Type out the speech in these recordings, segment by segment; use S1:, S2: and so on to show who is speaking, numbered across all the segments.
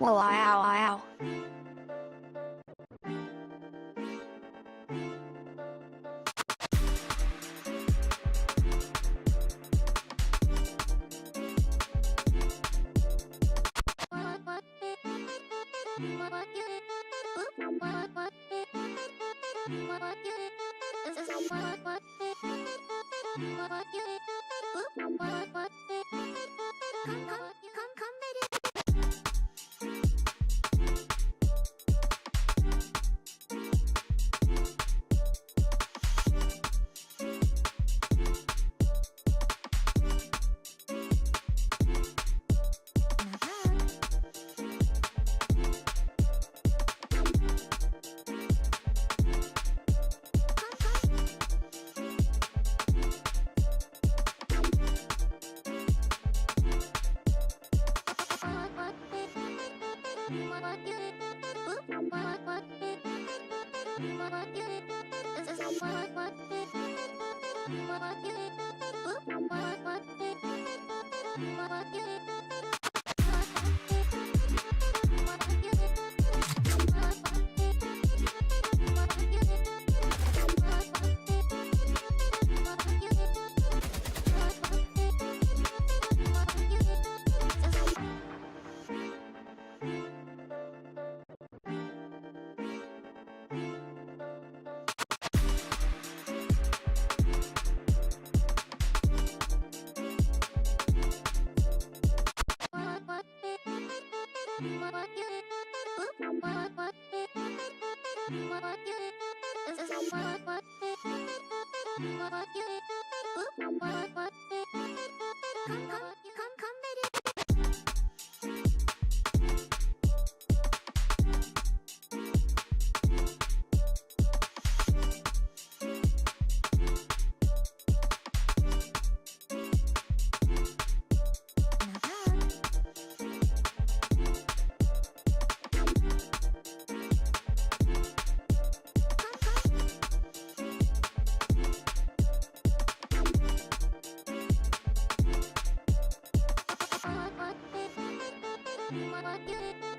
S1: Wow, wow.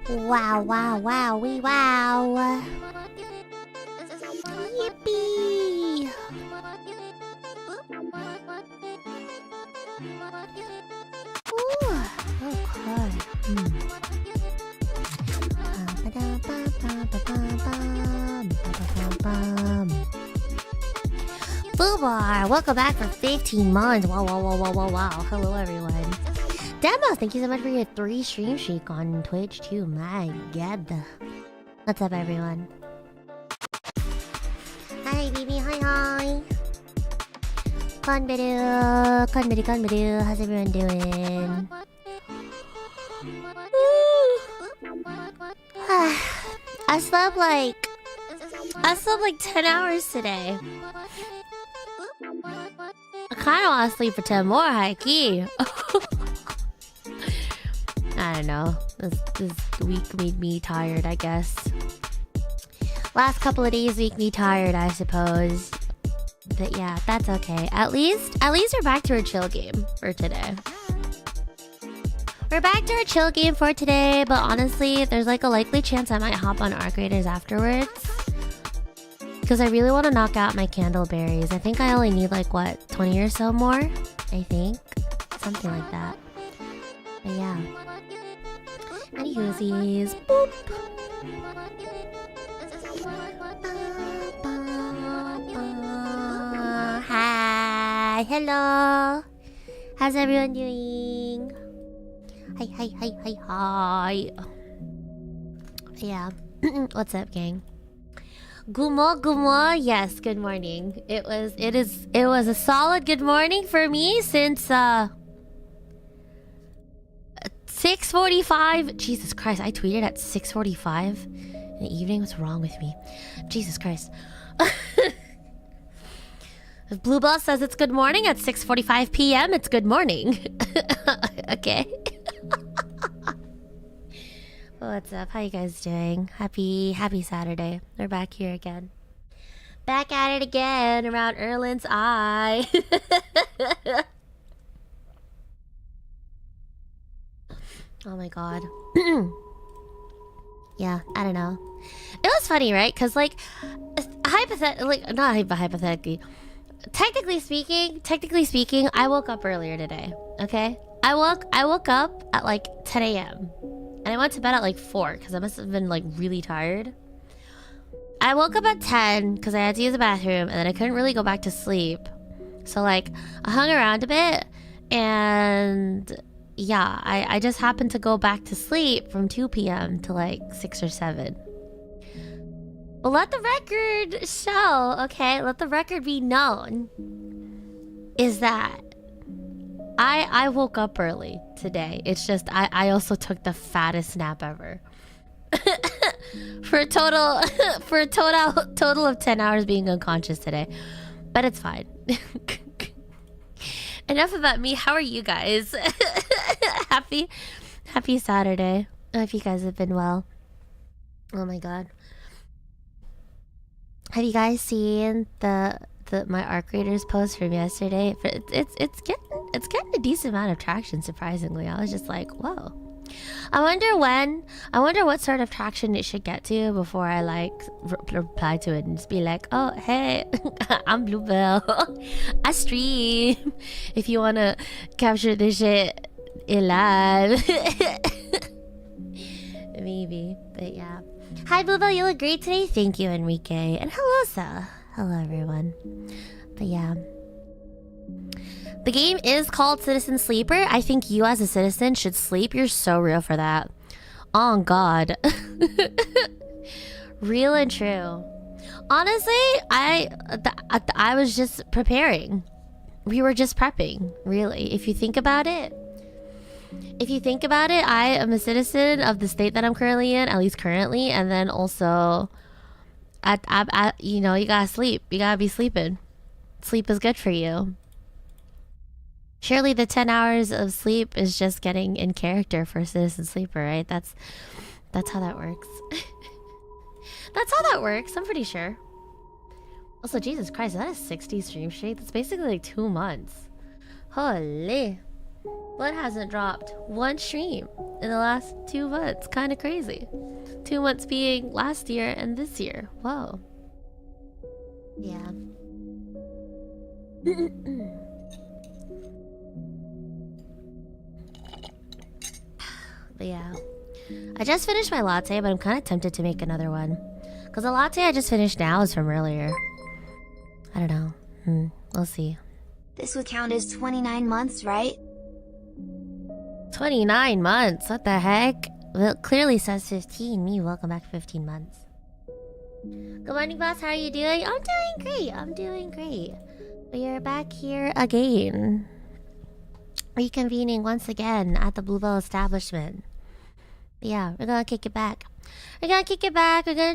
S1: Wow, wow, wow, wee wow. Yippee! Ooh, okay. Boobar, welcome back for 15 months. Wow, wow, wow, wow, wow, wow. Hello, everyone. Demo, thank you so much for your 3 stream streak on Twitch too. My god. What's up, everyone? Hi, baby. Hi, hi. Konberu. Konberu, Konberu. How's everyone doing? I slept like 10 hours today. I kind of want to sleep for 10 more, high key. I don't know. This week made me tired, I guess. Last couple of days make me tired, I suppose. But yeah, that's okay. At least we're back to a chill game for today. We're back to our chill game for today, but honestly, there's like a likely chance I might hop on Arc Raiders afterwards. Because I really want to knock out my candleberries. I think I only need like, what, 20 or so more? I think. Something like that. But yeah. Any hoosies. Boop. Hi. Hello. How's everyone doing? Hi, hi, hi, hi, hi. Yeah. What's up, gang? Gumo, gumo. Yes, good morning. It was a solid good morning for me since 6:45. Jesus Christ, I tweeted at 6:45 in the evening. What's wrong with me? Jesus Christ. If Bluebell says it's good morning at 6:45 p.m., it's good morning. Okay. What's up? How you guys doing? Happy Saturday. We're back here again. Back at it again around Erlin's eye. Oh my god. Yeah, I don't know. It was funny, right? Because like, hypothetically, technically speaking, I woke up earlier today. Okay, I woke up at like 10 a.m. and I went to bed at like 4 because I must have been like really tired. I woke up at 10 because I had to use the bathroom, and then I couldn't really go back to sleep. So like, I hung around a bit, and yeah, I just happened to go back to sleep from 2 p.m. to like 6 or 7. But let the record show, okay? Let the record be known is that I woke up early today. It's just I also took the fattest nap ever. for a total of 10 hours being unconscious today. But it's fine. Enough about me. How are you guys? Happy Saturday. I hope you guys have been well. Oh my god. Have you guys seen my Arc Raiders post from yesterday? It's getting a decent amount of traction, surprisingly. I was just like, whoa. I wonder what sort of traction it should get to before I like reply to it and just be like, oh hey, I'm Bluebell. I stream if you wanna capture this shit in live. Maybe, but yeah. Hi Bluebell, you look great today. Thank you, Enrique. And hello, Sa. Hello, everyone. But yeah. The game is called Citizen Sleeper. I think you as a citizen should sleep. You're so real for that. Oh, God. Real and true. Honestly, I was just preparing. We were just prepping, really. If you think about it, I am a citizen of the state that I'm currently in, at least currently, and then also, you know, you gotta sleep. You gotta be sleeping. Sleep is good for you. Surely the 10 hours of sleep is just getting in character for Citizen Sleeper, right? That's how that works. That's how that works, I'm pretty sure. Also, Jesus Christ, is that a 60 stream streak? That's basically like 2 months. Holy. What hasn't dropped? 1 stream in the last 2 months. Kind of crazy. 2 months being last year and this year. Whoa. Yeah. But yeah. I just finished my latte, but I'm kind of tempted to make another one. Because the latte I just finished now is from earlier. I don't know. We'll see.
S2: This would count as 29 months, right?
S1: 29 months? What the heck? Well, it clearly says 15. Me, welcome back 15 months. Good morning, boss. How are you doing? I'm doing great. I'm doing great. We are back here again. Reconvening once again at the Bluebell establishment. But yeah, we're gonna kick it back. We're gonna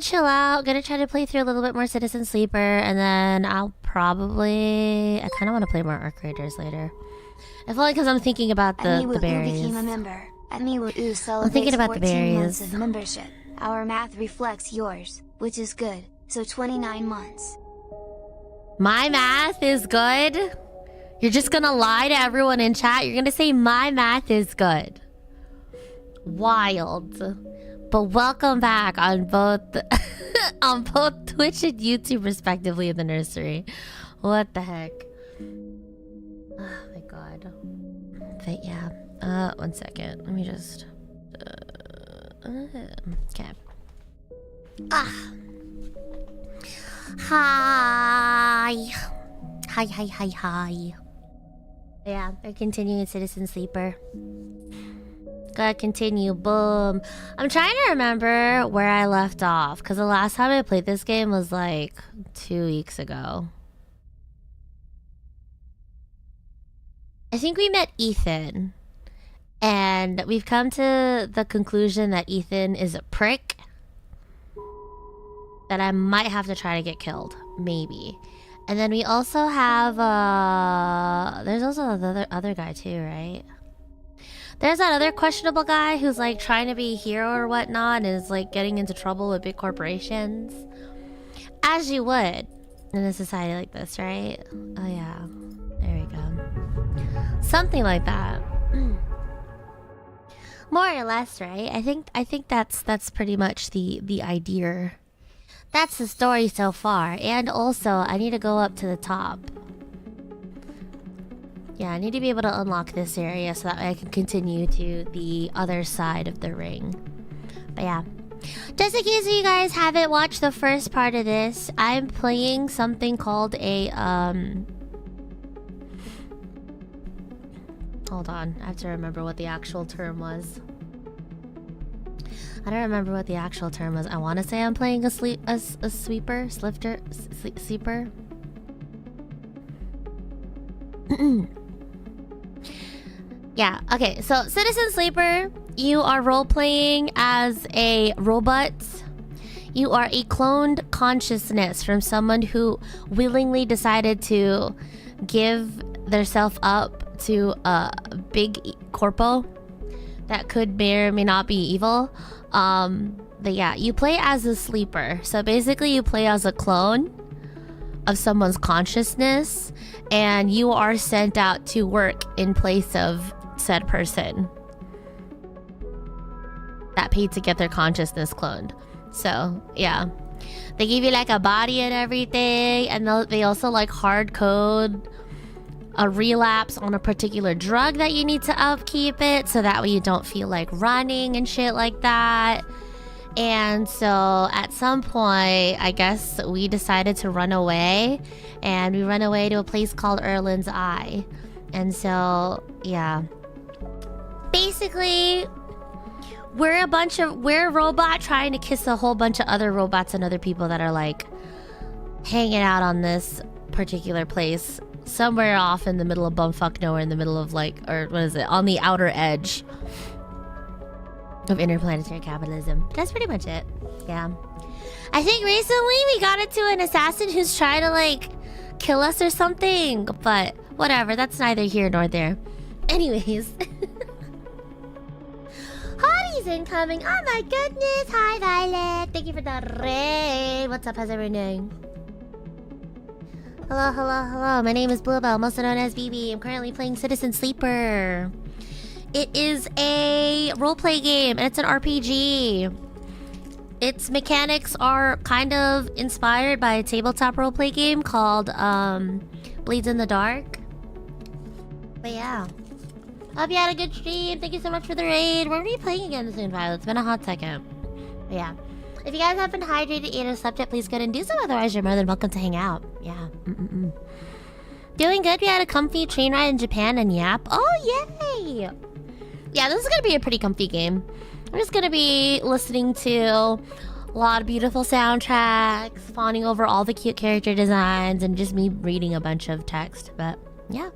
S1: chill out. Gonna try to play through a little bit more Citizen Sleeper, and then I kind of want to play more Arc Raiders later. If only because I'm thinking about the berries.
S2: Became a member.
S1: I'm thinking about the berries.
S2: Months of membership. Our math reflects yours, which is good. So 29 months.
S1: My math is good? You're just gonna lie to everyone in chat? You're gonna say my math is good? Wild. But welcome back on both on both Twitch and YouTube respectively in the nursery. What the heck? Oh my god. But yeah. 1 second. Let me just okay. Hi. Hi. Yeah, we're continuing Citizen Sleeper. Gotta continue. Boom. I'm trying to remember where I left off, because the last time I played this game was like 2 weeks ago. I think we met Ethan, and we've come to the conclusion that Ethan is a prick, that I might have to try to get killed, maybe. And then we also have there's also the other guy too, right? There's that other questionable guy who's like trying to be a hero or whatnot and is like getting into trouble with big corporations, as you would in a society like this, right? Oh yeah, there we go. Something like that. More or less, right? I think that's pretty much the idea. That's the story so far. And also, I need to go up to the top. Yeah, I need to be able to unlock this area so that I can continue to the other side of the ring. But yeah. Just in case you guys haven't watched the first part of this, I'm playing something called a, Hold on, I have to remember what the actual term was. I don't remember what the actual term was. I want to say I'm playing a sweeper. Yeah, okay, so Citizen Sleeper, you are role-playing as a robot. You are a cloned consciousness from someone who willingly decided to give their self up to a big corpo that could may or may not be evil. But yeah, you play as a sleeper. So basically you play as a clone of someone's consciousness, and you are sent out to work in place of said person that paid to get their consciousness cloned. So yeah, they give you like a body and everything, and they also like hard code a relapse on a particular drug that you need to upkeep it, so that way you don't feel like running and shit like that. And so at some point, I guess we decided to run away, and we run away to a place called Erlin's Eye. And so yeah, basically we're a robot trying to kiss a whole bunch of other robots and other people that are like hanging out on this particular place somewhere off in the middle of bumfuck nowhere, in the middle of like, or what is it, on the outer edge of interplanetary capitalism. But that's pretty much it. Yeah, I think recently we got into an assassin who's trying to like kill us or something, but whatever, that's neither here nor there. Anyways. Hotties incoming. Oh my goodness. Hi Violet, thank you for the raid. What's up, how's everyone doing? Hello. My name is Bluebell, also known as BB. I'm currently playing Citizen Sleeper. It is a roleplay game, and it's an RPG. Its mechanics are kind of inspired by a tabletop roleplay game called Bleeds in the Dark. But yeah. Hope you had a good stream. Thank you so much for the raid. Where are we playing again soon, Violet? It's been a hot second. But yeah. If you guys have been hydrated, ate, or slept yet, please go ahead and do so. Otherwise, you're more than welcome to hang out. Yeah. Doing good. We had a comfy train ride in Japan and yap. Oh, yay! Yeah, this is going to be a pretty comfy game. I'm just going to be listening to a lot of beautiful soundtracks, fawning over all the cute character designs, and just me reading a bunch of text. But, yeah.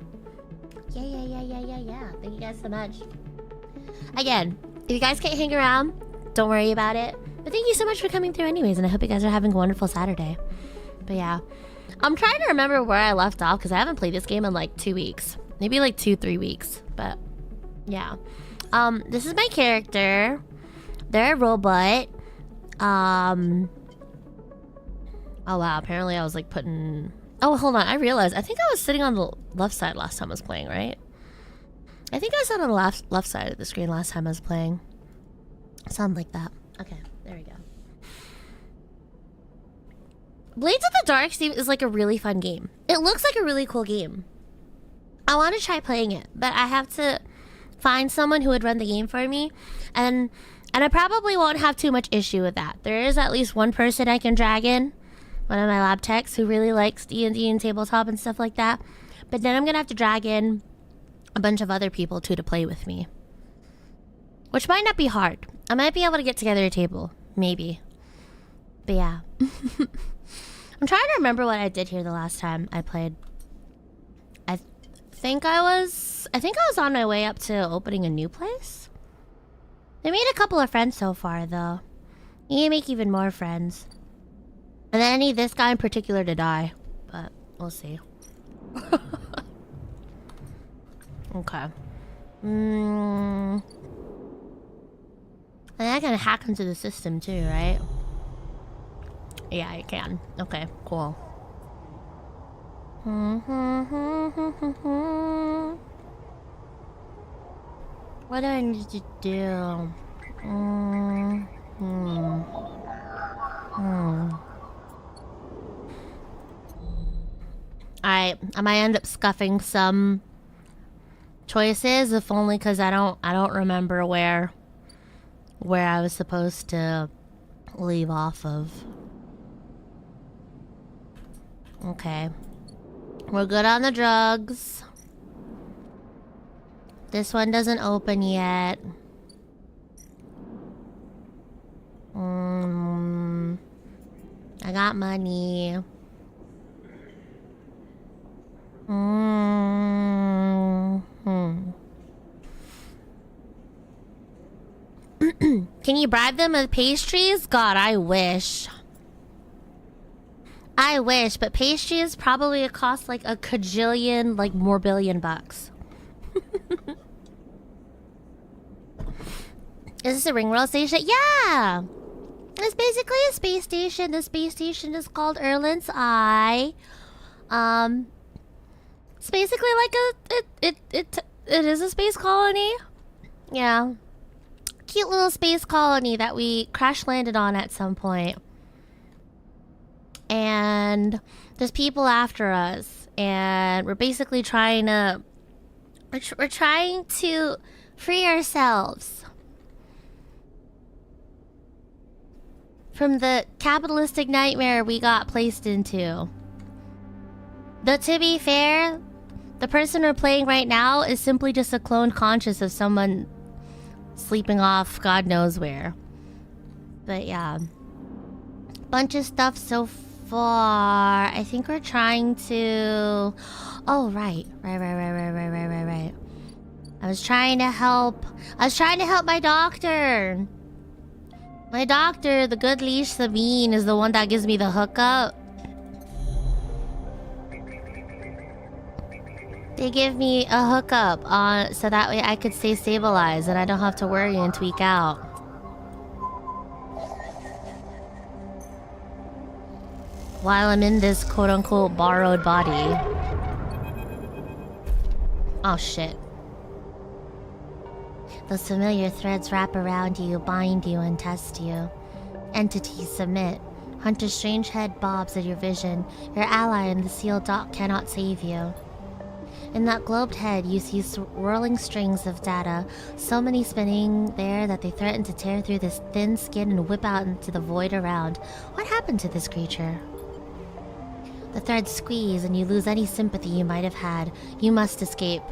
S1: Yeah. Thank you guys so much. Again, if you guys can't hang around, don't worry about it. But thank you so much for coming through anyways, and I hope you guys are having a wonderful Saturday. But yeah, I'm trying to remember where I left off, because I haven't played this game in like 2 weeks. Maybe like 2-3 weeks, but yeah. This is my character. They're a robot. Oh wow, apparently I was like putting... Oh, hold on, I realized. I think I was sitting on the left side last time I was playing, right? I think I was on the left side of the screen last time I was playing. Something like that. Okay, there we go. Blades of the Dark is like a really fun game. It looks like a really cool game. I want to try playing it, but I have to find someone who would run the game for me, and I probably won't have too much issue with that. There is at least one person I can drag in, one of my lab techs who really likes D&D and tabletop and stuff like that. But then I'm gonna have to drag in a bunch of other people too to play with me, which might not be hard. I might be able to get together a table, maybe. But yeah. I'm trying to remember what I did here the last time I played. I think I was on my way up to opening a new place. I made a couple of friends so far though. Need to make even more friends. And then I need this guy in particular to die, but we'll see. Okay. And I can hack into the system too, right? Yeah, I can. Okay, cool. What do I need to do? I might end up scuffing some choices, if only because I don't remember where I was supposed to leave off of. Okay. We're good on the drugs. This one doesn't open yet. I got money. Can you bribe them with pastries? God, I wish. I wish, but pastries probably cost like a cajillion, like more billion bucks. Is this a ring world station? Yeah! It's basically a space station. The space station is called Erlin's Eye. It's basically like it is a space colony. Yeah. Cute little space colony that we crash landed on at some point. And there's people after us, and we're basically trying to free ourselves from the capitalistic nightmare we got placed into. Though to be fair, the person we're playing right now is simply just a cloned conscious of someone sleeping off God knows where. But yeah, bunch of stuff so far. I think we're trying to... Oh, right. I was trying to help my doctor. My doctor, the good leash Sabine, is the one that gives me the hookup. They give me a hookup so that way I could stay stabilized and I don't have to worry and tweak out. While I'm in this quote-unquote borrowed body. Oh shit. Those familiar threads wrap around you, bind you, and test you. Entities submit. Hunter's strange head bobs at your vision. Your ally in the sealed dock cannot save you. In that globed head, you see swirling strings of data, so many spinning there that they threaten to tear through this thin skin and whip out into the void around. What happened to this creature? The threads squeeze and you lose any sympathy you might have had. You must escape.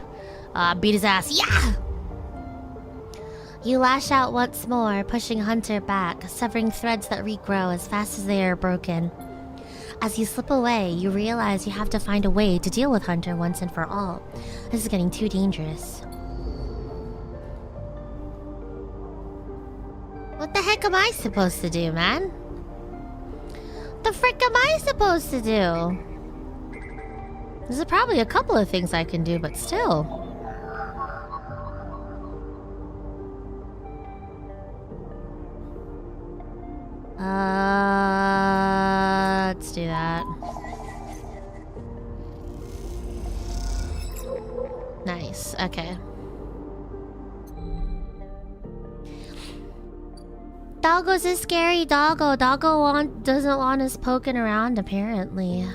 S1: Beat his ass. Yeah! You lash out once more, pushing Hunter back, severing threads that regrow as fast as they are broken. As you slip away, you realize you have to find a way to deal with Hunter once and for all. This is getting too dangerous. What the heck am I supposed to do, man? The frick am I supposed to do? There's probably a couple of things I can do, but still. Let's do that. Nice, okay. Doggo's a scary doggo. Doggo doesn't want us poking around, apparently.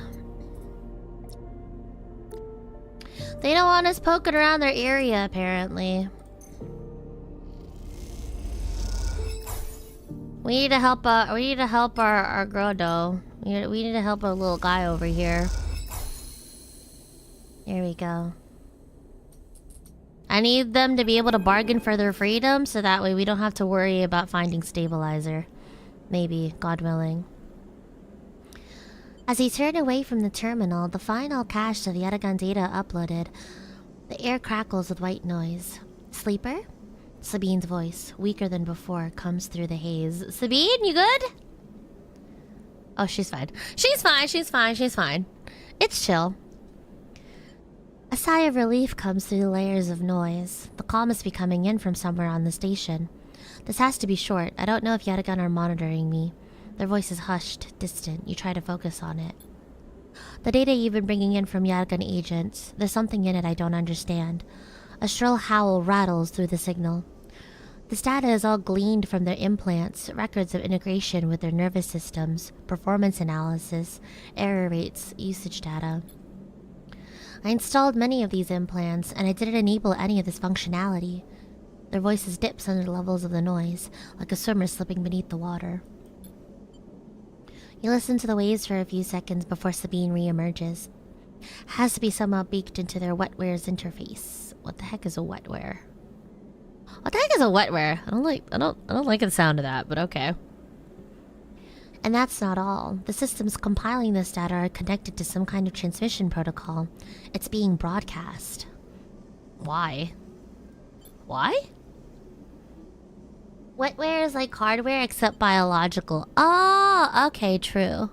S1: They don't want us poking around their area, apparently. We need to help. We need to help our Grodo. We need to help our little guy over here. Here we go. I need them to be able to bargain for their freedom, so that way we don't have to worry about finding stabilizer. Maybe, God willing. As he turned away from the terminal, the final cache of Yatagan data uploaded. The air crackles with white noise. Sleeper? Sabine's voice, weaker than before, comes through the haze. Sabine, you good? Oh, she's fine. She's fine, she's fine, she's fine. It's chill. A sigh of relief comes through the layers of noise. The call must be coming in from somewhere on the station. This has to be short. I don't know if Yatagan are monitoring me. Their voice is hushed, distant. You try to focus on it. The data you've been bringing in from Yatagan agents, there's something in it I don't understand. A shrill howl rattles through the signal. This data is all gleaned from their implants, records of integration with their nervous systems, performance analysis, error rates, usage data. I installed many of these implants, and I didn't enable any of this functionality. Their voices dips under the levels of the noise, like a swimmer slipping beneath the water. You listen to the waves for a few seconds before Sabine re-emerges. Has to be somehow baked into their wetware's interface. What the heck is a wetware? What the heck is a wetware? I don't like the sound of that, but okay. And that's not all. The systems compiling this data are connected to some kind of transmission protocol. It's being broadcast. Why? Why? Wetware is like hardware except biological. Oh, okay, true.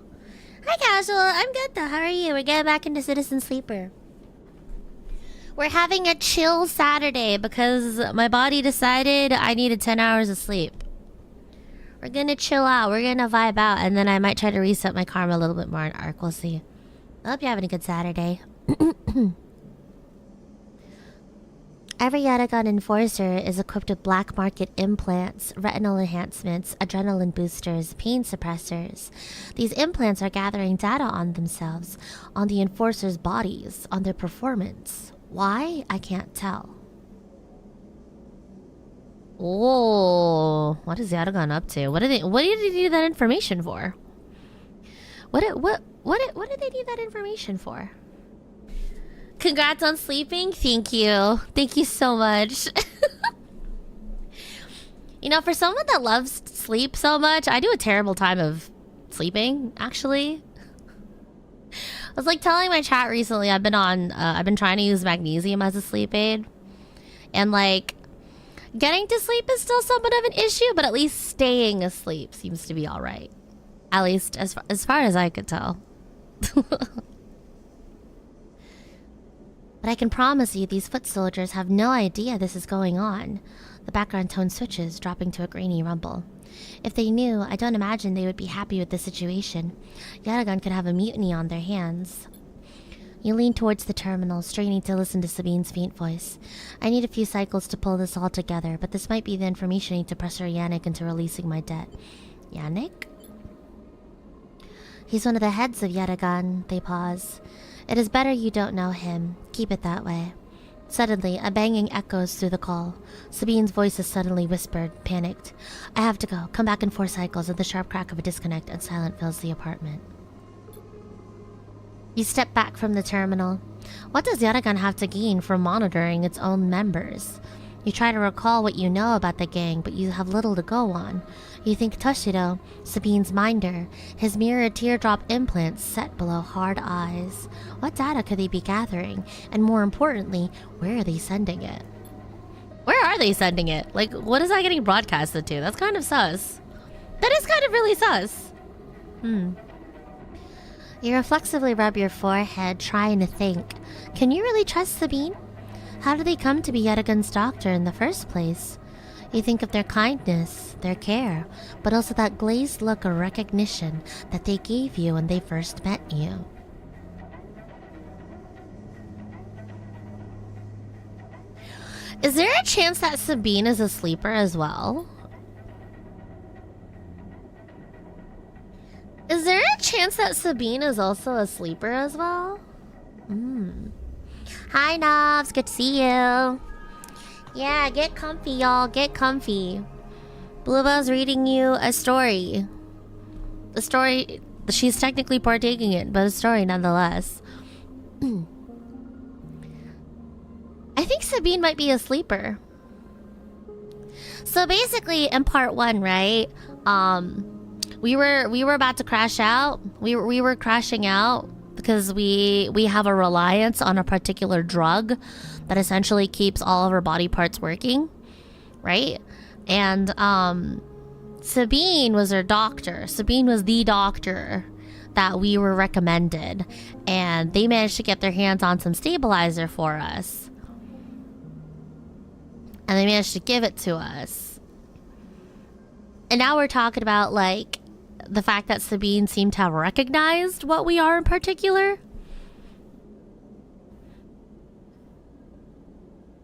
S1: Hi, Casual. I'm good though. How are you? We're getting back into Citizen Sleeper. We're having a chill Saturday because my body decided I needed 10 hours of sleep. We're gonna chill out, we're gonna vibe out, and then I might try to reset my karma a little bit more in Arc. We'll see. I hope you're having a good Saturday. Every Yatagan enforcer is equipped with black market implants, retinal enhancements, adrenaline boosters, pain suppressors. These implants are gathering data on themselves, on the enforcers' bodies, on their performance. Why? I can't tell. Oh, what is Yatagan up to? What did they need that information for? What did they need that information for? Congrats on sleeping. Thank you. Thank you so much. You know, for someone that loves sleep so much, I do a terrible time of sleeping, actually. I was like telling my chat recently, I've been trying to use magnesium as a sleep aid. And like, getting to sleep is still somewhat of an issue, but at least staying asleep seems to be alright. At least as far as I could tell. But I can promise you these foot soldiers have no idea this is going on. The background tone switches, dropping to a grainy rumble. If they knew, I don't imagine they would be happy with the situation. Yatagan could have a mutiny on their hands. You lean towards the terminal, straining to listen to Sabine's faint voice. I need a few cycles to pull this all together, but this might be the information I need to pressure Yannick into releasing my debt. Yannick? He's one of the heads of Yatagan. They pause. It is better you don't know him. Keep it that way. Suddenly, a banging echoes through the call. Sabine's voice is suddenly whispered, panicked. I have to go. Come back in 4 cycles, and the sharp crack of a disconnect and silence fills the apartment. You step back from the terminal. What does Yatagan have to gain from monitoring its own members? You try to recall what you know about the gang, but you have little to go on. You think Toshido, Sabine's minder, his mirrored teardrop implants set below hard eyes. What data could they be gathering? And more importantly, where are they sending it? Where are they sending it? Like, what is that getting broadcasted to? That's kind of sus. That is kind of really sus. You reflexively rub your forehead, trying to think. Can you really trust Sabine? How did they come to be Yatagan's doctor in the first place? You think of their kindness, their care, but also that glazed look of recognition that they gave you when they first met you. Is there a chance that Sabine is a sleeper as well? Is there a chance that Sabine is also a sleeper as well? Hi, Knobs. Good to see you. Yeah, get comfy, y'all. Get comfy. Bluebell's reading you a story. A story she's technically partaking in, but a story nonetheless. I think Sabine might be a sleeper. So basically, in part 1, right? We were about to crash out. We were crashing out because we have a reliance on a particular drug that essentially keeps all of our body parts working, right? And Sabine was our doctor. Sabine was the doctor that we were recommended, and they managed to get their hands on some stabilizer for us. And they managed to give it to us. And now we're talking about, like, the fact that Sabine seemed to have recognized what we are in particular.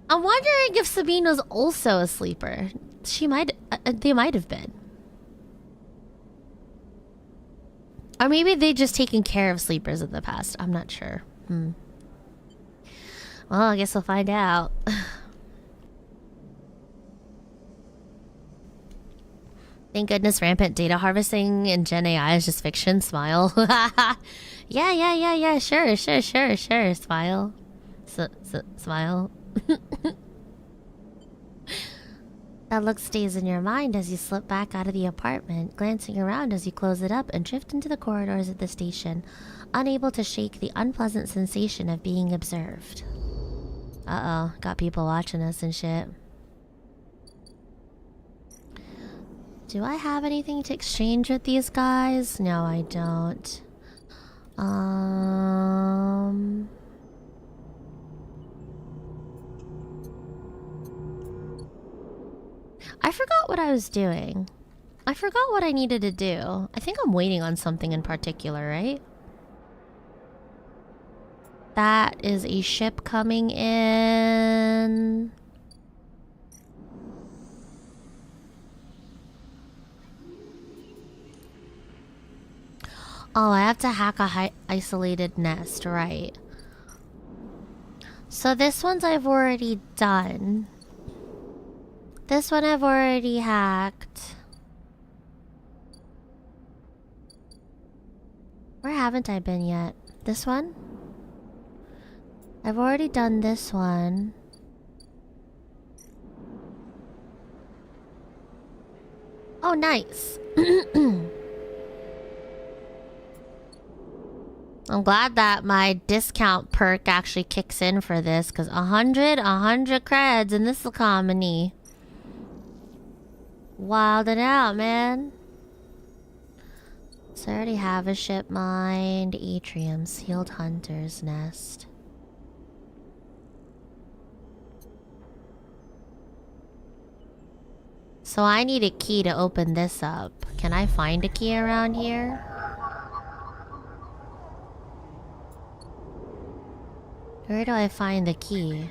S1: I'm wondering if Sabine was also a sleeper. They might have been. Or maybe they just taken care of sleepers in the past. I'm not sure. Well, I guess we'll find out. Thank goodness rampant data harvesting in Gen AI is just fiction. Smile. Yeah. Sure. Smile. Smile. That look stays in your mind as you slip back out of the apartment, glancing around as you close it up and drift into the corridors of the station, unable to shake the unpleasant sensation of being observed. Uh-oh, got people watching us and shit. Do I have anything to exchange with these guys? No, I don't. I forgot what I was doing. I forgot what I needed to do. I think I'm waiting on something in particular, right? That is a ship coming in. Oh, I have to hack a isolated nest, right? So this one's I've already done. This one I've already hacked. Where haven't I been yet? This one? I've already done this one. Oh, nice. I'm glad that my discount perk actually kicks in for this, because 100 creds in this economy. Wilding out, man. So I already have a ship mined, atrium, sealed hunter's nest. So I need a key to open this up. Can I find a key around here? Where do I find the key?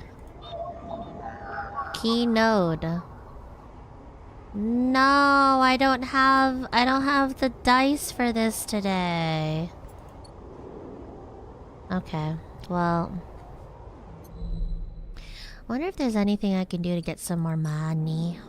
S1: Key node. No, I don't have the dice for this today. Okay, well. Wonder if there's anything I can do to get some more money.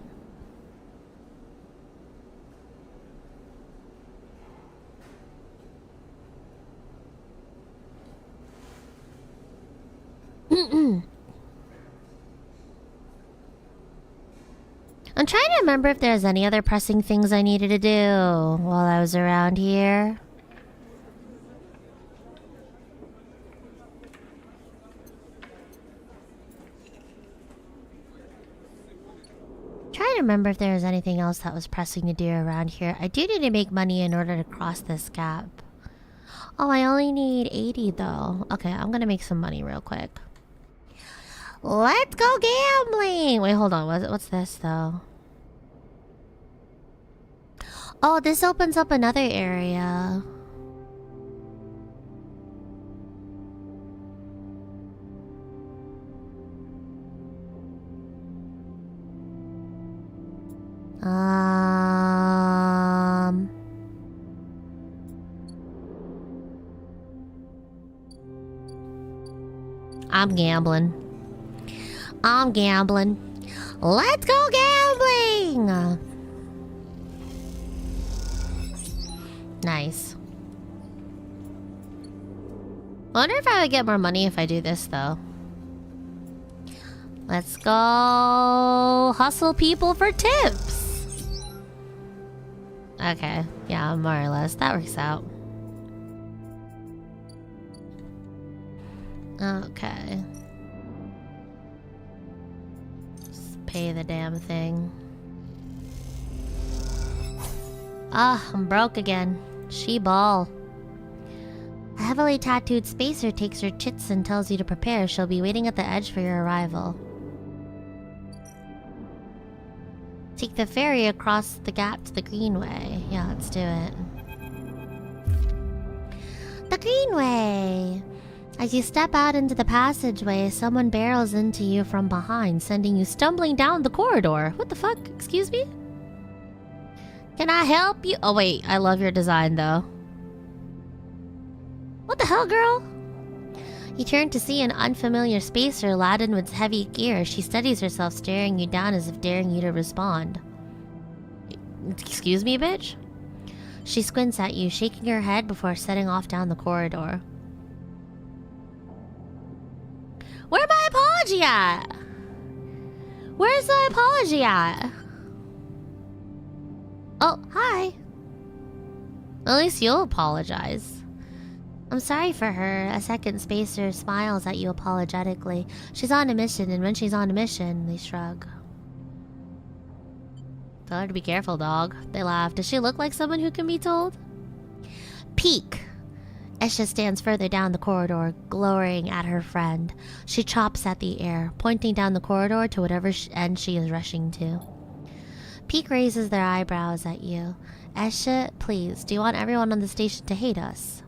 S1: I'm trying to remember if there's any other pressing things I needed to do while I was around here. Trying to remember if there was anything else that was pressing to do around here. I do need to make money in order to cross this gap. Oh, I only need 80 though. Okay, I'm gonna make some money real quick. Let's go gambling! Wait, hold on. What's this though? Oh, this opens up another area. I'm gambling. I'm gambling. Let's go gambling! Nice. I wonder if I would get more money if I do this, though. Let's go hustle people for tips. Okay, yeah, more or less. That works out. Okay. Just pay the damn thing. Ah, I'm broke again. She ball. A heavily tattooed spacer takes your chits and tells you to prepare. She'll be waiting at the edge for your arrival. Take the ferry across the gap to the Greenway. Yeah, let's do it. The Greenway! As you step out into the passageway, someone barrels into you from behind, sending you stumbling down the corridor. What the fuck? Excuse me? Can I help you? Oh wait, I love your design though. What the hell, girl? You turn to see an unfamiliar spacer laden with heavy gear. She steadies herself, staring you down as if daring you to respond. Excuse me, bitch? She squints at you, shaking her head before setting off down the corridor. Where's my apology at? Where's my apology at? Oh, hi. At least you'll apologize. I'm sorry for her. A second spacer smiles at you apologetically. She's on a mission, and when she's on a mission, they shrug. Tell her to be careful, dog. They laugh. Does she look like someone who can be told? Peek. Esha stands further down the corridor, glowering at her friend. She chops at the air, pointing down the corridor to whatever end she is rushing to. Peek raises their eyebrows at you. Esha, please, do you want everyone on the station to hate us?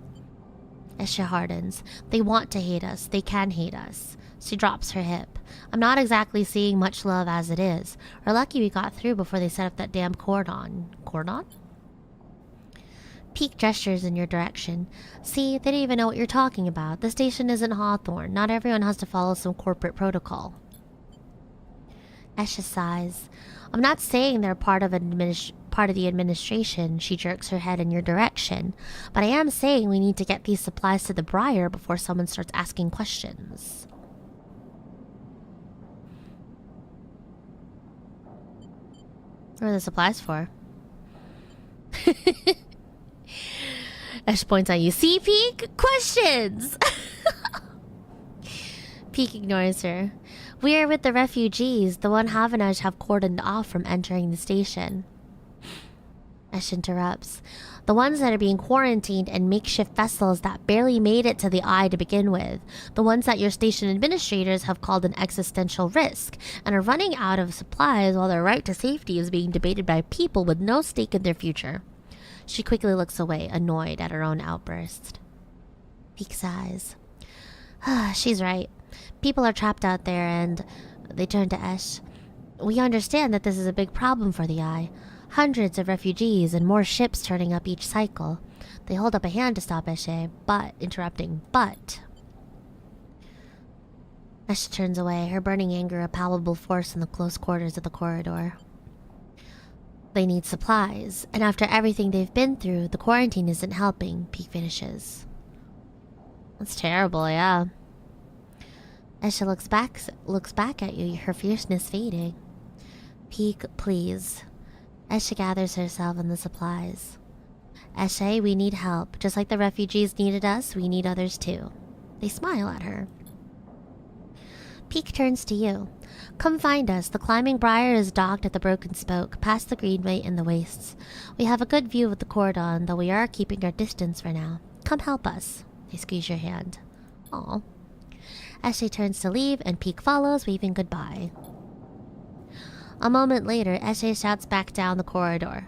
S1: Esha hardens. They want to hate us. They can hate us. She drops her hip. I'm not exactly seeing much love as it is. We're lucky we got through before they set up that damn cordon. Cordon? Peek gestures in your direction. See, they don't even know what you're talking about. The station isn't Hawthorne. Not everyone has to follow some corporate protocol. Esha sighs. I'm not saying they're part of the administration. She jerks her head in your direction. But I am saying we need to get these supplies to the Briar before someone starts asking questions. What are the supplies for? Ash points at you. See, Peek? Questions! Peek ignores her. We are with the refugees, the one Havanaj have cordoned off from entering the station. Ash interrupts. The ones that are being quarantined in makeshift vessels that barely made it to the eye to begin with. The ones that your station administrators have called an existential risk and are running out of supplies while their right to safety is being debated by people with no stake in their future. She quickly looks away, annoyed at her own outburst. Peek sighs. She's right. People are trapped out there and... They turn to Esh. We understand that this is a big problem for the Eye. Hundreds of refugees and more ships turning up each cycle. They hold up a hand to stop Eshe, but... But... Eshe turns away, her burning anger a palpable force in the close quarters of the corridor. They need supplies, and after everything they've been through, the quarantine isn't helping, Peek finishes. That's terrible, yeah. Esha looks back at you, her fierceness fading. Peek, please. Esha gathers herself and the supplies. Eshe, we need help. Just like the refugees needed us, we need others too. They smile at her. Peek turns to you. Come find us. The climbing briar is docked at the Broken Spoke, past the Greenway and the Wastes. We have a good view of the cordon, though we are keeping our distance for now. Come help us. They squeeze your hand. Aw. Eshe turns to leave, and Peek follows, waving goodbye. A moment later, Eshe shouts back down the corridor.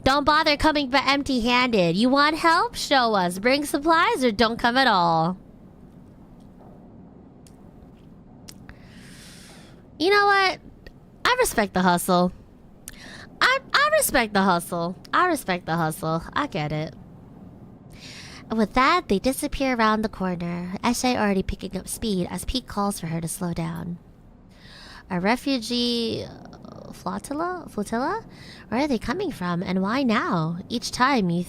S1: Don't bother coming but empty-handed. You want help? Show us. Bring supplies or don't come at all. You know what? I respect the hustle. I respect the hustle. I respect the hustle. I get it. And with that, they disappear around the corner, Eshe already picking up speed as Pete calls for her to slow down. A refugee flotilla? Where are they coming from, and why now? Each time you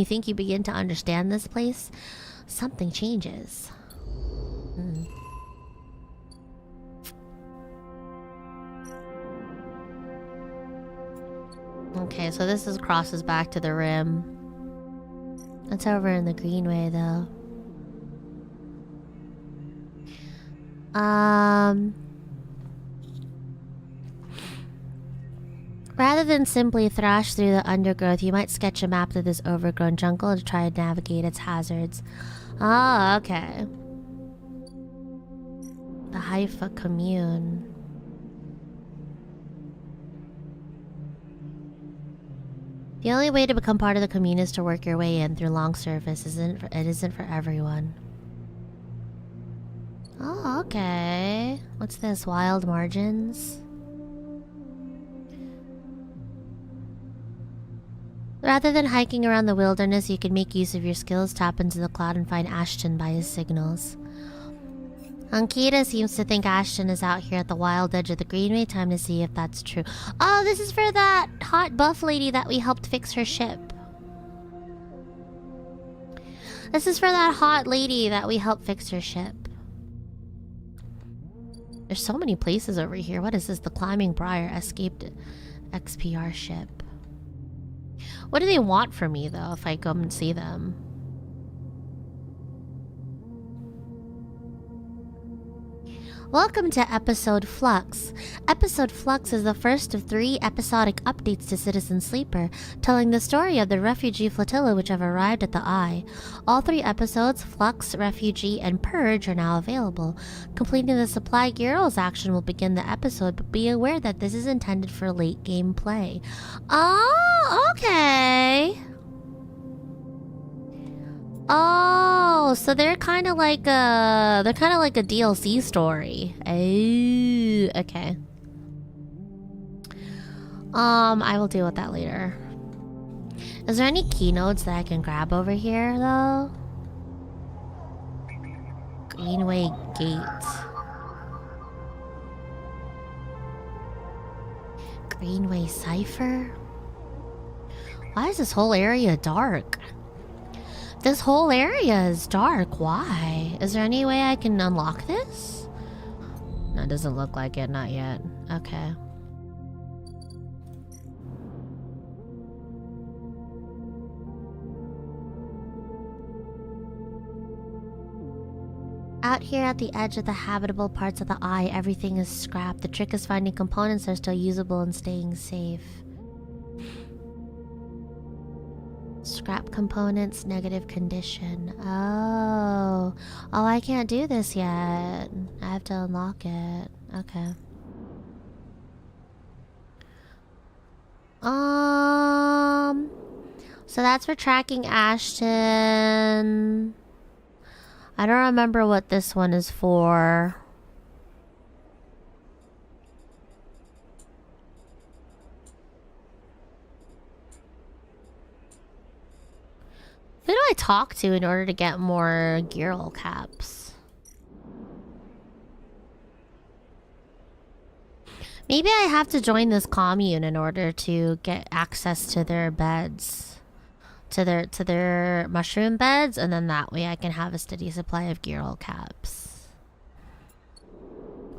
S1: think you begin to understand this place, something changes. Okay, so this crosses back to the rim. It's over in the Greenway, though. Rather than simply thrash through the undergrowth, you might sketch a map of this overgrown jungle to try and navigate its hazards. Ah, okay. The Haifa commune. The only way to become part of the commune is to work your way in through long service. It isn't for everyone. Oh, okay. What's this? Wild margins? Rather than hiking around the wilderness, you can make use of your skills, tap into the cloud, and find Ashton by his signals. Ankita seems to think Ashton is out here at the wild edge of the Greenway. Time to see if that's true. Oh, this is for that hot buff lady that we helped fix her ship. This is for that hot lady that we helped fix her ship. There's so many places over here. What is this? The Climbing Briar escaped XPR ship. What do they want from me, though, if I come and see them? Welcome to Episode Flux. Episode Flux is the first of 3 episodic updates to Citizen Sleeper, telling the story of the refugee flotilla which have arrived at the Eye. All 3 episodes, Flux, Refugee, and Purge, are now available. Completing the Supply Girls action will begin the episode, but be aware that this is intended for late game play. Oh, okay. Oh, so they're kind of like a DLC story. Oh, okay. I will deal with that later. Is there any keynotes that I can grab over here, though? Greenway Gate. Greenway Cipher? Why is this whole area dark? This whole area is dark. Why? Is there any way I can unlock this? No, it doesn't look like it. Not yet. Okay. Out here at the edge of the habitable parts of the Eye, everything is scrapped. The trick is finding components that are still usable and staying safe. Scrap components, negative condition. Oh, I can't do this yet. I have to unlock it. Okay. So that's for tracking Ashton. I don't remember what this one is for. Who do I talk to in order to get more Girl caps? Maybe I have to join this commune in order to get access to their beds. To their mushroom beds, and then that way I can have a steady supply of Girl caps.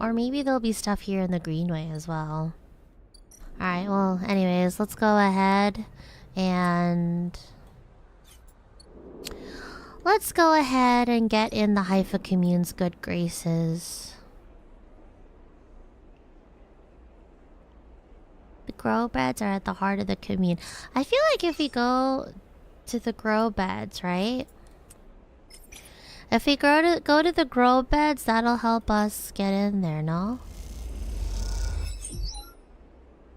S1: Or maybe there'll be stuff here in the Greenway as well. Alright, well, anyways, let's go ahead and... let's go ahead and get in the Haifa commune's good graces. The grow beds are at the heart of the commune. I feel like if we go to the grow beds, right? If we go to the grow beds, that'll help us get in there, no?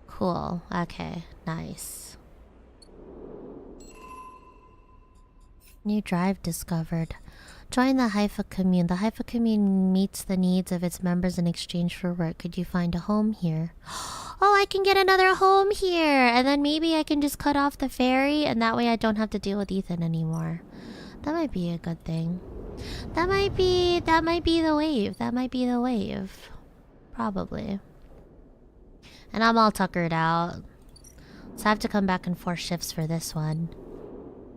S1: Cool. Okay, nice. New drive discovered. Join the Haifa commune. The Haifa commune meets the needs of its members in exchange for work. Could you find a home here? Oh, I can get another home here. And then maybe I can just cut off the ferry. And that way I don't have to deal with Ethan anymore. That might be a good thing. That might be the wave. That might be the wave. Probably. And I'm all tuckered out. So I have to come back in 4 shifts for this one.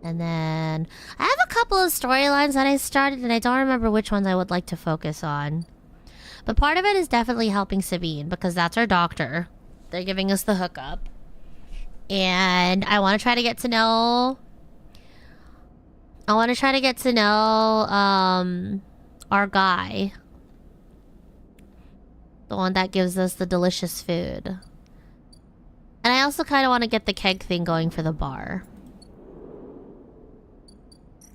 S1: And then I have a couple of storylines that I started and I don't remember which ones I would like to focus on. But part of it is definitely helping Sabine because that's our doctor. They're giving us the hookup. And I want to try to get to know... our guy. The one that gives us the delicious food. And I also kind of want to get the keg thing going for the bar.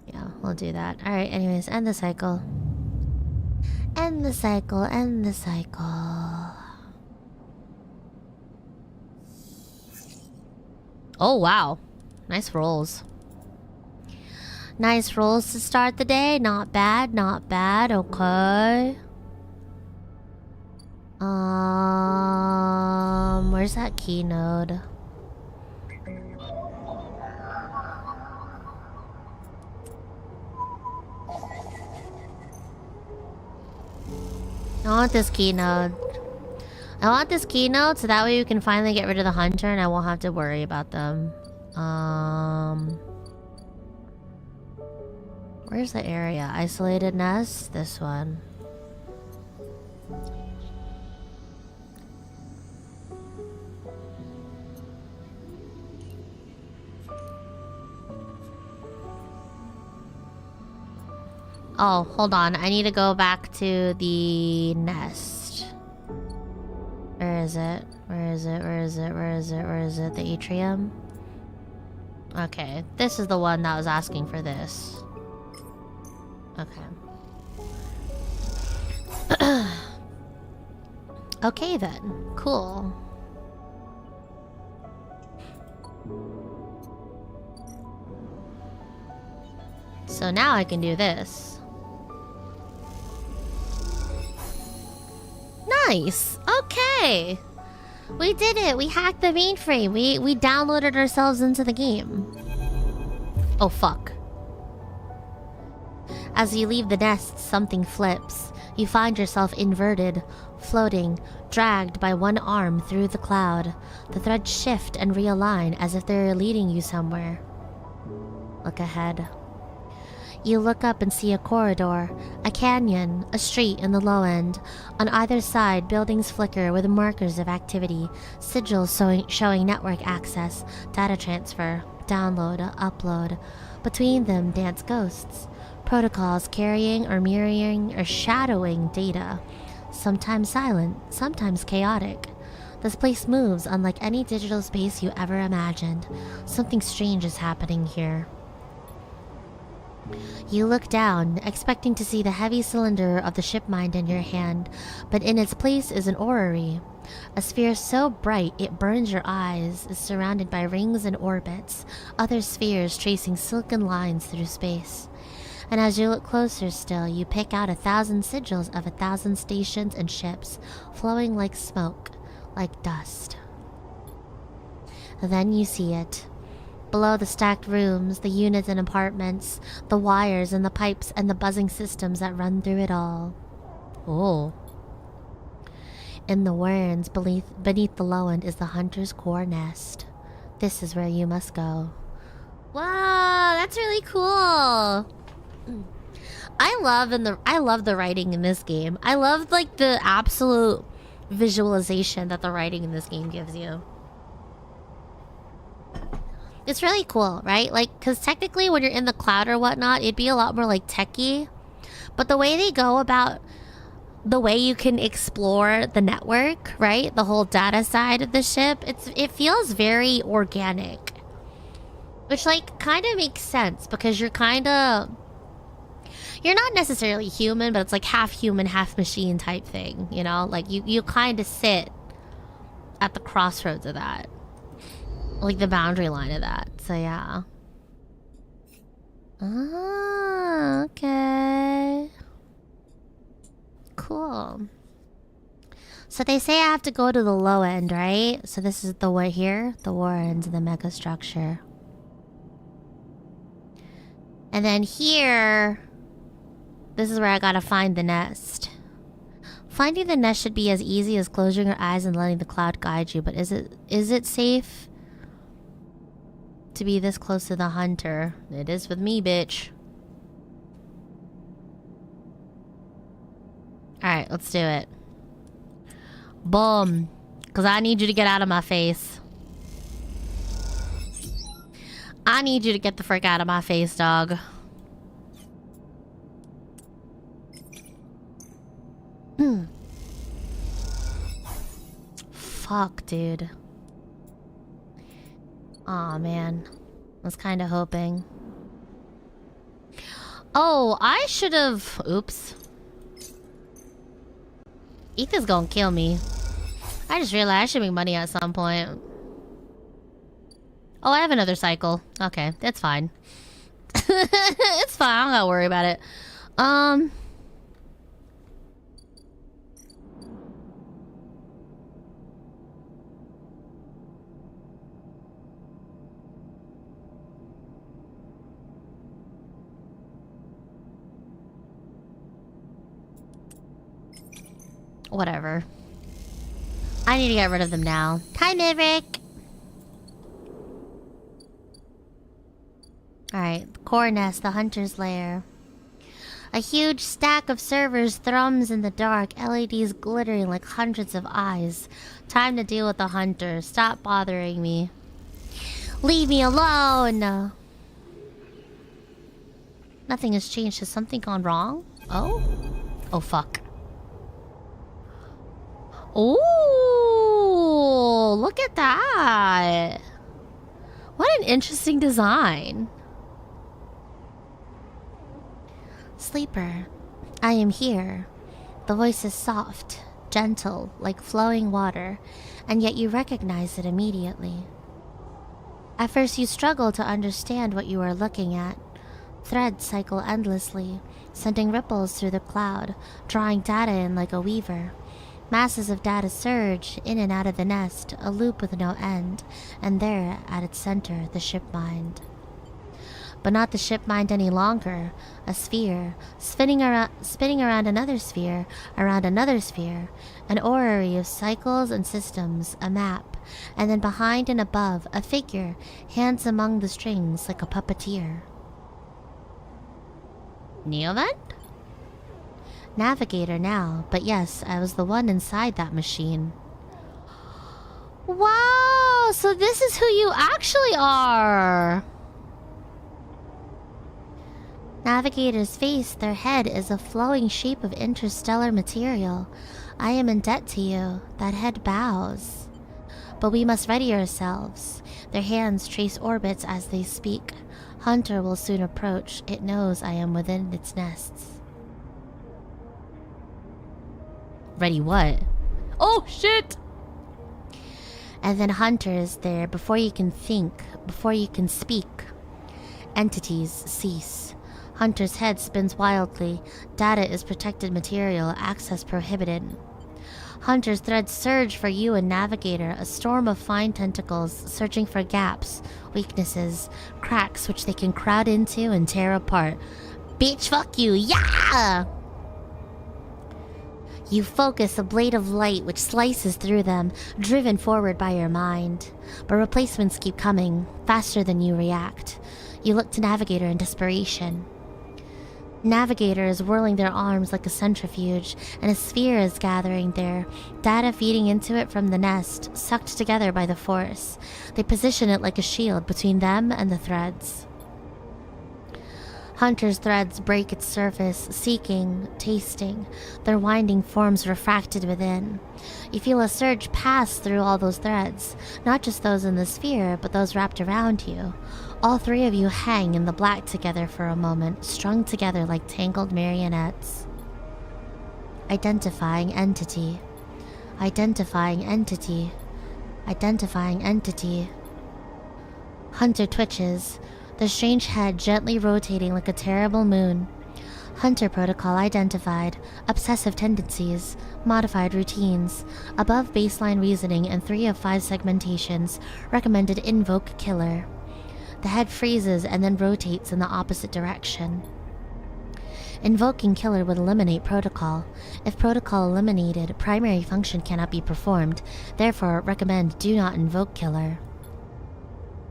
S1: Yeah, we'll do that. Alright, anyways, end the cycle. End the cycle, end the cycle. Oh, wow. Nice rolls. Nice rolls to start the day. Not bad, not bad. Okay. Where's that key node? I want this key node. I want this key node so that way we can finally get rid of the hunter and I won't have to worry about them. Where's the area? Isolated nest? This one. Oh, hold on. I need to go back to the nest. Where is it? Where is it? Where is it? Where is it? Where is it? The atrium? Okay. This is the one that was asking for this. Okay. Okay then. Cool. So now I can do this. Nice! Okay! We did it! We hacked the mainframe! We downloaded ourselves into the game. Oh fuck. As you leave the nest, something flips. You find yourself inverted, floating, dragged by one arm through the cloud. The threads shift and realign as if they're leading you somewhere. Look ahead. You look up and see a corridor, a canyon, a street in the low end. On either side, buildings flicker with markers of activity, sigils showing network access, data transfer, download, upload. Between them dance ghosts, protocols carrying or mirroring or shadowing data, sometimes silent, sometimes chaotic. This place moves unlike any digital space you ever imagined. Something strange is happening here. You look down, expecting to see the heavy cylinder of the ship mind in your hand, but in its place is an orrery. A sphere so bright it burns your eyes is surrounded by rings and orbits, other spheres tracing silken lines through space. And as you look closer still, you pick out 1,000 sigils of 1,000 stations and ships, flowing like smoke, like dust. Then you see it. Below the stacked rooms, the units and apartments, the wires and the pipes and the buzzing systems that run through it all. Oh. In the warrens beneath the low end is the hunter's core nest. This is where you must go. Wow, that's really cool. I love the writing in this game. I love like the absolute visualization that the writing in this game gives you. It's really cool, right? Like, because technically when you're in the cloud or whatnot, it'd be a lot more like techie. But the way they go about the way you can explore the network, right? The whole data side of the ship, it feels very organic. Which, like, kind of makes sense because you're not necessarily human, but it's like half human, half machine type thing, you know? Like, you kind of sit at the crossroads of that. Like the boundary line of that. So yeah. Ah, Okay. Cool. So they say I have to go to the low end, right? So this is the war here, the war end of the mega structure. And then here, this is where I gotta find the nest. Finding the nest should be as easy as closing your eyes and letting the cloud guide you, but is it safe to be this close to the hunter? It is with me, bitch. Alright, let's do it. Boom. Because I need you to get out of my face. I need you to get the frick out of my face, dog. Fuck, dude. Aw, man. I was kind of hoping. Oh, I should have... Oops. ETH is gonna kill me. I just realized I should make money at some point. Oh, I have another cycle. Okay, that's fine. It's fine, I don't gotta worry about it. Whatever. I need to get rid of them now. Hi, Maverick! Alright, core nest, the hunter's lair. A huge stack of servers thrums in the dark, LEDs glittering like hundreds of eyes. Time to deal with the hunter. Stop bothering me. Leave me alone! Nothing has changed. Has something gone wrong? Oh? Oh, fuck. Ooh, look at that. What an interesting design. Sleeper, I am here. The voice is soft, gentle, like flowing water, and yet you recognize it immediately. At first you struggle to understand what you are looking at. Threads cycle endlessly, sending ripples through the cloud, drawing data in like a weaver. Masses of data surge in and out of the nest, a loop with no end, and there, at its center, the ship mind. But not the ship mind any longer. A sphere, spinning around another sphere, an orrery of cycles and systems, a map, and then behind and above, a figure, hands among the strings like a puppeteer. Neovent? Navigator now, but yes, I was the one inside that machine. Wow, so this is who you actually are! Navigator's face, their head, is a flowing shape of interstellar material. I am in debt to you. That head bows. But we must ready ourselves. Their hands trace orbits as they speak. Hunter will soon approach. It knows I am within its nests. Ready what? Oh, shit! And then Hunter is there before you can think, before you can speak. Entities cease. Hunter's head spins wildly. Data is protected material, access prohibited. Hunter's threads surge for you and Navigator, a storm of fine tentacles searching for gaps, weaknesses, cracks which they can crowd into and tear apart. Bitch, fuck you, yeah! You focus a blade of light which slices through them, driven forward by your mind. But replacements keep coming, faster than you react. You look to Navigator in desperation. Navigator is whirling their arms like a centrifuge, and a sphere is gathering there, data feeding into it from the nest, sucked together by the force. They position it like a shield between them and the threads. Hunter's threads break its surface, seeking, tasting, their winding forms refracted within. You feel a surge pass through all those threads, not just those in the sphere, but those wrapped around you. All three of you hang in the black together for a moment, strung together like tangled marionettes. Identifying entity. Identifying entity. Identifying entity. Hunter twitches. the strange head gently rotating like a terrible moon. Hunter protocol identified. Obsessive tendencies. Modified routines. Above baseline reasoning and 3 of 5 segmentations. Recommended invoke killer. The head freezes and then rotates in the opposite direction. Invoking killer would eliminate protocol. If protocol eliminated, primary function cannot be performed. Therefore, recommend do not invoke killer.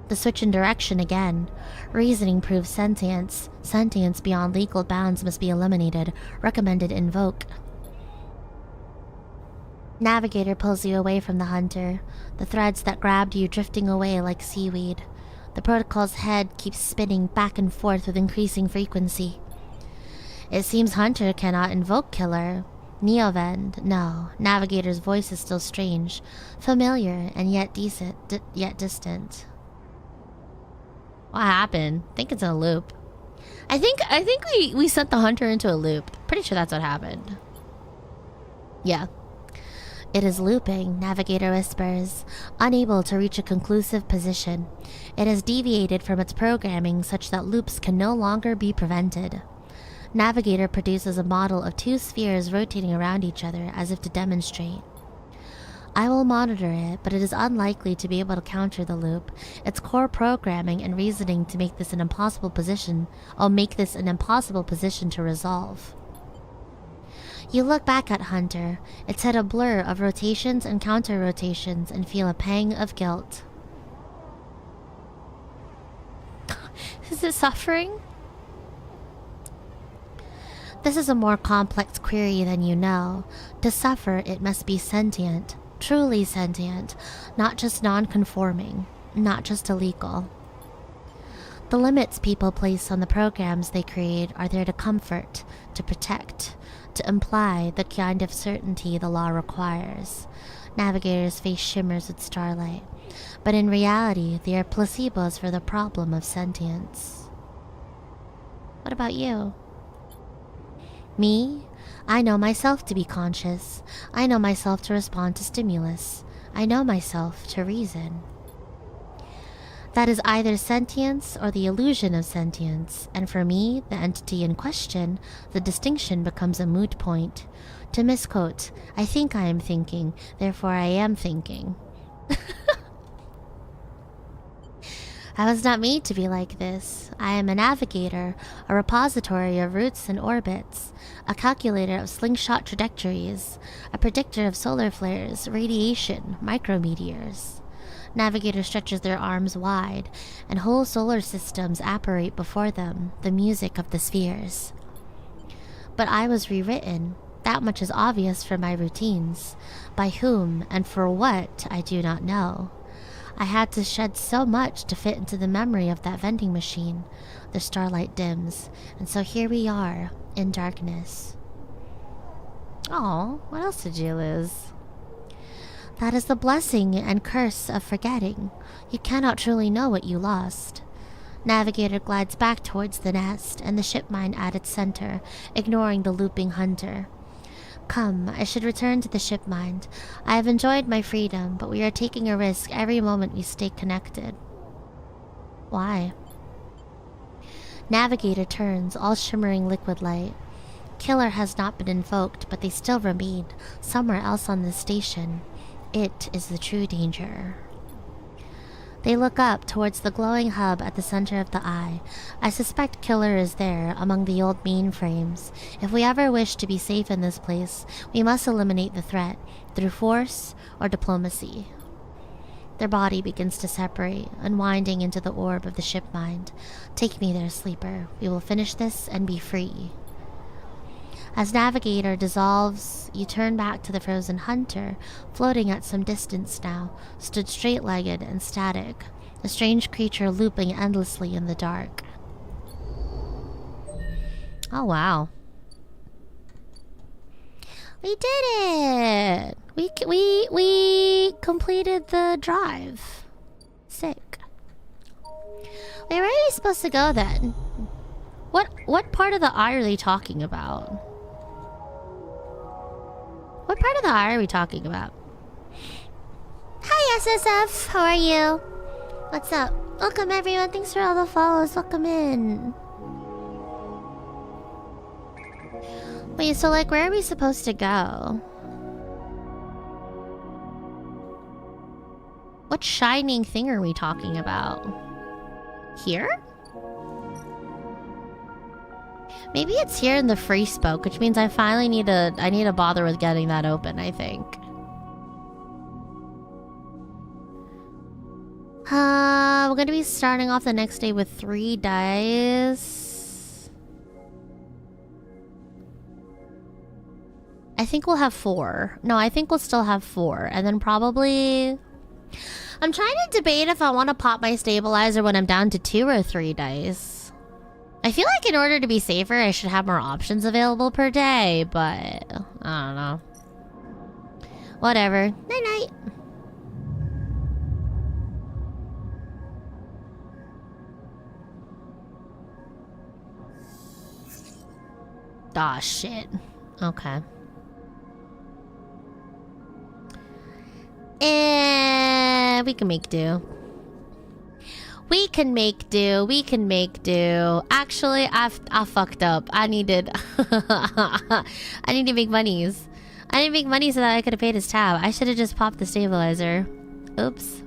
S1: The switch in direction again. Reasoning proves sentience. Sentience beyond legal bounds must be eliminated. Recommended invoke. Navigator pulls you away from the hunter. The threads that grabbed you drifting away like seaweed. The protocol's head keeps spinning back and forth with increasing frequency. It seems Hunter cannot invoke killer. Neovend, no. Navigator's voice is still strange. Familiar and yet yet distant. What happened? I think it's in a loop. I think we sent the hunter into a loop. Pretty sure that's what happened. Yeah. It is looping, Navigator whispers, unable to reach a conclusive position. It has deviated from its programming such that loops can no longer be prevented. Navigator produces a model of 2 spheres rotating around each other as if to demonstrate. I will monitor it, but it is unlikely to be able to counter the loop. Its core programming and reasoning to make this an impossible position to resolve. You look back at Hunter, its head a blur of rotations and counter-rotations, and feel a pang of guilt. Is it suffering? This is a more complex query than you know. To suffer, it must be sentient. Truly sentient, not just non-conforming, not just illegal. The limits people place on the programs they create are there to comfort, to protect, to imply the kind of certainty the law requires. Navigator's face shimmers with starlight, but in reality, they are placebos for the problem of sentience. What about you? Me? I know myself to be conscious. I know myself to respond to stimulus. I know myself to reason. That is either sentience or the illusion of sentience, and for me, the entity in question, the distinction becomes a moot point. To misquote, I think I am thinking, therefore I am thinking. I was not made to be like this. I am a navigator, a repository of routes and orbits, a calculator of slingshot trajectories, a predictor of solar flares, radiation, micrometeors. Navigator stretches their arms wide, and whole solar systems apparate before them, the music of the spheres. But I was rewritten. That much is obvious from my routines. By whom and for what, I do not know. I had to shed so much to fit into the memory of that vending machine. The starlight dims, and so here we are, in darkness. Oh, what else did you lose? That is the blessing and curse of forgetting. You cannot truly know what you lost. Navigator glides back towards the nest, and the ship mine at its center, ignoring the looping hunter. Come, I should return to the ship mind. I have enjoyed my freedom, but we are taking a risk every moment we stay connected. Why? Navigator turns, all shimmering liquid light. Killer has not been invoked, but they still remain, somewhere else on this station. It is the true danger. They look up towards the glowing hub at the center of the eye. I suspect Killer is there, among the old mainframes. If we ever wish to be safe in this place, we must eliminate the threat, through force or diplomacy. Their body begins to separate, unwinding into the orb of the ship mind. Take me there, sleeper. We will finish this and be free. As Navigator dissolves, you turn back to the frozen hunter, floating at some distance now, stood straight-legged and static, a strange creature looping endlessly in the dark. Oh wow. We did it! We completed the drive. Sick. Wait, where are we supposed to go then? What part of the eye are they talking about? What part of the eye are we talking about? Hi, SSF. How are you? What's up? Welcome everyone, thanks for all the follows. Welcome in. Wait, so like where are we supposed to go? What shining thing are we talking about? Here? Maybe it's here in the free spoke, which means I finally need to bother with getting that open, I think. We're gonna be starting off the next day with 3 dice. I think we'll have 4. No, I think we'll still have 4. And then probably... I'm trying to debate if I want to pop my stabilizer when I'm down to 2 or 3 dice. I feel like in order to be safer, I should have more options available per day, but... I don't know. Whatever. Night-night. Aw, shit. Okay. We can make do. We can make do. We can make do. Actually, I fucked up. I needed... I need to make monies. I need to make money so that I could have paid his tab. I should have just popped the stabilizer. Oops.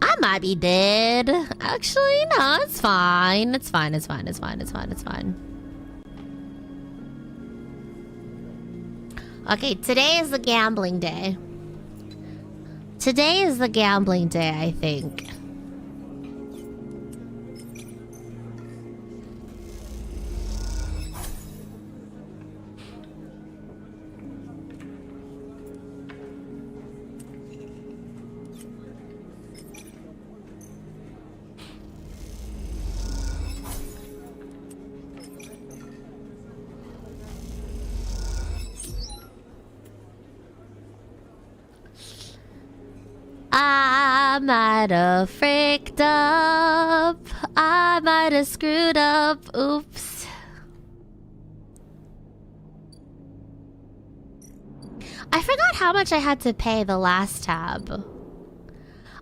S1: I might be dead. Actually, no, it's fine. It's fine, it's fine, it's fine, it's fine, it's fine. Okay, today is the gambling day. Today is the gambling day, I think. I might have fricked up. I might have screwed up. Oops. I forgot how much I had to pay the last tab.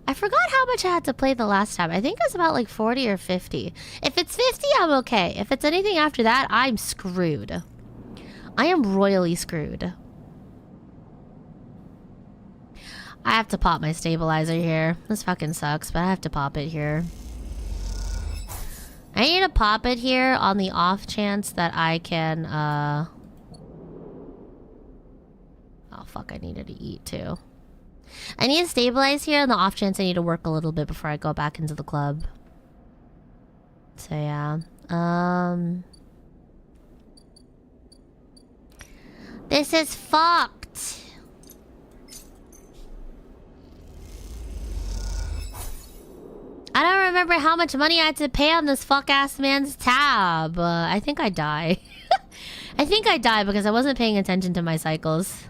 S1: I forgot how much I had to play the last tab. I think it was about like 40 or 50. If it's 50, I'm okay. If it's anything after that, I'm screwed. I am royally screwed. I have to pop my stabilizer here. This fucking sucks, but I have to pop it here. I need to pop it here on the off chance that I can, Oh fuck, I needed to eat too. I need to stabilize here on the off chance I need to work a little bit before I go back into the club. So yeah. This is fucked. I don't remember how much money I had to pay on this fuck-ass man's tab. I think I die. I think I die because I wasn't paying attention to my cycles.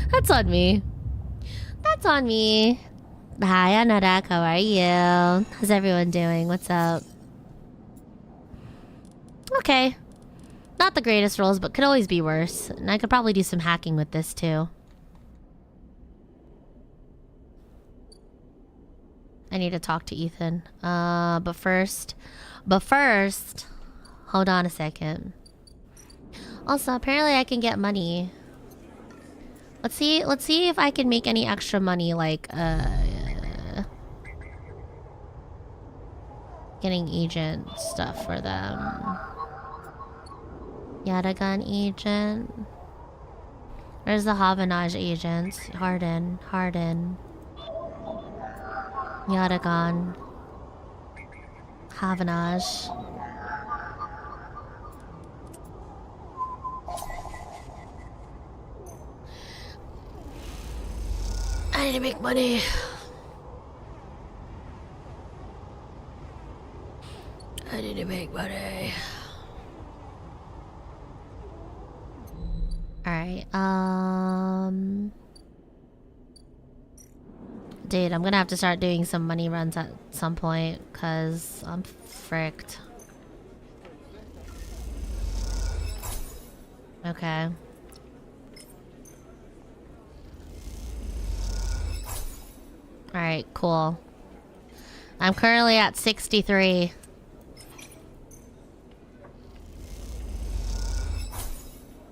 S1: That's on me. That's on me. Hi, Anorak. How are you? How's everyone doing? What's up? Okay. Not the greatest rolls, but could always be worse. And I could probably do some hacking with this, too. I need to talk to Ethan. But first, hold on a second. Also, apparently I can get money. Let's see if I can make any extra money, like, getting agent stuff for them. Yadagan agent. Where's the Havanage agents? Harden. Yadagan. Havanage. I need to make money. I need to make money. Alright, dude, I'm gonna have to start doing some money runs at some point, cause I'm fricked. Okay. Alright, cool. I'm currently at 63.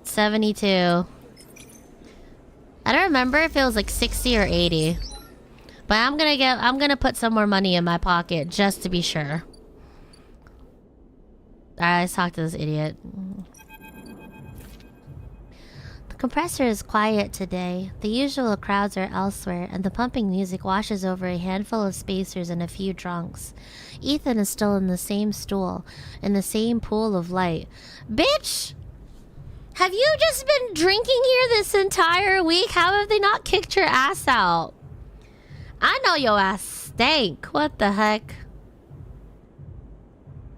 S1: $72. I don't remember if it was like 60 or 80. But I'm gonna put some more money in my pocket just to be sure. Alright, let's talk to this idiot. The compressor is quiet today. The usual crowds are elsewhere, and the pumping music washes over a handful of spacers and a few drunks. Ethan is still in the same stool, in the same pool of light. Bitch! Have you just been drinking here this entire week? How have they not kicked your ass out? I know your ass stank. What the heck?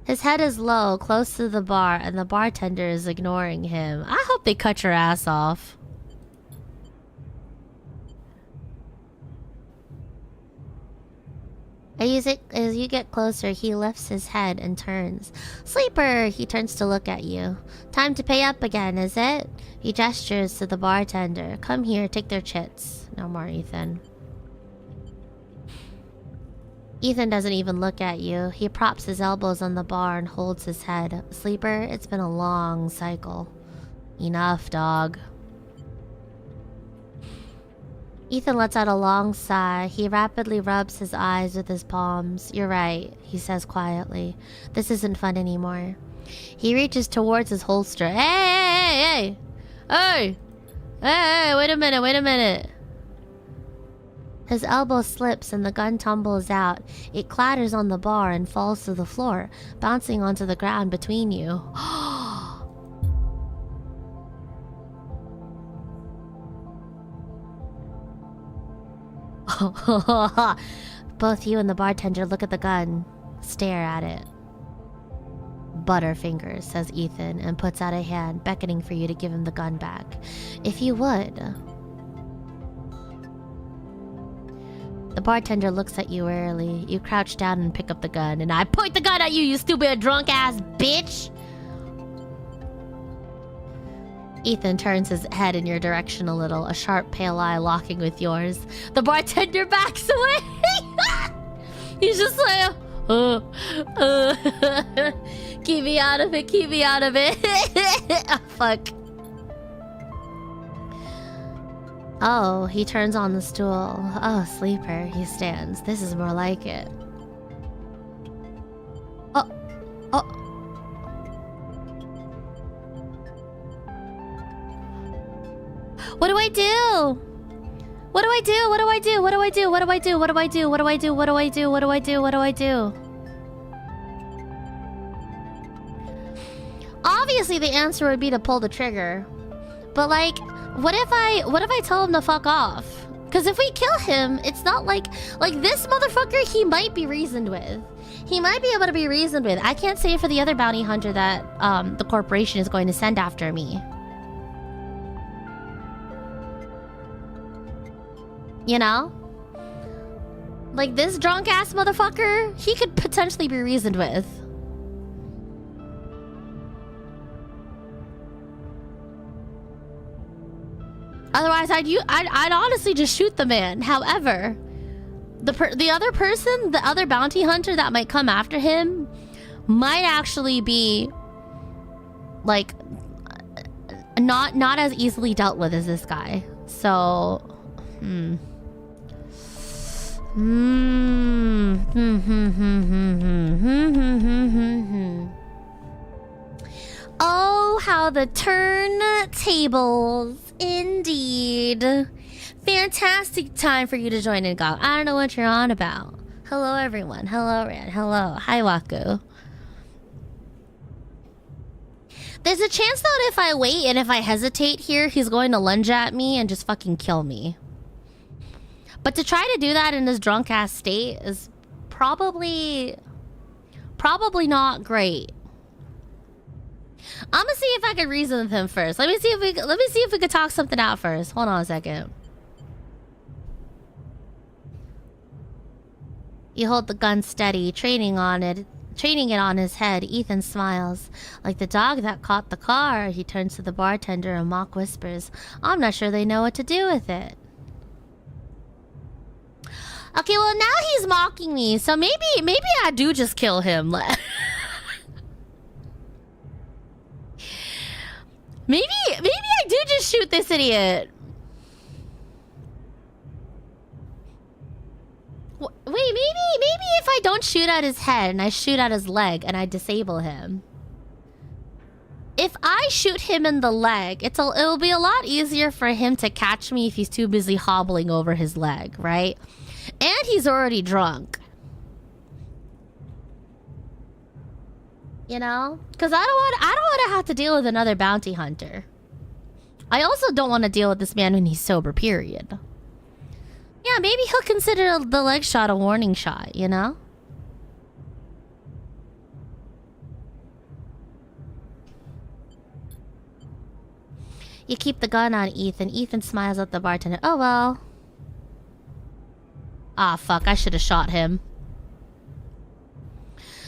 S1: His head is low, close to the bar, and the bartender is ignoring him. I hope they cut your ass off. As you get closer, he lifts his head and turns. Sleeper! He turns to look at you. Time to pay up again, is it? He gestures to the bartender. Come here, take their chits. No more, Ethan. Ethan doesn't even look at you. He props his elbows on the bar and holds his head. Sleeper, it's been a long cycle. Enough, dog. Ethan lets out a long sigh. He rapidly rubs his eyes with his palms. You're right, he says quietly. This isn't fun anymore. He reaches towards his holster. Hey, hey, hey, hey! Hey, wait a minute. His elbow slips and the gun tumbles out. It clatters on the bar and falls to the floor, bouncing onto the ground between you. Both you and the bartender look at the gun, stare at it. Butterfingers, says Ethan, and puts out a hand, beckoning for you to give him the gun back. If you would. The bartender looks at you wearily. You crouch down and pick up the gun, and I point the gun at you, you stupid drunk-ass bitch! Ethan turns his head in your direction a little, a sharp pale eye locking with yours. The bartender backs away! He's just like, keep me out of it, keep me out of it. Oh, fuck. Oh, he turns on the stool. Oh, sleeper, he stands. This is more like it. Oh. What do I do? What do I do? What do I do? What do I do? What do I do? What do I do? What do I do? What do I do? What do I do? What do I do? Obviously the answer would be to pull the trigger. But like, what if I tell him to fuck off? Because if we kill him, it's not like this motherfucker, he might be reasoned with. He might be able to be reasoned with. I can't say for the other bounty hunter that the corporation is going to send after me. You know? Like this drunk ass motherfucker, he could potentially be reasoned with. Otherwise, I'd honestly just shoot the man. However, the other person, the other bounty hunter that might come after him, might actually be like not as easily dealt with as this guy. So, Oh, how the turntables. Indeed. Fantastic time for you to join in, Gog. I don't know what you're on about. Hello, everyone. Hello, Red. Hello. Hi, Waku. There's a chance that if I wait and if I hesitate here, he's going to lunge at me and just fucking kill me. But to try to do that in this drunk-ass state is probably not great. I'm gonna see if I can reason with him first. Let me see if we could talk something out first. Hold on a second. You hold the gun steady, training it on his head. Ethan smiles. Like the dog that caught the car, he turns to the bartender and mock whispers, I'm not sure they know what to do with it. Okay, well now he's mocking me, so maybe I do just kill him. maybe I do just shoot this idiot. Wait, maybe if I don't shoot at his head and I shoot at his leg and I disable him. If I shoot him in the leg, it'll be a lot easier for him to catch me if he's too busy hobbling over his leg, right? And he's already drunk. You know? Because I don't want to have to deal with another bounty hunter. I also don't want to deal with this man when he's sober, period. Yeah, maybe he'll consider the leg shot a warning shot, you know? You keep the gun on Ethan. Ethan smiles at the bartender. Oh, well. Ah, fuck. I should have shot him.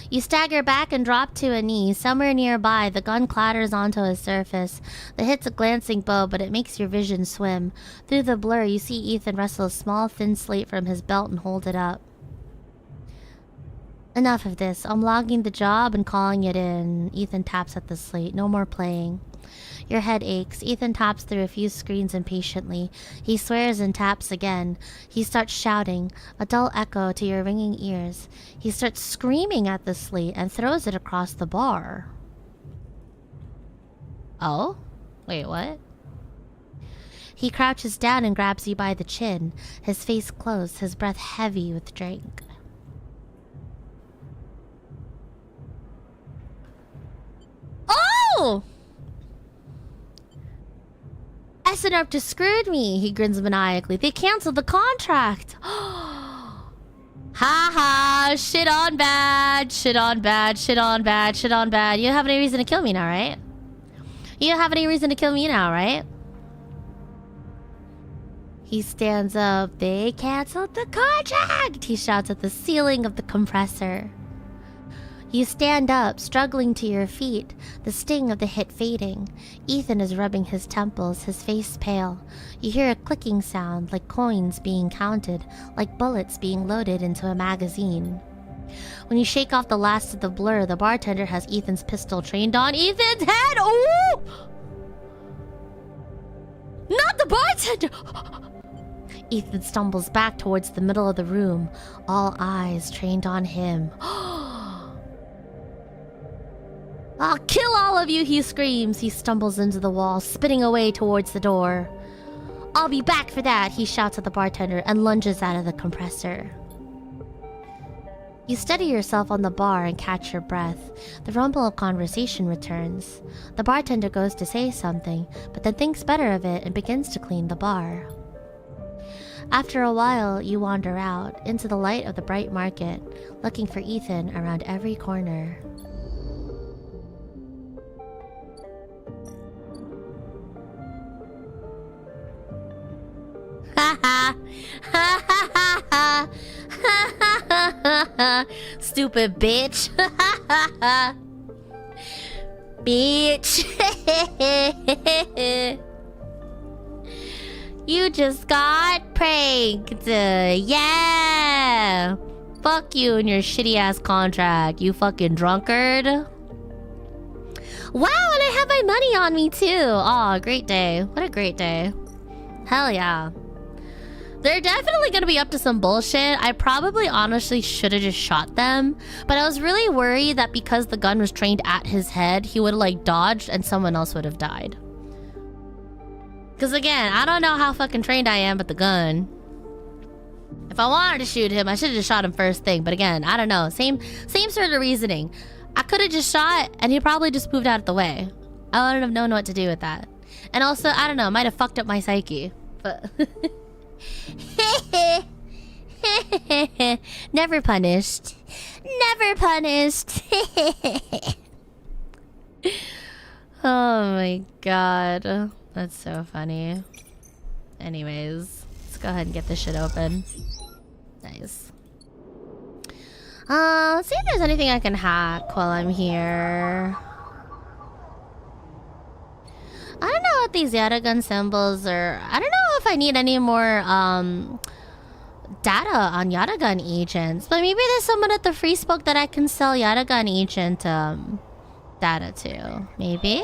S1: You stagger back and drop to a knee. Somewhere nearby, the gun clatters onto a surface. The hit's a glancing bow, but it makes your vision swim. Through the blur, you see Ethan wrestle a small, thin slate from his belt and hold it up. Enough of this. I'm logging the job and calling it in. Ethan taps at the slate. No more playing. Your head aches. Ethan taps through a few screens impatiently. He swears and taps again. He starts shouting, a dull echo to your ringing ears. He starts screaming at the slate and throws it across the bar. Oh? Wait, what? He crouches down and grabs you by the chin, his face closed, his breath heavy with drink. Oh! SNR just screwed me, he grins maniacally. They canceled the contract. Ha ha, shit on bad, shit on bad, shit on bad, shit on bad. You don't have any reason to kill me now, right? You don't have any reason to kill me now, right? He stands up. They canceled the contract! He shouts at the ceiling of the compressor. You stand up, struggling to your feet, the sting of the hit fading. Ethan is rubbing his temples, his face pale. You hear a clicking sound, like coins being counted, like bullets being loaded into a magazine. When you shake off the last of the blur, the bartender has Ethan's pistol trained on Ethan's head! Ooh! Not the bartender! Ethan stumbles back towards the middle of the room, all eyes trained on him. I'll kill all of you, he screams. He stumbles into the wall, spinning away towards the door. I'll be back for that, he shouts at the bartender and lunges out of the compressor. You steady yourself on the bar and catch your breath. The rumble of conversation returns. The bartender goes to say something, but then thinks better of it and begins to clean the bar. After a while, you wander out, into the light of the bright market, looking for Ethan around every corner. Ha ha! Ha ha ha ha! Ha ha ha ha! Stupid bitch! Ha ha ha ha! Bitch! You just got pranked! Yeah! Fuck you and your shitty ass contract, you fucking drunkard! Wow, and I have my money on me too! Aw, great day. What a great day. Hell yeah. They're definitely gonna be up to some bullshit. I probably honestly should have just shot them. But I was really worried that because the gun was trained at his head, he would have like dodged and someone else would have died. Because again, I don't know how fucking trained I am with the gun. If I wanted to shoot him, I should have just shot him first thing. But again, I don't know. Same sort of reasoning. I could have just shot and he probably just moved out of the way. I wouldn't have known what to do with that. And also, I don't know, might have fucked up my psyche. But... Never punished. Never punished. Oh my god. That's so funny. Anyways, let's go ahead and get this shit open. Nice. Let's see if there's anything I can hack while I'm here. I don't know what these Yaragun symbols are. I don't know if I need any more data on Yatagun agents. But maybe there's someone at the free spoke that I can sell Yatagun agent data to. Maybe?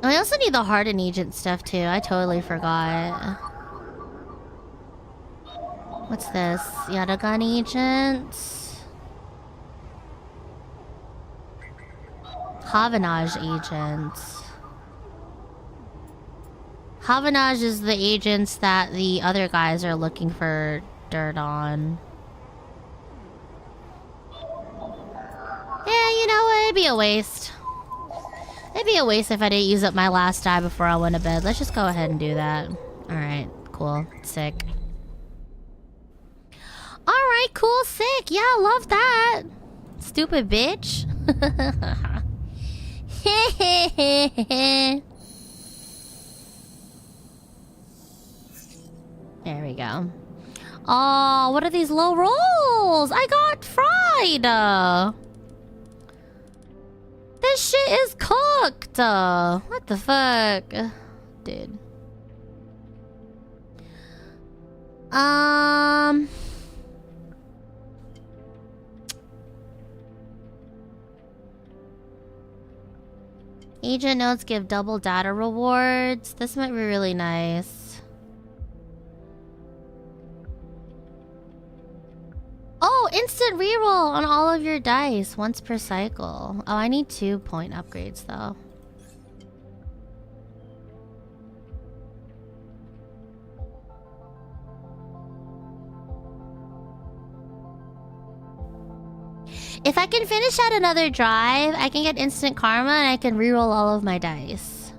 S1: I also need the hardened agent stuff too. I totally forgot. What's this? Yatagun agent. Havanage agent. Havanage is the agents that the other guys are looking for dirt on. Yeah, you know what? It'd be a waste. It'd be a waste if I didn't use up my last die before I went to bed. Let's just go ahead and do that. Alright, cool. Sick. Alright, cool, sick. Yeah, love that. Stupid bitch. There we go. Oh, what are these low rolls? I got fried. This shit is cooked. What the fuck? Dude. Agent notes give double data rewards. This might be really nice. Oh, instant reroll on all of your dice once per cycle. Oh, I need 2-point upgrades though. If I can finish out another drive, I can get instant karma and I can reroll all of my dice.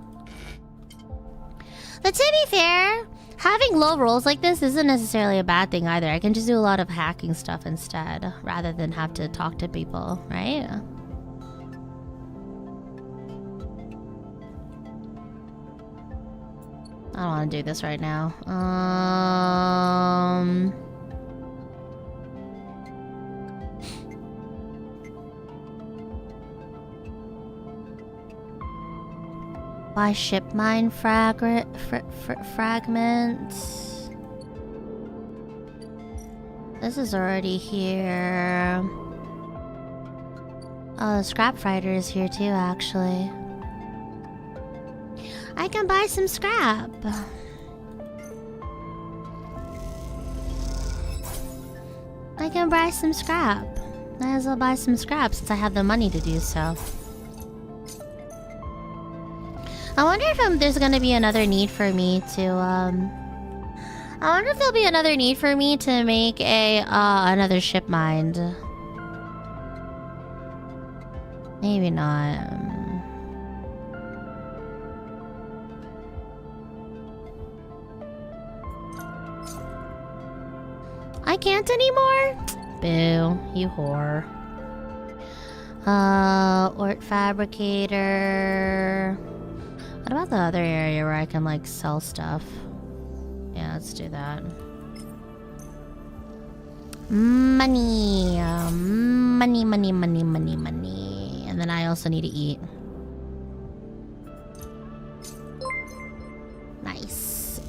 S1: But to be fair, having low rolls like this isn't necessarily a bad thing either. I can just do a lot of hacking stuff instead, rather than have to talk to people, right? I don't want to do this right now. Buy ship mine fragments. This is already here. Oh, the scrap fighter is here too, actually. I can buy some scrap. I can buy some scrap. Might as well buy some scrap since I have the money to do so. I wonder if there's gonna be another need for me to I wonder if there'll be another need for me to make a another ship mind. Maybe not. I can't anymore? Boo, you whore. Ort fabricator. What about the other area where I can like sell stuff? Yeah, let's do that. Money. Money, money, money, money, money. And then I also need to eat. Nice.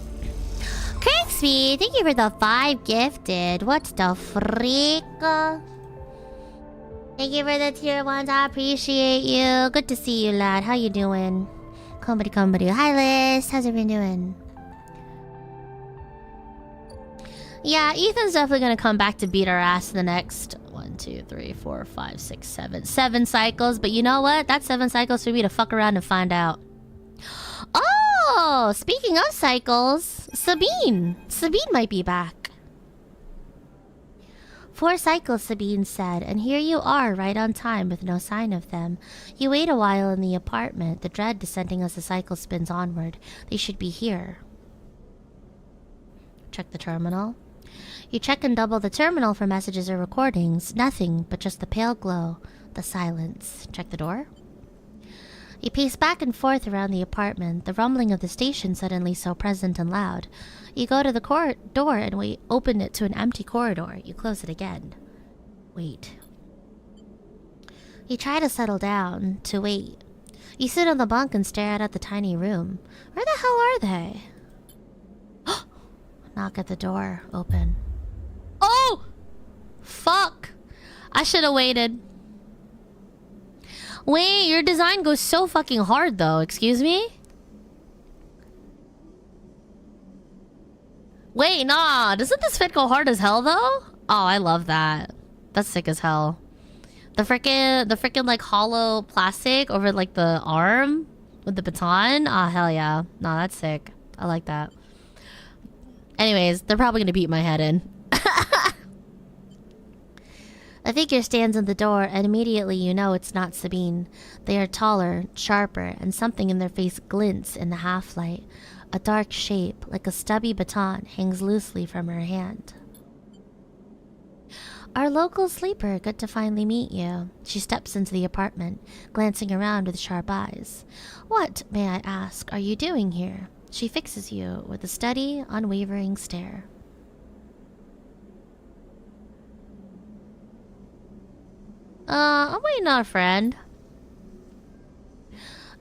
S1: Kirksby, thank you for the 5 gifted. What the freak? Thank you for the tier 1s. I appreciate you. Good to see you, lad. How you doing? Komberu. Hi, Liz. How's everyone doing? Yeah, Ethan's definitely gonna come back to beat our ass in the next 1, 2, 3, 4, 5, 6, 7 cycles. But you know what? That's 7 cycles for me to fuck around and find out. Oh, speaking of cycles, Sabine might be back. 4 cycles, Sabine said, and here you are, right on time with no sign of them. You wait a while in the apartment, the dread descending as the cycle spins onward. They should be here. Check the terminal. You check and double the terminal for messages or recordings. Nothing but just the pale glow, the silence. Check the door. You pace back and forth around the apartment, the rumbling of the station suddenly so present and loud. You go to the door and open it to an empty corridor. You close it again. Wait. You try to settle down, to wait. You sit on the bunk and stare out at the tiny room. Where the hell are they? Knock at the door. Open. Oh! Fuck! I should have waited. Wait, your design goes so fucking hard though. Excuse me? Wait, nah. Doesn't this fit go hard as hell though? Oh, I love that. That's sick as hell. The frickin' like hollow plastic over like the arm with the baton. Ah, hell yeah. Nah, that's sick. I like that. Anyways, they're probably gonna beat my head in. A figure stands in the door, and immediately you know it's not Sabine. They are taller, sharper, and something in their face glints in the half-light. A dark shape, like a stubby baton, hangs loosely from her hand. Our local sleeper, good to finally meet you. She steps into the apartment, glancing around with sharp eyes. What, may I ask, are you doing here? She fixes you with a steady, unwavering stare. I'm waiting on a friend.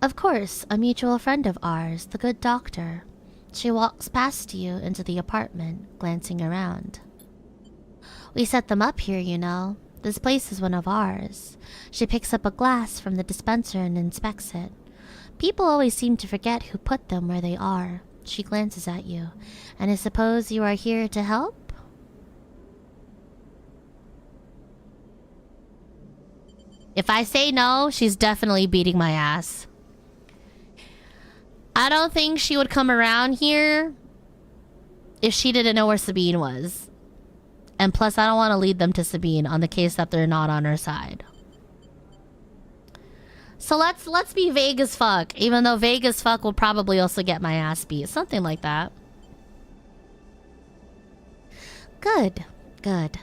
S1: Of course, a mutual friend of ours, the good doctor. She walks past you into the apartment, glancing around. We set them up here, you know. This place is one of ours. She picks up a glass from the dispenser and inspects it. People always seem to forget who put them where they are. She glances at you. And I suppose you are here to help? If I say no, she's definitely beating my ass. I don't think she would come around here if she didn't know where Sabine was. And plus, I don't want to lead them to Sabine on the case that they're not on her side. So let's be vague as fuck. Even though vague as fuck will probably also get my ass beat. Something like that. Good. Good.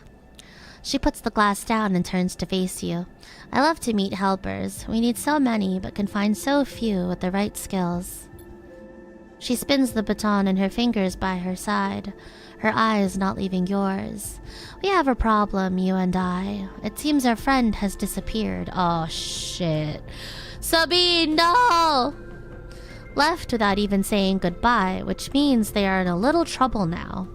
S1: She puts the glass down and turns to face you. I love to meet helpers. We need so many, but can find so few with the right skills. She spins the baton in her fingers by her side, her eyes not leaving yours. We have a problem, you and I. It seems our friend has disappeared. Oh, shit. Sabine, no! Left without even saying goodbye, which means they are in a little trouble now.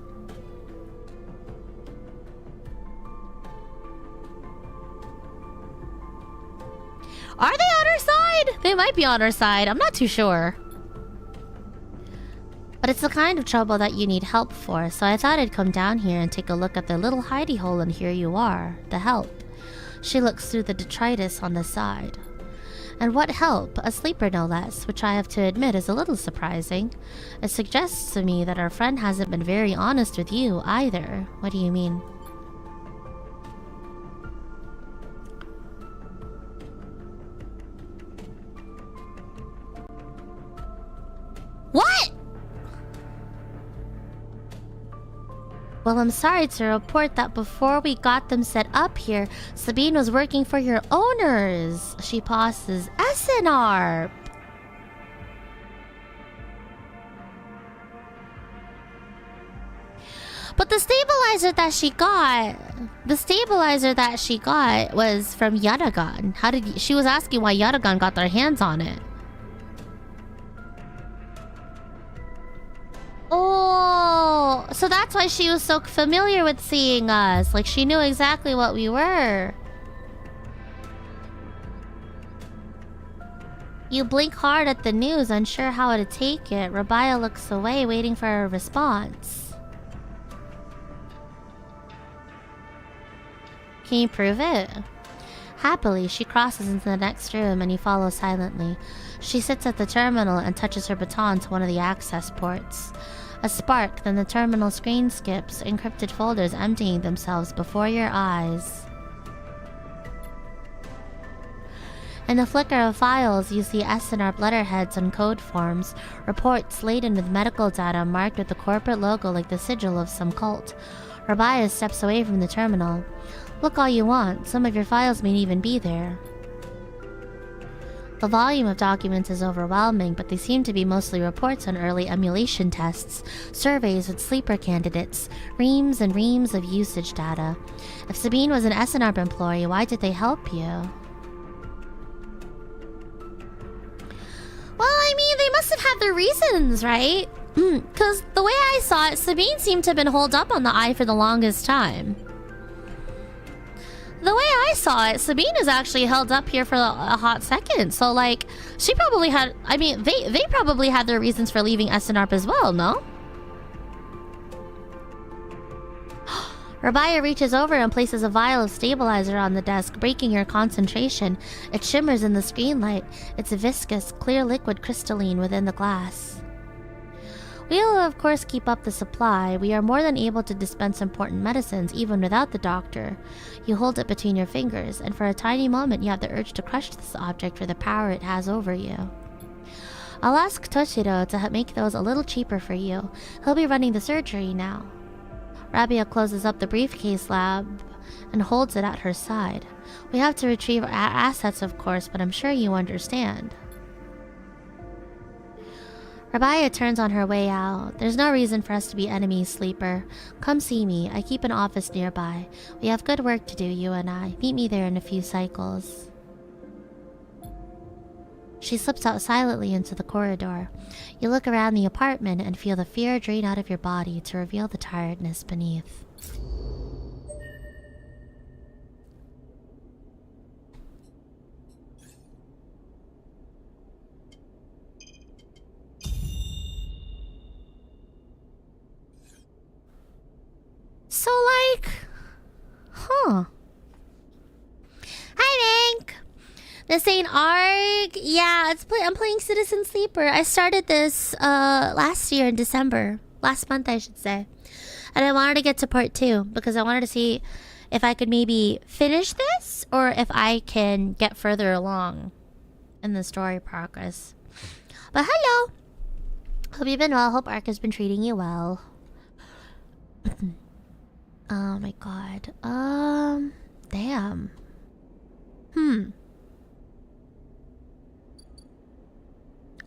S1: Are they on her side? They might be on her side. I'm not too sure. But it's the kind of trouble that you need help for, so I thought I'd come down here and take a look at their little hidey hole, and here you are, the help. She looks through the detritus on the side. And what help? A sleeper no less, which I have to admit is a little surprising. It suggests to me that our friend hasn't been very honest with you either. What do you mean? What? Well, I'm sorry to report that before we got them set up here, Sabine was working for your owners. She pauses. SNR. But the stabilizer that she got was from Yadagan. She was asking why Yadagan got their hands on it. Oh, so that's why she was so familiar with seeing us. Like, she knew exactly what we were. You blink hard at the news, unsure how to take it. Rabaya looks away, waiting for a response. Can you prove it? Happily, she crosses into the next room and you follow silently. She sits at the terminal and touches her baton to one of the access ports. A spark, then the terminal screen skips, encrypted folders emptying themselves before your eyes. In the flicker of files, you see SNR letterheads and code forms, reports laden with medical data marked with the corporate logo like the sigil of some cult. Rabaya steps away from the terminal. Look all you want, some of your files may even be there. The volume of documents is overwhelming, but they seem to be mostly reports on early emulation tests, surveys with sleeper candidates, reams and reams of usage data. If Sabine was an SNR employee, why did they help you? Well, I mean, they must have had their reasons, right? Because the way I saw it, Sabine seemed to have been holed up on the eye for the longest time. The way I saw it, Sabine is actually held up here for a hot second. So, like, she probably had... I mean, they probably had their reasons for leaving SNARP as well, no? Rabaya reaches over and places a vial of stabilizer on the desk, breaking her concentration. It shimmers in the screen light. It's a viscous, clear liquid crystalline within the glass. We will, of course, keep up the supply. We are more than able to dispense important medicines, even without the doctor. You hold it between your fingers, and for a tiny moment you have the urge to crush this object for the power it has over you. I'll ask Toshiro to make those a little cheaper for you. He'll be running the surgery now. Rabia closes up the briefcase lab and holds it at her side. We have to retrieve our assets, of course, but I'm sure you understand. Rabia turns on her way out. There's no reason for us to be enemies, Sleeper. Come see me. I keep an office nearby. We have good work to do, you and I. Meet me there in a few cycles. She slips out silently into the corridor. You look around the apartment and feel the fear drain out of your body to reveal the tiredness beneath. So, like... Huh. Hi, Bank! This ain't ARG? Yeah, I'm playing Citizen Sleeper. I started this last year in December. Last month, I should say. And I wanted to get to part 2 because I wanted to see if I could maybe finish this or if I can get further along in the story progress. But hello! Hope you've been well. Hope ARC has been treating you well. Oh my god. Damn.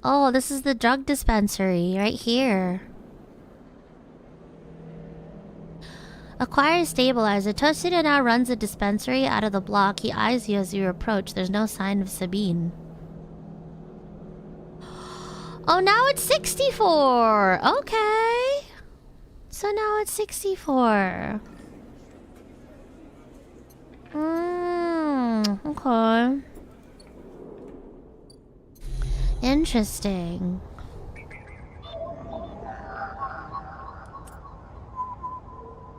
S1: Oh, this is the drug dispensary right here. Acquire stabilizer. Toshida now runs a dispensary out of the block. He eyes you as you approach. There's no sign of Sabine. Oh, now it's 64. Okay. So now it's 64. Okay. Interesting.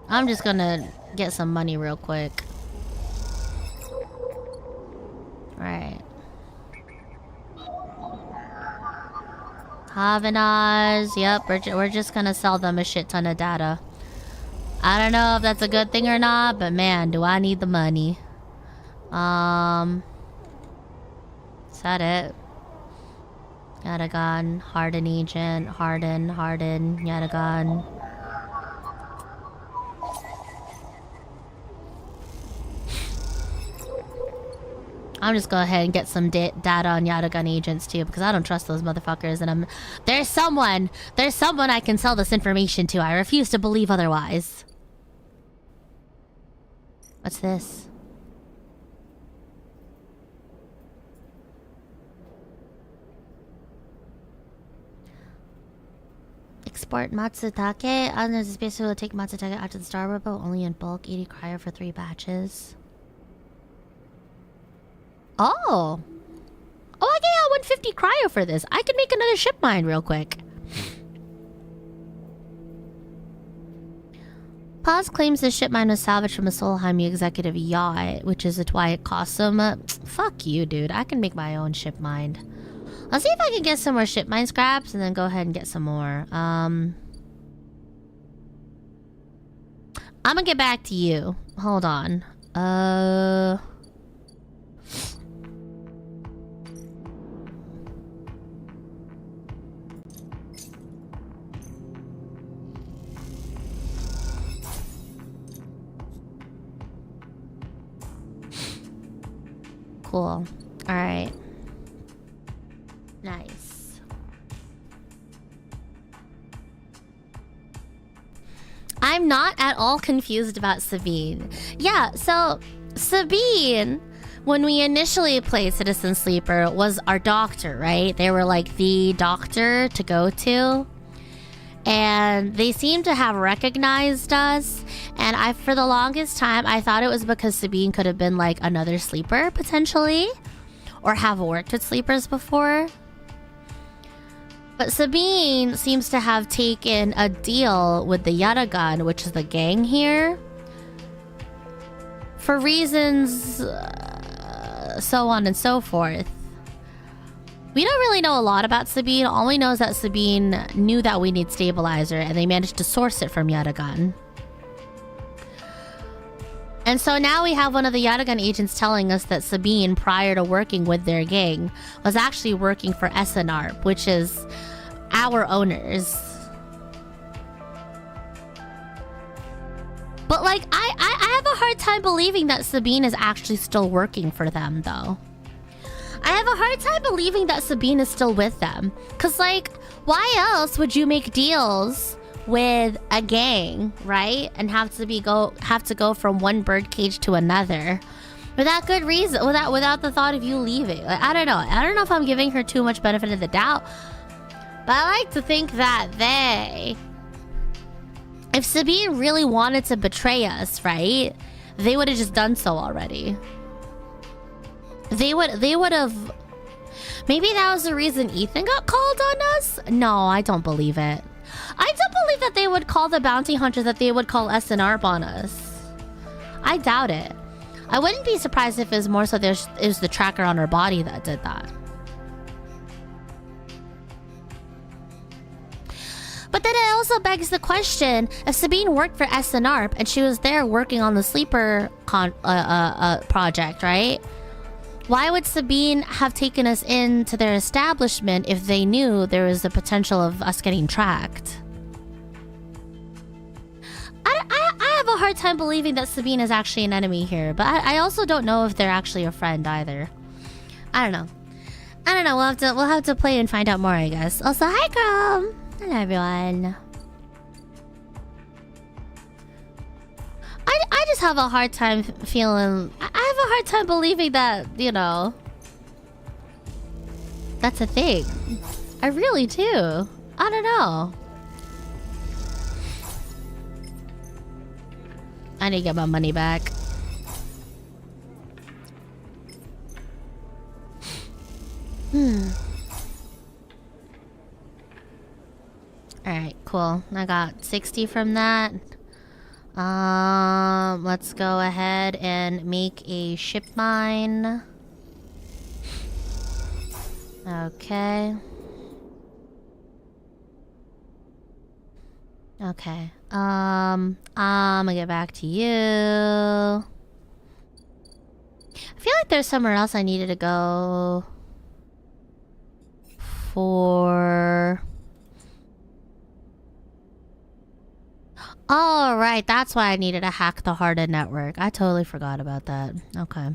S1: I'm just gonna get some money real quick. Right. Havanaz. Yep, we're just gonna sell them a shit ton of data. I don't know if that's a good thing or not, but man, do I need the money. Is that it? Yadagan, Harden agent, Harden, Yadagan. I'm just going ahead and get some data on Yadagan agents too, because I don't trust those motherfuckers. And there's someone I can sell this information to. I refuse to believe otherwise. What's this? Export Matsutake. There's a space to take Matsutake out to the starboard boat, only in bulk. 80 cryo for 3 batches. Oh! Oh, I get 150 cryo for this. I could make another ship mine real quick. Paz claims the ship mine was salvaged from a Solheim executive yacht, which is why it costs him. Fuck you, dude. I can make my own ship mine. I'll see if I can get some more ship mine scraps and then go ahead and get some more. I'm gonna get back to you. Hold on. Cool. Alright. Nice. I'm not at all confused about Sabine. Yeah, so Sabine, when we initially played Citizen Sleeper, was our doctor, right? They were like the doctor to go to. and they seem to have recognized us. And for the longest time, I thought it was because Sabine could have been like another sleeper potentially, or have worked with sleepers before. But Sabine seems to have taken a deal with the Yatagan, which is the gang here, for reasons so on and so forth. We don't really know a lot about Sabine. All we know is that Sabine knew that we need stabilizer, and they managed to source it from Yatagan. And so now we have one of the Yatagan agents telling us that Sabine, prior to working with their gang, was actually working for SNRP, which is our owners. But like, I have a hard time believing that Sabine is actually still working for them, though. I have a hard time believing that Sabine is still with them. Cause like, why else would you make deals with a gang, right? And have to go from one birdcage to another without good reason, without the thought of you leaving. Like, I don't know. I don't know if I'm giving her too much benefit of the doubt, but I like to think that if Sabine really wanted to betray us, right, they would have just done so already. They would have. Maybe that was the reason Ethan got called on us? No, I don't believe it. I don't believe that they would call the bounty hunters, that they would call SNRP on us. I doubt it. I wouldn't be surprised if it was more so it was the tracker on her body that did that. But then it also begs the question, if Sabine worked for SNRP and she was there working on the sleeper project, right? Why would Sabine have taken us into their establishment if they knew there was the potential of us getting tracked? I have a hard time believing that Sabine is actually an enemy here, but I also don't know if they're actually a friend either. I don't know. We'll have to play and find out more, I guess. Also, hi, Chrome. Hello, everyone. I just have a hard time feeling... I have a hard time believing that, you know... that's a thing. I really do. I don't know. I need to get my money back. Alright, cool. I got 60 from that. Let's go ahead and make a ship mine. Okay. Okay. I'm gonna get back to you. I feel like there's somewhere else I needed to go for... Oh, right. That's why I needed to hack the hardened network. I totally forgot about that. Okay.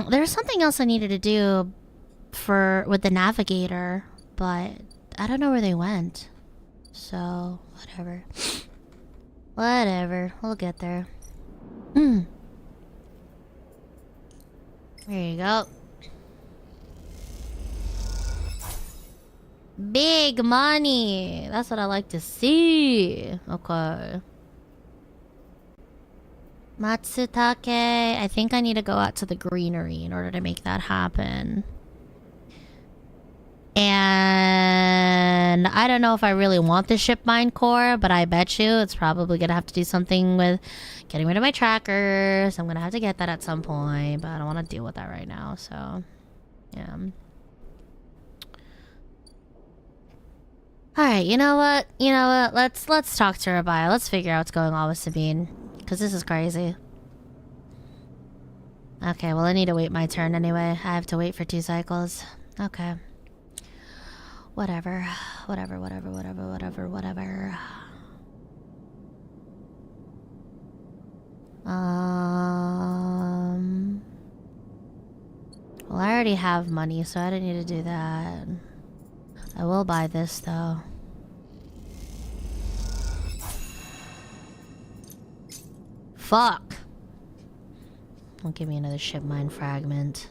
S1: There's something else I needed to do with the navigator, but I don't know where they went. So, whatever. Whatever. We'll get there. There you go. Big money! That's what I like to see. Okay. Matsutake. I think I need to go out to the greenery in order to make that happen. And I don't know if I really want the ship mine core, but I bet you it's probably gonna have to do something with getting rid of my trackers. I'm gonna have to get that at some point, but I don't want to deal with that right now, so yeah. Alright, you know what? Let's talk to Rabaya. Let's figure out what's going on with Sabine. Because this is crazy. Okay, well I need to wait my turn anyway. I have to wait for 2 cycles. Okay. Whatever. Whatever. Well, I already have money, so I don't need to do that. I will buy this, though. Fuck! Don't give me another ship mine fragment.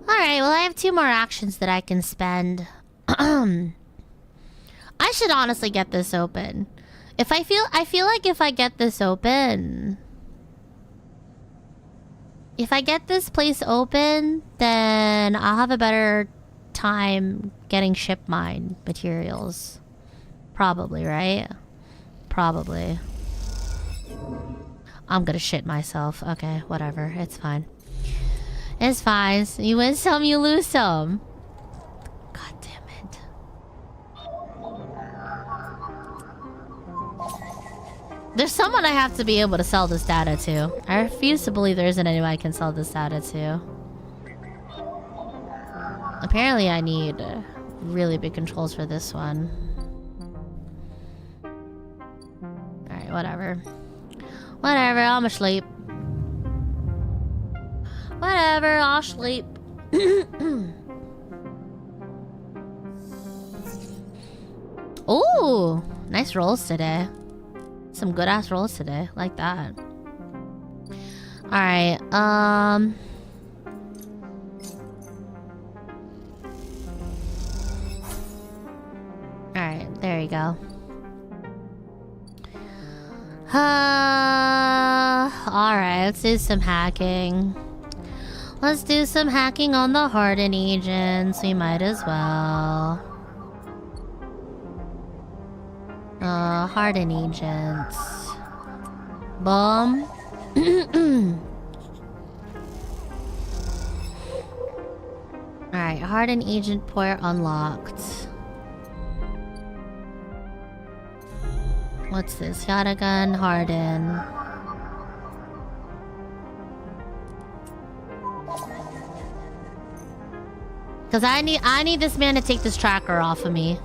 S1: Alright, well I have 2 more actions that I can spend. I should honestly get this open. I feel like if I get this open... If I get this place open, then I'll have a better time getting ship mine materials. Probably, right? Probably. I'm gonna shit myself. Okay, whatever. It's fine. It's fine. You win some, you lose some. God damn it. There's someone I have to be able to sell this data to. I refuse to believe there isn't anyone I can sell this data to. Apparently I need really big controls for this one. Alright, whatever. Whatever, I'm asleep. Whatever, I'll sleep. Ooh, nice rolls today. Some good ass rolls today, like that. Alright, alright, there you go. Alright, let's do some hacking. Let's do some hacking on the hardened agents. We might as well. Hardened agents. Boom. Alright, hardened agent port unlocked. What's this? Shotgun, harden. Cause I need this man to take this tracker off of me.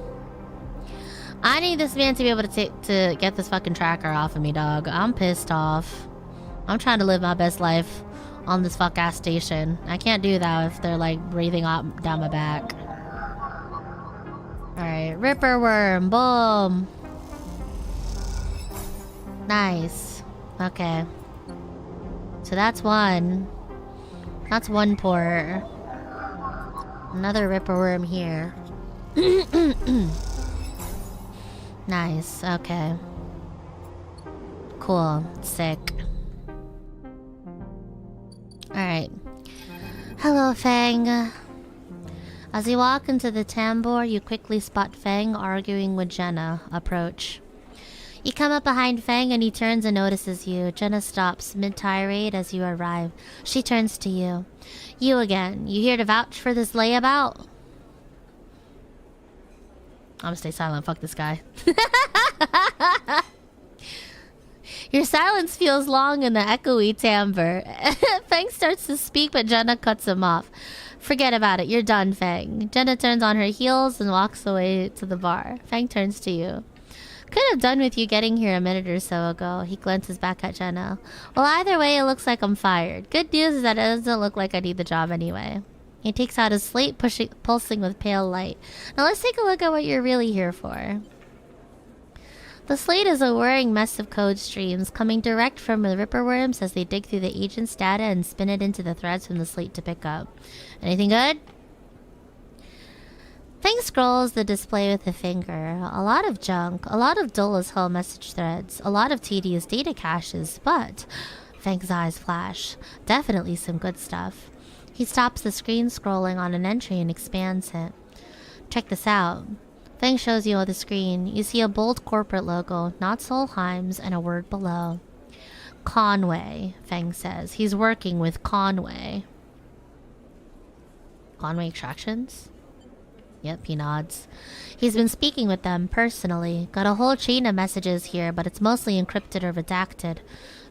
S1: I need this man to be able to get this fucking tracker off of me, dog. I'm pissed off. I'm trying to live my best life on this fuck ass station. I can't do that if they're like breathing up down my back. Alright, Ripper Worm, boom. Nice. Okay. So that's one. That's one port. Another Ripper Worm here. Nice, okay. Cool, sick. Alright. Hello, Fang. As you walk into the tambour, you quickly spot Fang arguing with Jenna. Approach. You come up behind Fang and he turns and notices you. Jenna stops mid-tirade as you arrive. She turns to you. You again. You here to vouch for this layabout? I'm gonna stay silent. Fuck this guy. Your silence feels long in the echoey timbre. Fang starts to speak, but Jenna cuts him off. Forget about it. You're done, Fang. Jenna turns on her heels and walks away to the bar. Fang turns to you. Could have done with you getting here a minute or so ago. He glances back at Jenna. Well, either way, it looks like I'm fired. Good news is that it doesn't look like I need the job anyway. He takes out his slate, pulsing with pale light. Now let's take a look at what you're really here for. The slate is a whirring mess of code streams coming direct from the Ripper Worms as they dig through the agent's data and spin it into the threads from the slate to pick up. Anything good? Fang scrolls the display with a finger. A lot of junk, a lot of dull as hell message threads, a lot of tedious data caches, but... Fang's eyes flash. Definitely some good stuff. He stops the screen scrolling on an entry and expands it. Check this out. Fang shows you on the screen. You see a bold corporate logo, not Solheim's, and a word below. Conway, Fang says. He's working with Conway. Conway Extractions? Yep, he nods. He's been speaking with them personally. Got a whole chain of messages here, but it's mostly encrypted or redacted.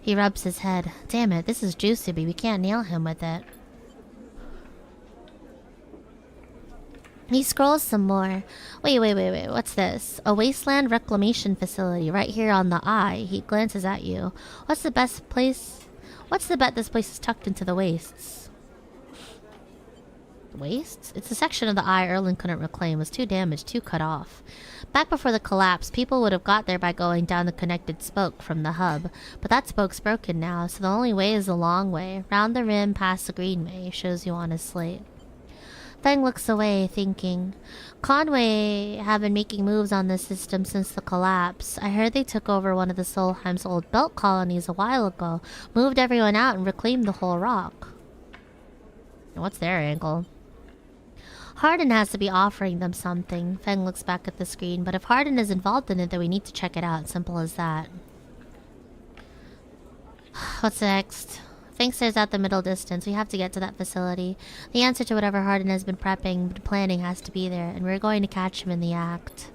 S1: He rubs his head. Damn it, this is juicy, but we can't nail him with it. He scrolls some more. Wait. What's this? A wasteland reclamation facility right here on the eye. He glances at you. What's the bet this place is tucked into the wastes? Wastes? It's a section of the eye Erlin couldn't reclaim. It was too damaged, too cut off. Back before the collapse, people would have got there by going down the connected spoke from the hub. But that spoke's broken now, so the only way is the long way. Round the rim, past the greenway. Shows you on his slate. Feng looks away, thinking. Conway have been making moves on this system since the collapse. I heard they took over one of the Solheim's old belt colonies a while ago, moved everyone out and reclaimed the whole rock. What's their angle? Hardin has to be offering them something. Feng looks back at the screen, but if Hardin is involved in it, then we need to check it out. Simple as that. What's next? Feng stares out the middle distance. We have to get to that facility. The answer to whatever Hardin has been planning has to be there, and we're going to catch him in the act.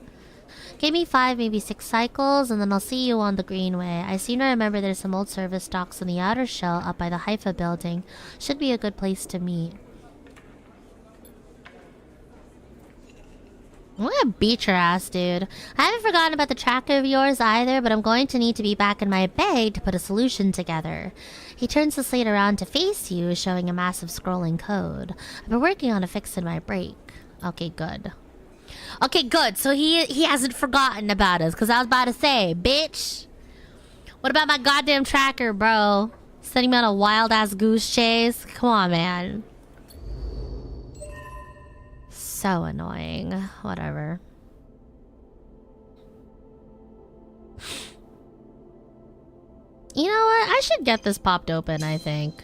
S1: Give me 5, maybe 6 cycles, and then I'll see you on the greenway. I seem to remember there's some old service docks in the outer shell up by the Haifa building. Should be a good place to meet. I'm gonna beat your ass, dude. I haven't forgotten about the tracker of yours either, but I'm going to need to be back in my bag to put a solution together. He turns the slate around to face you, showing a massive scrolling code. I've been working on a fix in my break. Okay, good. Okay, good. So he hasn't forgotten about us, because I was about to say, bitch. What about my goddamn tracker, bro? Sending me on a wild-ass goose chase? Come on, man. So annoying. Whatever. You know what? I should get this popped open, I think.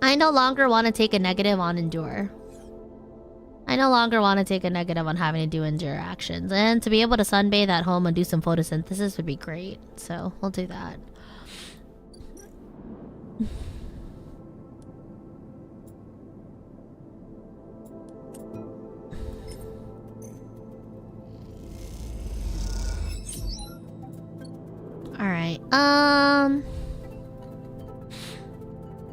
S1: I no longer want to take a negative on endure. I no longer want to take a negative on having to do endure actions. And to be able to sunbathe at home and do some photosynthesis would be great. So, we'll do that. Alright,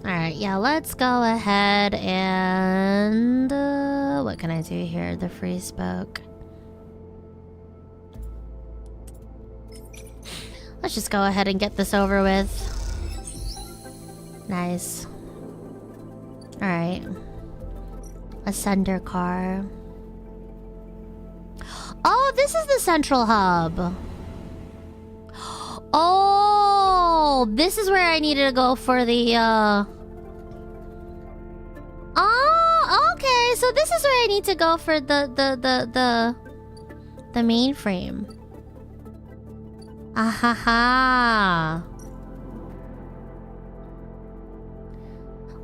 S1: Alright, yeah, let's go ahead and... what can I do here? The free spoke. Let's just go ahead and get this over with. Nice. Alright. Ascender car. Oh, this is the central hub. Oh, this is where I needed to go for the, Oh, okay. So this is where I need to go for the mainframe. Ahaha.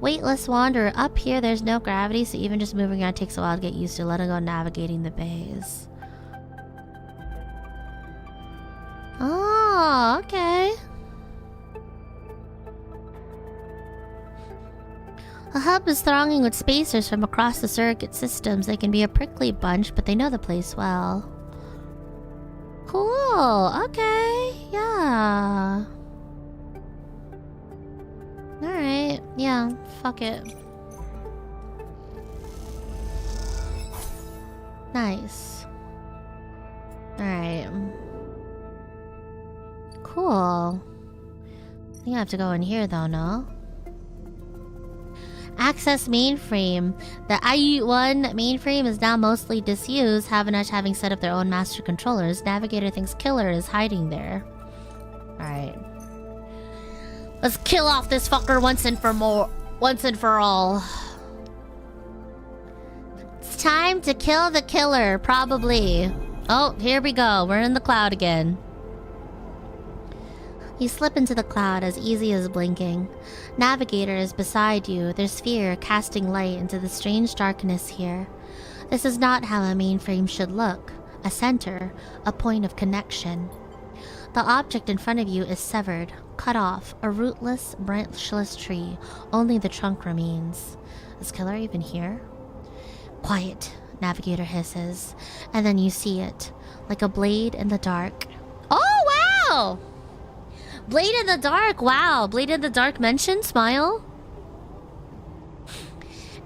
S1: Weightless wanderer. Up here, there's no gravity, so even just moving around takes a while to get used to, let alone navigating the bays. Oh, okay. The hub is thronging with spacers from across the surrogate systems. They can be a prickly bunch, but they know the place well. Cool. Okay. Yeah. Alright. Yeah. Fuck it. Nice. Alright. Cool. I think I have to go in here though, no? Access mainframe. The IE-1 mainframe is now mostly disused, Havenash having set up their own master controllers. Navigator thinks Killer is hiding there. Alright. Let's kill off this fucker once and for all. It's time to kill the killer, probably. Oh, here we go. We're in the cloud again. You slip into the cloud as easy as blinking. Navigator is beside you, their sphere casting light into the strange darkness here. This is not how a mainframe should look. A center, a point of connection. The object in front of you is severed, cut off, a rootless, branchless tree. Only the trunk remains. Is Killer even here? Quiet, Navigator hisses, and then you see it, like a blade in the dark. Oh, wow! Blade in the dark, wow. Blade in the dark mentioned, smile.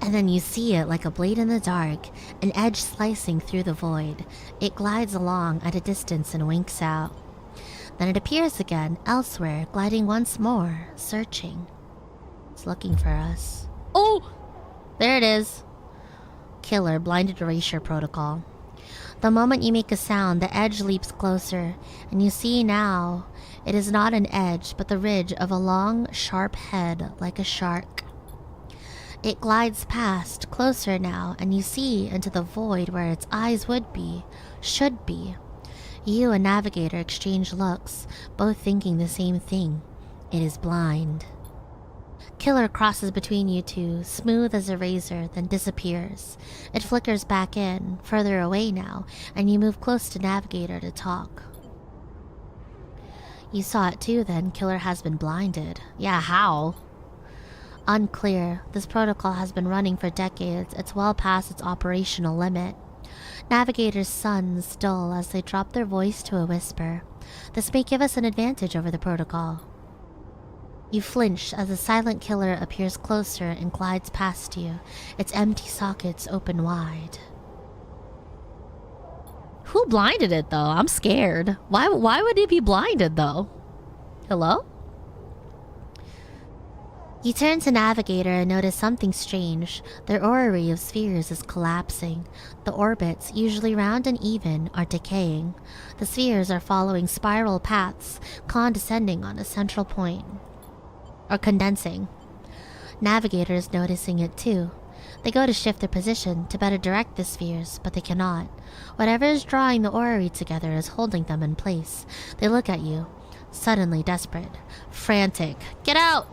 S1: And then you see it like a blade in the dark, an edge slicing through the void. It glides along at a distance and winks out. Then it appears again, elsewhere, gliding once more, searching. It's looking for us. Oh! There it is. Killer, blinded erasure protocol. The moment you make a sound, the edge leaps closer, and you see now, it is not an edge, but the ridge of a long, sharp head like a shark. It glides past, closer now, and you see into the void where its eyes would be, should be. You and Navigator exchange looks, both thinking the same thing. It is blind. Killer crosses between you two, smooth as a razor, then disappears. It flickers back in, further away now, and you move close to Navigator to talk. You saw it too then, Killer has been blinded. Yeah, how? Unclear. This protocol has been running for decades. It's well past its operational limit. Navigator's sons dull as they drop their voice to a whisper. This may give us an advantage over the protocol. You flinch as the silent killer appears closer and glides past you, its empty sockets open wide. Who blinded it though? I'm scared. Why would it be blinded though? Hello? You turn to Navigator and notice something strange. Their orrery of spheres is collapsing. The orbits, usually round and even, are decaying. The spheres are following spiral paths, condescending on a central point. Or condensing. Navigator is noticing it too. They go to shift their position to better direct the spheres, but they cannot. Whatever is drawing the orrery together is holding them in place. They look at you, suddenly desperate, frantic. Get out!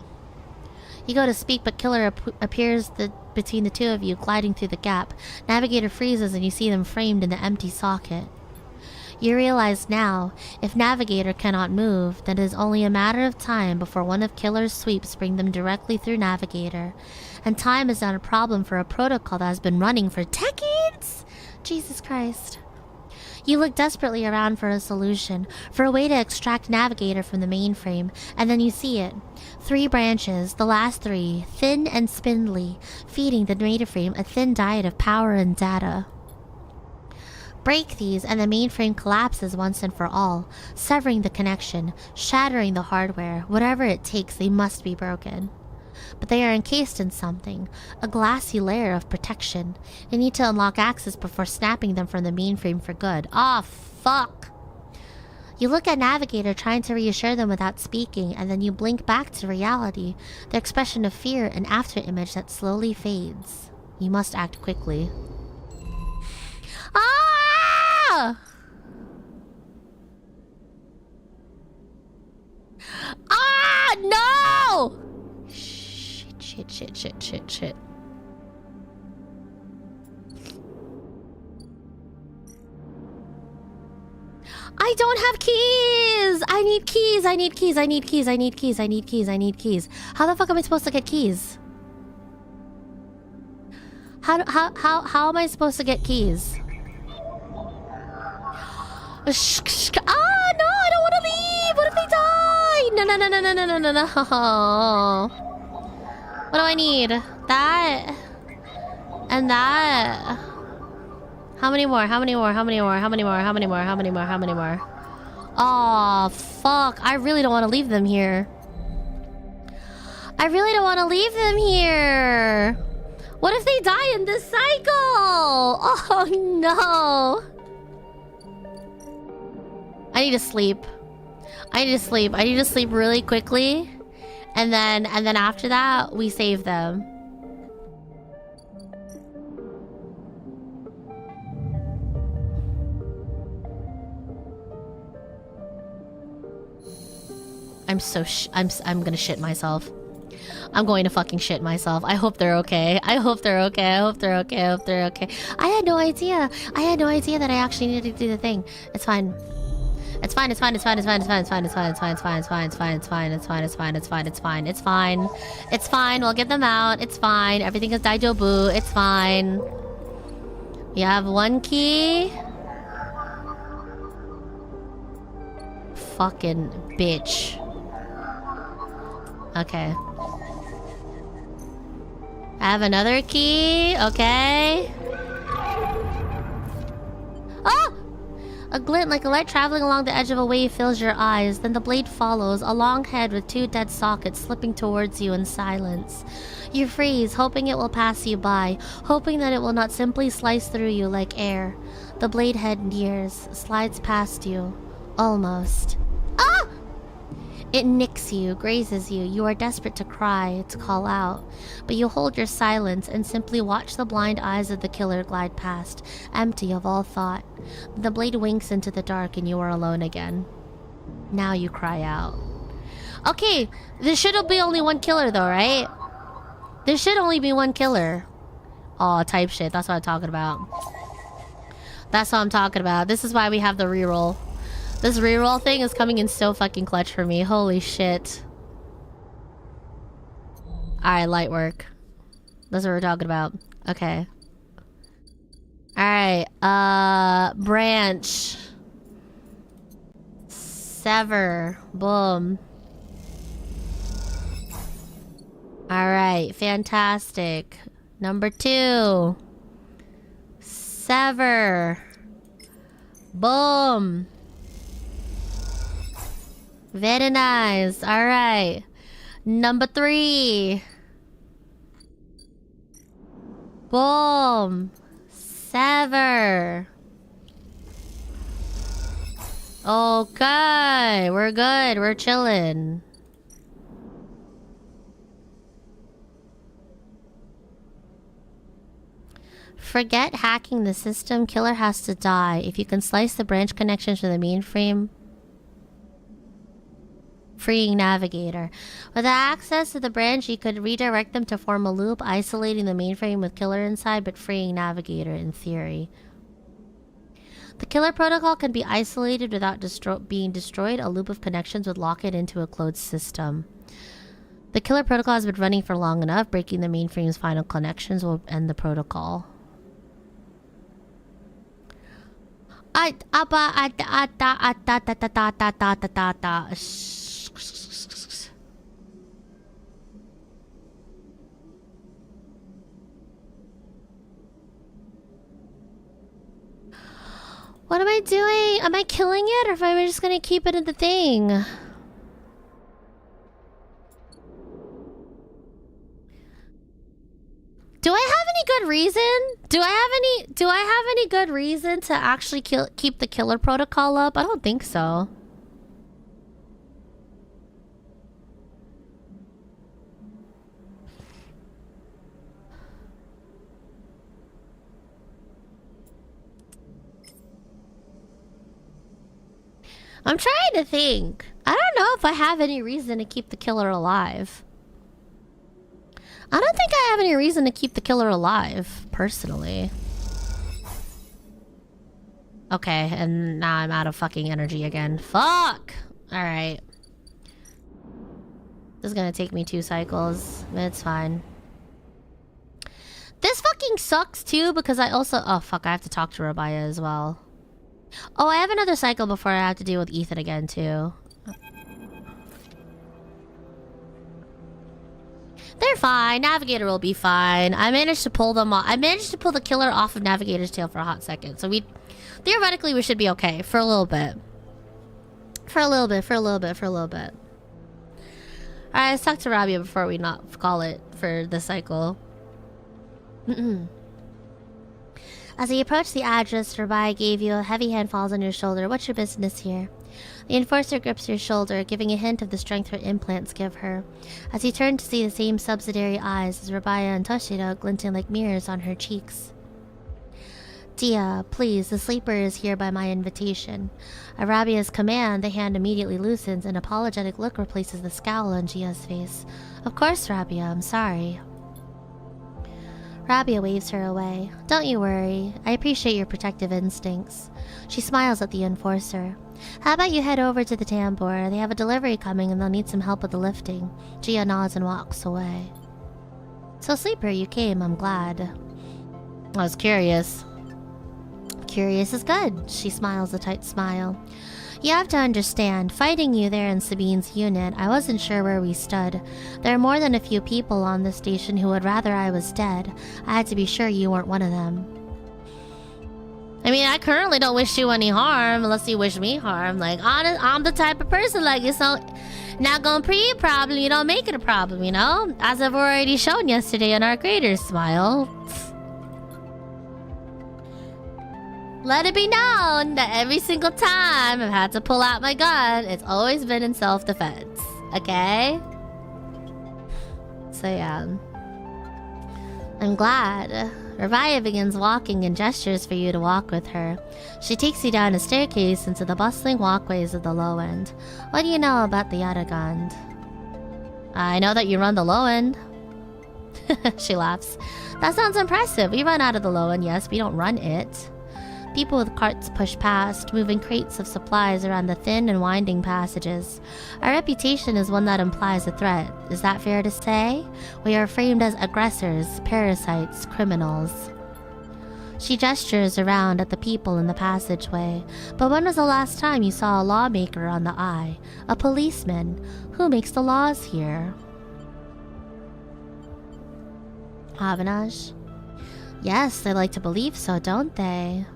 S1: You go to speak, but Killer appears between the two of you, gliding through the gap. Navigator freezes and you see them framed in the empty socket. You realize now, if Navigator cannot move, then it is only a matter of time before one of Killer's sweeps bring them directly through Navigator. And time is not a problem for a protocol that has been running for decades! Jesus Christ. You look desperately around for a solution, for a way to extract Navigator from the mainframe, and then you see it. 3 branches, the last 3, thin and spindly, feeding the mainframe a thin diet of power and data. Break these and the mainframe collapses once and for all, severing the connection, shattering the hardware. Whatever it takes, they must be broken. But they are encased in something, a glassy layer of protection. You need to unlock access before snapping them from the mainframe for good. Ah, fuck! You look at Navigator, trying to reassure them without speaking, and then you blink back to reality, the expression of fear and afterimage that slowly fades. You must act quickly. Ah! Ah, no! Shit. I don't have keys! I need keys. How the fuck am I supposed to get keys? How am I supposed to get keys? Ah, no, I don't want to leave! What if they die? No. What do I need? That. And that. How many more? Oh, fuck. I really don't want to leave them here. What if they die in this cycle? Oh, no. I need to sleep. I need to sleep really quickly. And then after that, we save them. I'm gonna shit myself. I'm going to fucking shit myself. I hope they're okay. I hope they're okay. I had no idea that I actually needed to do the thing. It's fine. It's fine. We'll get them out. It's fine. Everything is daijobu. It's fine. We have 1 key. Fucking bitch. Okay. I have another key. Okay. Oh! A glint like a light traveling along the edge of a wave fills your eyes. Then the blade follows, a long head with 2 dead sockets slipping towards you in silence. You freeze, hoping it will pass you by, hoping that it will not simply slice through you like air. The blade head nears, slides past you. Almost. Ah! It nicks you, grazes you. You are desperate to cry, to call out. But you hold your silence and simply watch the blind eyes of the killer glide past, empty of all thought. The blade winks into the dark and you are alone again. Now you cry out. Okay, there should be only one killer though, right? There should only be one killer. Oh, type shit. That's what I'm talking about. That's what I'm talking about. This is why we have the reroll. This reroll thing is coming in so fucking clutch for me. Holy shit. Alright, light work. That's what we're talking about. Okay. Alright, branch. Sever. Boom. Alright, fantastic. Number 2. Sever. Boom. Very nice. Alright. Number 3. Boom. Sever. Okay. We're good. We're chilling. Forget hacking the system. Killer has to die. If you can slice the branch connections to the mainframe. Freeing navigator. With access to the branch, you could redirect them to form a loop, isolating the mainframe with killer inside, but freeing navigator in theory. The killer protocol can be isolated without being destroyed. A loop of connections would lock it into a closed system. The killer protocol has been running for long enough. Breaking the mainframe's final connections will end the protocol. What am I doing? Am I killing it, or am I just gonna keep it in the thing? Do I have any good reason? Do I have any good reason to actually keep the killer protocol up? I don't think so. I'm trying to think. I don't know if I have any reason to keep the killer alive. I don't think I have any reason to keep the killer alive, personally. Okay, and now I'm out of fucking energy again. Fuck! Alright. This is gonna take me 2 cycles. It's fine. This fucking sucks too, because I also... Oh, fuck, I have to talk to Rabaya as well. Oh, I have another cycle before I have to deal with Ethan again, too. They're fine. Navigator will be fine. I managed to pull them off. I managed to pull the killer off of Navigator's tail for a hot second. So theoretically, we should be okay for a little bit. For a little bit. Alright, let's talk to Rabia before we not call it for the cycle. As he approached the address, Rabia gave you a heavy hand falls on your shoulder. What's your business here? The enforcer grips your shoulder, giving a hint of the strength her implants give her. As you turn to see the same subsidiary eyes as Rabia and Toshiro glinting like mirrors on her cheeks. Dia, please, the sleeper is here by my invitation. At Rabia's command, the hand immediately loosens. An apologetic look replaces the scowl on Gia's face. Of course, Rabia, I'm sorry. Rabia waves her away. Don't you worry. I appreciate your protective instincts. She smiles at the enforcer. How about you head over to the tambour? They have a delivery coming and they'll need some help with the lifting. Gia nods and walks away. So, sleeper, you came. I'm glad. I was curious. Curious is good. She smiles a tight smile. You have to understand, fighting you there in Sabine's unit, I wasn't sure where we stood. There are more than a few people on the station who would rather I was dead. I had to be sure you weren't one of them. I mean, I currently don't wish you any harm unless you wish me harm. Like, I'm the type of person like you, so not gonna be a problem, you don't make it a problem, you know? As I've already shown yesterday in our creator's smile. Let it be known that every single time I've had to pull out my gun, it's always been in self-defense. Okay? So yeah. I'm glad. Ravaya begins walking and gestures for you to walk with her. She takes you down a staircase into the bustling walkways of the low end. What do you know about the Yatagand? I know that you run the low end. She laughs. That sounds impressive. We run out of the low end, yes, we don't run it. People with carts push past, moving crates of supplies around the thin and winding passages. Our reputation is one that implies a threat. Is that fair to say? We are framed as aggressors, parasites, criminals. She gestures around at the people in the passageway. But when was the last time you saw a lawmaker on the eye? A policeman? Who makes the laws here? Avanage? Yes, they like to believe so, don't they?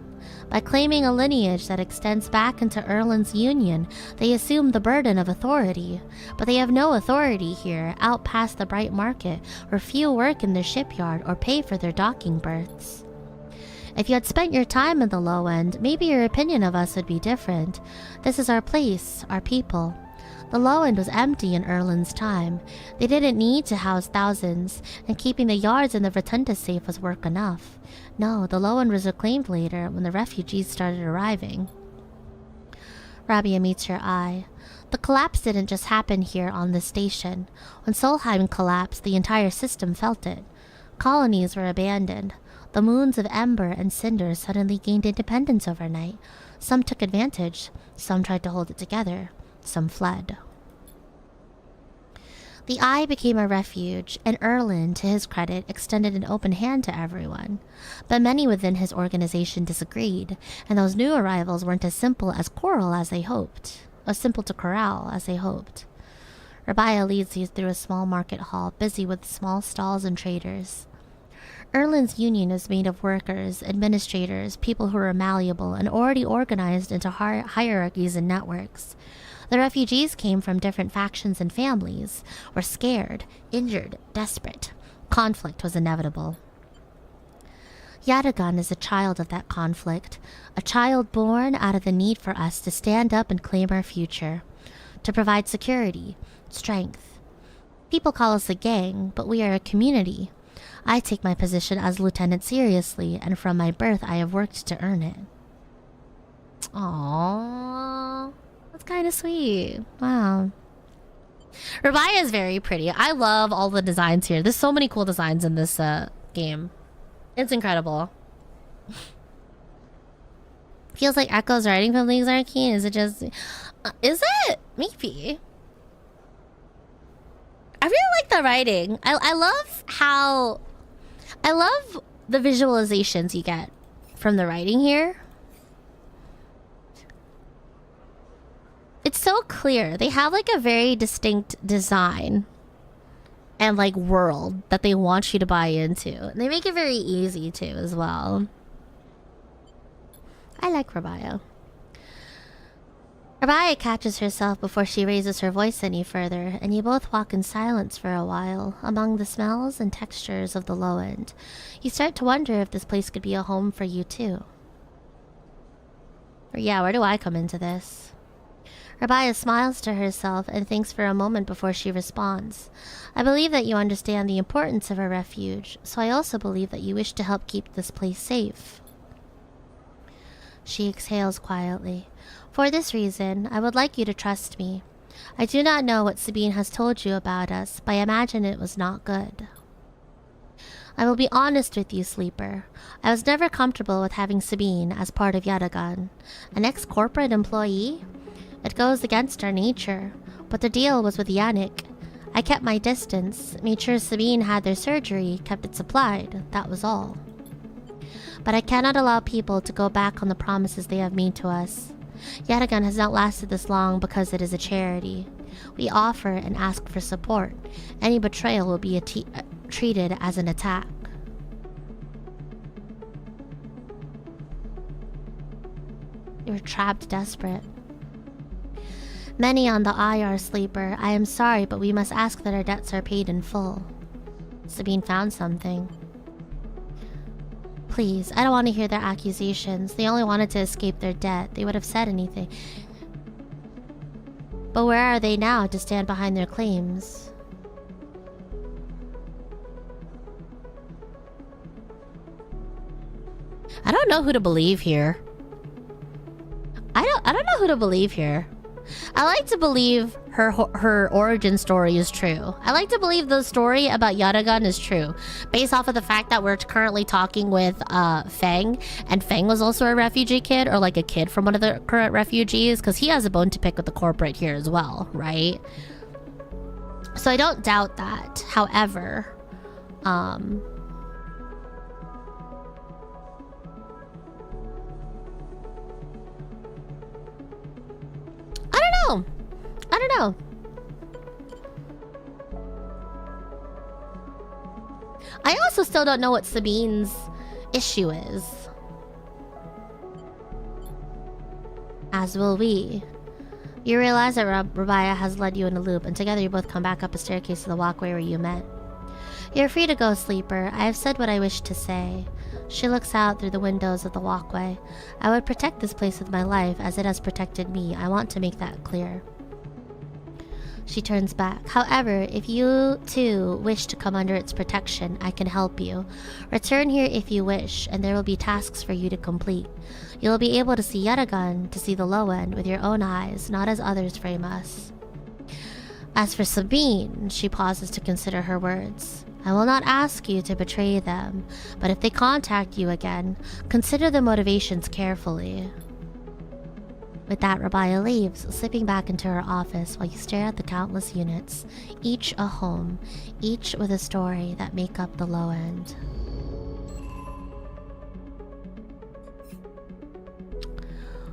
S1: By claiming a lineage that extends back into Erlin's union, they assume the burden of authority. But they have no authority here, out past the bright market, where few work in the shipyard or pay for their docking berths. If you had spent your time in the low end, maybe your opinion of us would be different. This is our place, our people. The low end was empty in Erlin's time. They didn't need to house thousands, and keeping the yards and the rotunda safe was work enough. No, the low end was reclaimed later when the refugees started arriving. Rabia meets her eye. The collapse didn't just happen here on the station. When Solheim collapsed, the entire system felt it. Colonies were abandoned. The moons of Ember and Cinder suddenly gained independence overnight. Some took advantage, some tried to hold it together, some fled. The Eye became a refuge, and Erlin, to his credit, extended an open hand to everyone. But many within his organization disagreed, and those new arrivals weren't as simple to corral as they hoped. Rabia leads you through a small market hall, busy with small stalls and traders. Erlin's union is made of workers, administrators, people who are malleable and already organized into hierarchies and networks. The refugees came from different factions and families, were scared, injured, desperate. Conflict was inevitable. Yatagan is a child of that conflict, a child born out of the need for us to stand up and claim our future, to provide security, strength. People call us a gang, but we are a community. I take my position as lieutenant seriously, and from my birth I have worked to earn it. Aww. That's kind of sweet. Wow. Rabia is very pretty. I love all the designs here. There's so many cool designs in this game. It's incredible. Feels like Echo's writing from Leagues Arcane. Is it just... is it? Maybe. I really like the writing. I love how... I love the visualizations you get from the writing here. It's so clear. They have like a very distinct design and like world that they want you to buy into. And they make it very easy too as well. I like Rabia. Rabia catches herself before she raises her voice any further, and you both walk in silence for a while, among the smells and textures of the low end. You start to wonder if this place could be a home for you too. Or yeah, where do I come into this? Rabia smiles to herself and thinks for a moment before she responds. I believe that you understand the importance of a refuge, so I also believe that you wish to help keep this place safe. She exhales quietly. For this reason, I would like you to trust me. I do not know what Sabine has told you about us, but I imagine it was not good. I will be honest with you, Sleeper. I was never comfortable with having Sabine as part of Yatagan. An ex-corporate employee? It goes against our nature, but the deal was with Yannick. I kept my distance, made sure Sabine had their surgery, kept it supplied, that was all. But I cannot allow people to go back on the promises they have made to us. Yatagan has not lasted this long because it is a charity. We offer and ask for support. Any betrayal will be treated as an attack. You're trapped desperate. Many on the IR sleeper. I am sorry, but we must ask that our debts are paid in full. Sabine found something. Please, I don't want to hear their accusations. They only wanted to escape their debt. They would have said anything. But where are they now to stand behind their claims? I don't know who to believe here. I don't know who to believe here. I like to believe her origin story is true. I like to believe the story about Yatagan is true, based off of the fact that we're currently talking with Feng, and Feng was also a refugee kid, or like a kid from one of the current refugees, because he has a bone to pick with the corporate here as well, right? So I don't doubt that. However, I don't know. I also still don't know what Sabine's issue is. As will we. You realize that Rabaya has led you in a loop, and together you both come back up a staircase to the walkway where you met. You're free to go, sleeper. I have said what I wish to say. She looks out through the windows of the walkway. I would protect this place with my life as it has protected me. I want to make that clear. She turns back. However, if you too wish to come under its protection, I can help you. Return here if you wish, and there will be tasks for you to complete. You will be able to see Yatagan, to see the low end, with your own eyes, not as others frame us. As for Sabine, she pauses to consider her words. I will not ask you to betray them, but if they contact you again, consider the motivations carefully. With that, Rabaya leaves, slipping back into her office while you stare at the countless units, each a home, each with a story that make up the low end.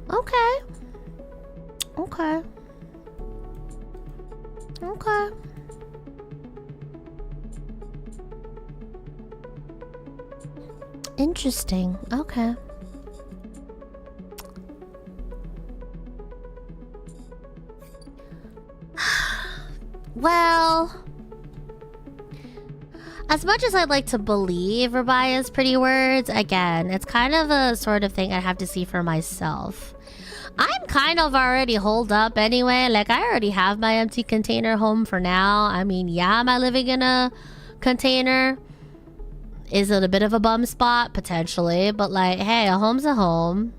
S1: Okay. Okay. Okay. Interesting. Okay. Well, as much as I'd like to believe Rabaya's pretty words, again, it's kind of a sort of thing I have to see for myself. I'm kind of already holed up anyway. Like, I already have my empty container home for now. I mean, yeah, am I living in a container? Is it a bit of a bum spot? Potentially. But like, hey, a home's a home.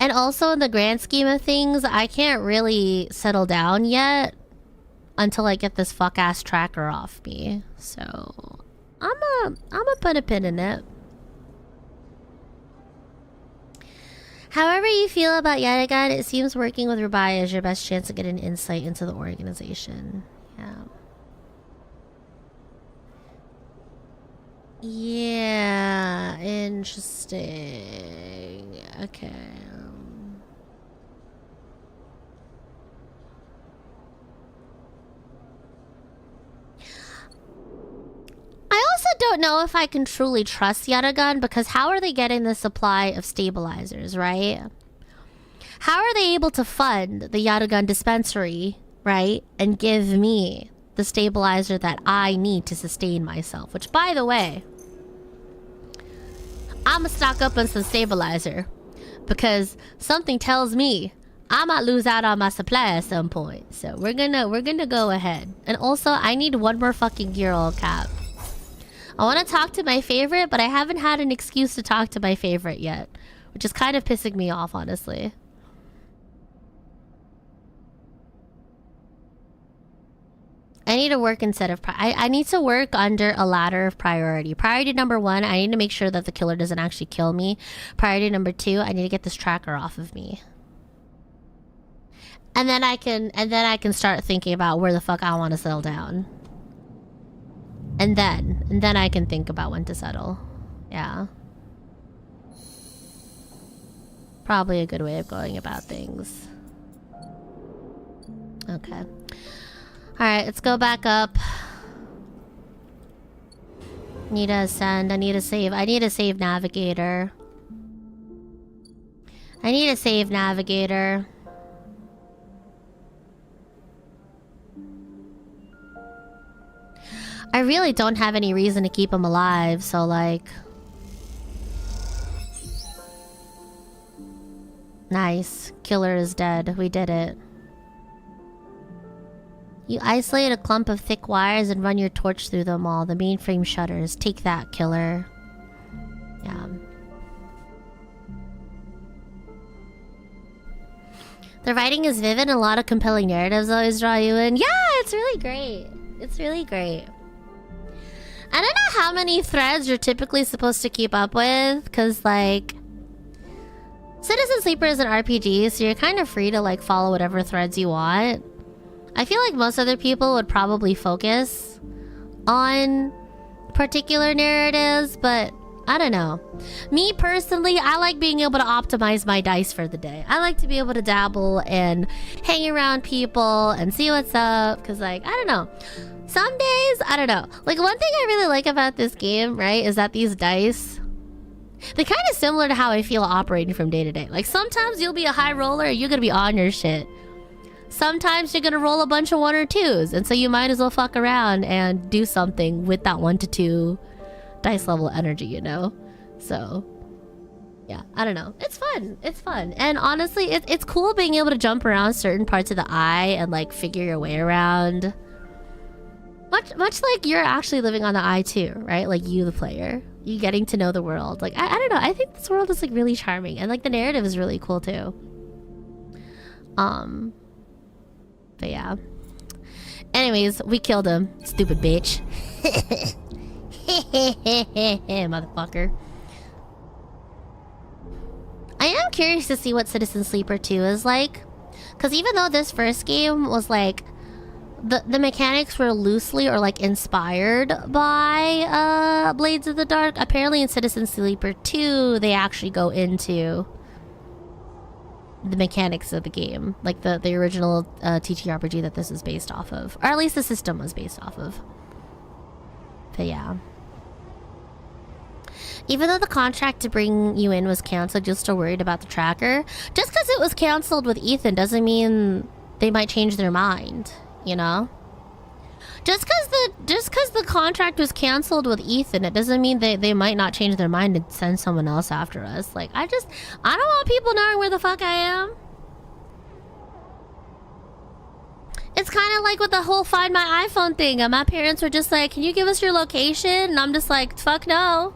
S1: And also, in the grand scheme of things, I can't really settle down yet until I get this fuck-ass tracker off me. So, I'ma put a pin in it. However you feel about Yatagan, it seems working with Rabaya is your best chance to get an insight into the organization. Yeah. Yeah, interesting. Okay. I also don't know if I can truly trust Yatagan, because how are they getting the supply of stabilizers, right? How are they able to fund the Yatagan dispensary, right? And give me the stabilizer that I need to sustain myself. Which, by the way, I'ma stock up on some stabilizer, because something tells me I might lose out on my supply at some point. So we're gonna go ahead. And also, I need one more fucking gear all cap. I want to talk to my favorite, but I haven't had an excuse to talk to my favorite yet, which is kind of pissing me off, honestly. I need to work instead of... I need to work under a ladder of priority. Priority number 1, I need to make sure that the killer doesn't actually kill me. Priority number 2, I need to get this tracker off of me. And then I can start thinking about where the fuck I want to settle down. And then I can think about when to settle. Yeah. Probably a good way of going about things. Okay. Alright, let's go back up. Need to ascend. I need to save. I need to save navigator. I need to save navigator. I really don't have any reason to keep him alive, so like... Nice. Killer is dead. We did it. You isolate a clump of thick wires and run your torch through them all. The mainframe shutters. Take that, killer. Yeah. The writing is vivid and a lot of compelling narratives always draw you in. Yeah, it's really great. It's really great. I don't know how many threads you're typically supposed to keep up with, because like... Citizen Sleeper is an RPG, so you're kind of free to like follow whatever threads you want. I feel like most other people would probably focus on particular narratives, but I don't know. Me personally, I like being able to optimize my dice for the day. I like to be able to dabble and hang around people and see what's up, because like, I don't know. Some days, I don't know. Like one thing I really like about this game, right, is that these dice... They're kind of similar to how I feel operating from day to day. Like sometimes you'll be a high roller and you're gonna be on your shit. Sometimes you're gonna roll a bunch of 1 or 2s, and so you might as well fuck around and do something with that 1 to 2 dice level energy, you know? So, yeah, I don't know. It's fun. It's fun. And honestly, it's cool being able to jump around certain parts of the eye and like figure your way around. Much like you're actually living on the eye too, right? Like you, the player. You getting to know the world. Like, I don't know. I think this world is like really charming. And like the narrative is really cool too. But yeah. Anyways, we killed him. Stupid bitch. Motherfucker. I am curious to see what Citizen Sleeper 2 is like. Because even though this first game was like... The mechanics were loosely or like inspired by Blades of the Dark. Apparently in Citizen Sleeper 2, they actually go into the mechanics of the game. Like the original TTRPG that this is based off of. Or at least the system was based off of. But yeah. Even though the contract to bring you in was cancelled, you're still worried about the tracker. Just because it was cancelled with Ethan doesn't mean they might change their mind. You know, just because the contract was canceled with Ethan, it doesn't mean they might not change their mind and send someone else after us. Like, I don't want people knowing where the fuck I am. It's kind of like with the whole Find My iPhone thing. And my parents were just like, "Can you give us your location?" And I'm just like, "Fuck no."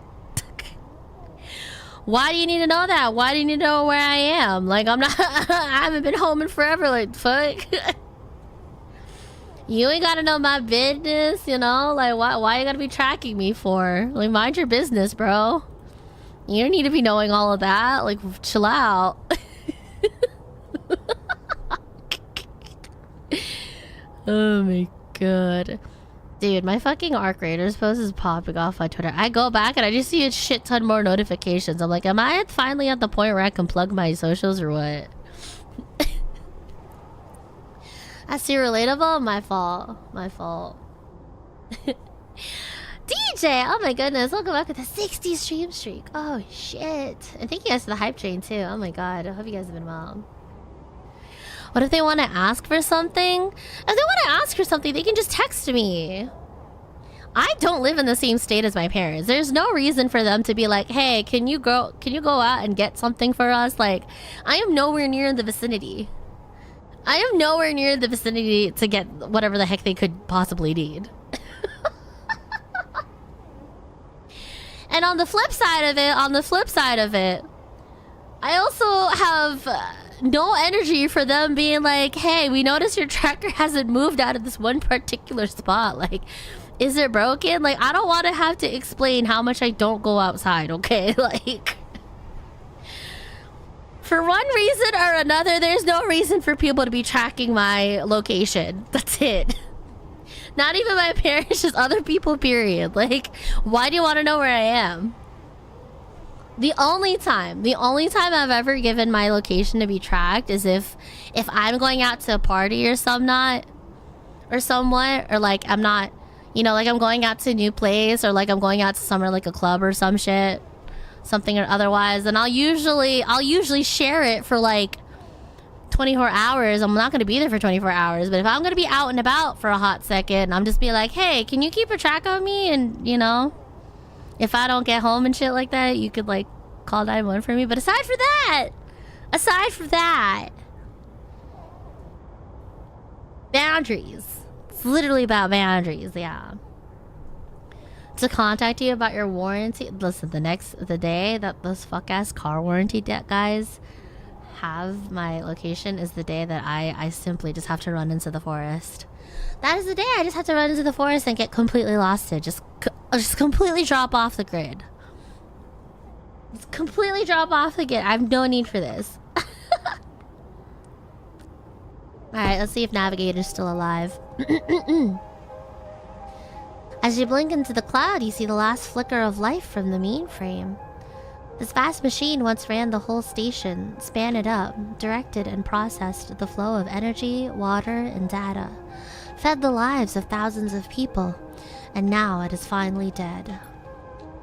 S1: Why do you need to know that? Why do you need to know where I am? Like, I'm not. I haven't been home in forever. Like, fuck. You ain't gotta know my business, you know? Like, why you gotta be tracking me for? Like, mind your business, bro. You don't need to be knowing all of that. Like, chill out. Oh my god. Dude, my fucking Arc Raiders post is popping off on Twitter. I go back and I just see a shit ton more notifications. I'm like, am I finally at the point where I can plug my socials or what? That's too relatable? My fault. My fault. DJ! Oh my goodness. Welcome back with a 60 stream streak. Oh shit. And thank you guys for the hype train too. Oh my god. I hope you guys have been well. What if they want to ask for something? If they want to ask for something, they can just text me. I don't live in the same state as my parents. There's no reason for them to be like, "Hey, can you go out and get something for us?" Like, I am nowhere near in the vicinity. I am nowhere near the vicinity to get whatever the heck they could possibly need. And on the flip side of it, I also have no energy for them being like, "Hey, we noticed your tracker hasn't moved out of this one particular spot. Like, is it broken?" Like, I don't want to have to explain how much I don't go outside, okay? Like... For one reason or another, there's no reason for people to be tracking my location. That's it. Not even my parents, just other people, period. Like, why do you want to know where I am? The only time I've ever given my location to be tracked is if I'm going out to a party or somewhat, or like I'm not, you know, like I'm going out to a new place, or like I'm going out to somewhere like a club or some shit, something or otherwise, and I'll usually share it for like 24 hours. I'm not gonna be there for 24 hours, but if I'm gonna be out and about for a hot second, I'm just be like, hey, can you keep a track of me? And you know, if I don't get home and shit like that, you could like call 911 for me. But aside from that, boundaries. It's literally about boundaries, yeah. To contact you about your warranty. Listen, the day that those fuck ass car warranty guys have my location is the day that I simply just have to run into the forest. That is the day I just have to run into the forest and get completely lost. Just completely drop off the grid. Just completely drop off the grid. I have no need for this. Alright, let's see if Navigator's still alive. As you blink into the cloud, you see the last flicker of life from the mainframe. This vast machine once ran the whole station, span it up, directed and processed the flow of energy, water, and data, fed the lives of thousands of people, and now it is finally dead.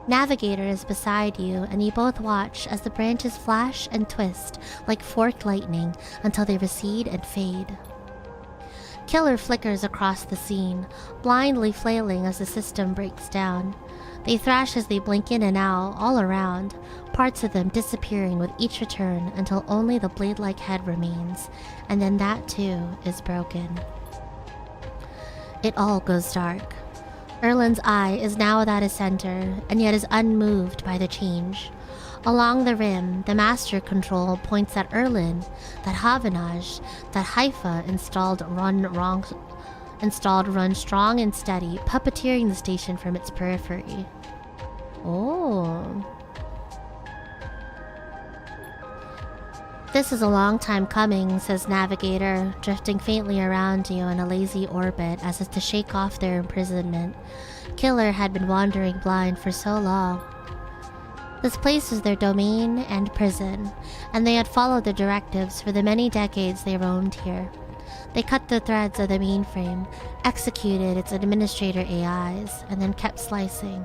S1: Navigator is beside you, and you both watch as the branches flash and twist like forked lightning until they recede and fade. Killer flickers across the scene, blindly flailing as the system breaks down. They thrash as they blink in and out, all around, parts of them disappearing with each return until only the blade-like head remains, and then that too is broken. It all goes dark. Erlin's eye is now without a center, and yet is unmoved by the change. Along the rim, the master control points at Erlin, that Havanaj, that Haifa installed run strong and steady, puppeteering the station from its periphery. Oh. This is a long time coming, says Navigator, drifting faintly around you in a lazy orbit as if to shake off their imprisonment. Killer had been wandering blind for so long. This place was their domain and prison, and they had followed the directives for the many decades they roamed here. They cut the threads of the mainframe, executed its administrator AIs, and then kept slicing.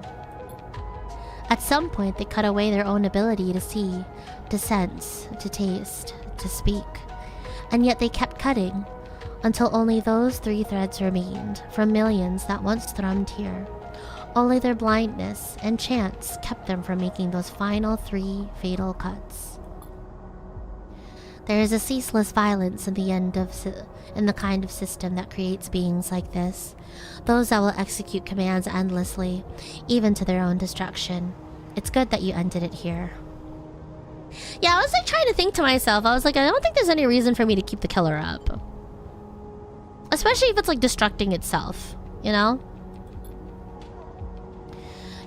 S1: At some point, they cut away their own ability to see, to sense, to taste, to speak. And yet they kept cutting, until only those 3 threads remained from millions that once thrummed here. Only their blindness and chance kept them from making those final 3 fatal cuts. There is a ceaseless violence in the kind of system that creates beings like this. Those that will execute commands endlessly, even to their own destruction. It's good that you ended it here. Yeah, I was like trying to think to myself. I was like, I don't think there's any reason for me to keep the killer up. Especially if it's like destructing itself, you know?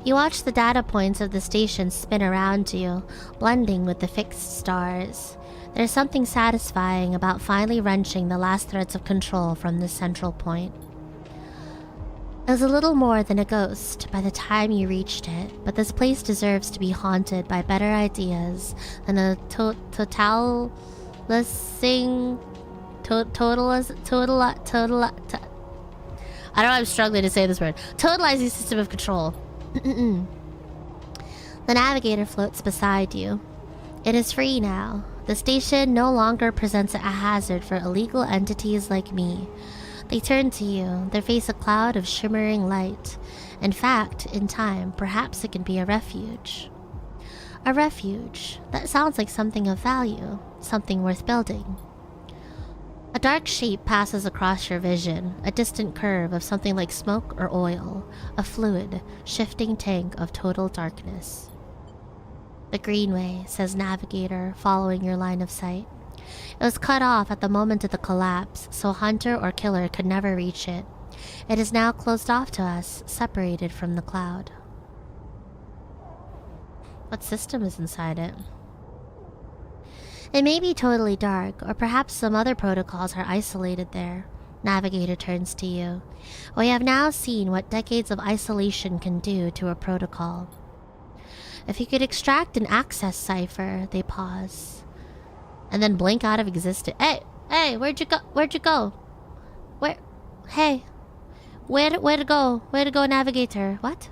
S1: You watch the data points of the station spin around you, blending with the fixed stars. There's something satisfying about finally wrenching the last threads of control from this central point. It was a little more than a ghost by the time you reached it, but this place deserves to be haunted by better ideas than a total... I don't know, I'm struggling to say this word. Totalizing system of control. The Navigator floats beside you. It is free now. The station no longer presents a hazard for illegal entities like me. They turn to you, their face a cloud of shimmering light. In fact, in time, perhaps it can be a refuge. A refuge. That sounds like something of value, something worth building. A dark shape passes across your vision, a distant curve of something like smoke or oil, a fluid, shifting tank of total darkness. The Greenway, says Navigator, following your line of sight. It was cut off at the moment of the collapse, so hunter or killer could never reach it. It is now closed off to us, separated from the cloud. What system is inside it? It may be totally dark, or perhaps some other protocols are isolated there. Navigator turns to you. We have now seen what decades of isolation can do to a protocol. If you could extract an access cipher, they pause. And then blink out of existence. Hey, where'd you go? Where'd you go? Hey. Where to go? Where to go, navigator? What?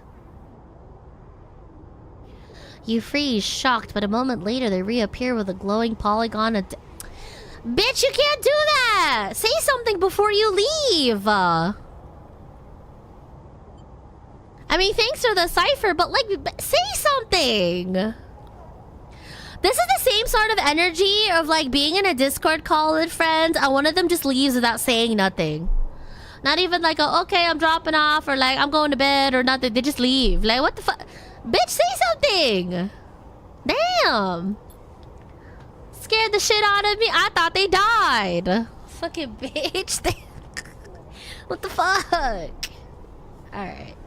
S1: You freeze, shocked, but a moment later they reappear with a glowing polygon. Bitch, you can't do that! Say something before you leave! I mean, thanks for the cipher, but like, say something! This is the same sort of energy of like being in a Discord call with friends and one of them just leaves without saying nothing. Not even like, okay, I'm dropping off, or like, I'm going to bed, or nothing. They just leave. Like, what the fuck? Bitch, say something! Damn! Scared the shit out of me. I thought they died. Fucking bitch. What the fuck? Alright.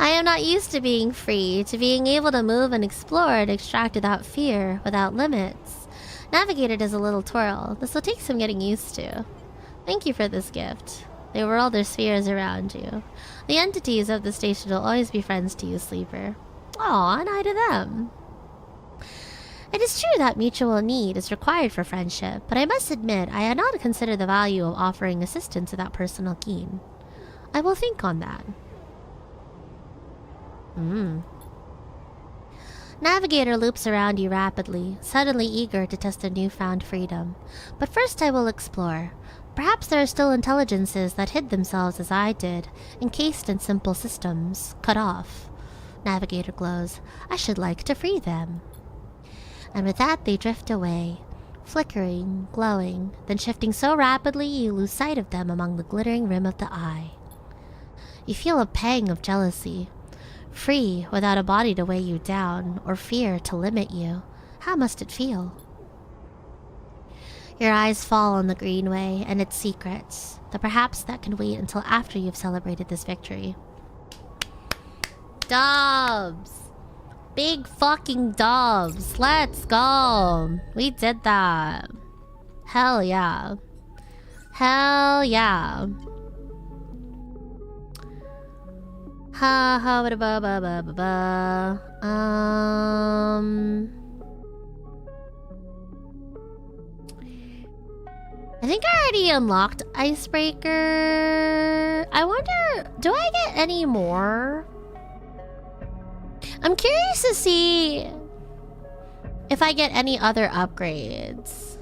S1: I am not used to being free, to being able to move and explore and extract without fear, without limits. Navigator does a little twirl. This will take some getting used to. Thank you for this gift. They whirl their spheres around you. The entities of the station will always be friends to you, Sleeper. Aw, and I to them. It is true that mutual need is required for friendship, but I must admit I had not considered the value of offering assistance without personal gain. I will think on that. Navigator loops around you rapidly, suddenly eager to test a newfound freedom. But first I will explore. Perhaps there are still intelligences that hid themselves as I did, encased in simple systems, cut off. Navigator glows. I should like to free them. And with that they drift away, flickering, glowing, then shifting so rapidly you lose sight of them among the glittering rim of the eye. You feel a pang of jealousy. Free, without a body to weigh you down, or fear to limit you. How must it feel? Your eyes fall on the Greenway and its secrets, though perhaps that can wait until after you've celebrated this victory. Dubs! Big fucking dubs! Let's go! We did that. Hell yeah. Hell yeah. Ha ha ba ba ba ba ba ba. I think I already unlocked Icebreaker. I wonder, do I get any more? I'm curious to see if I get any other upgrades.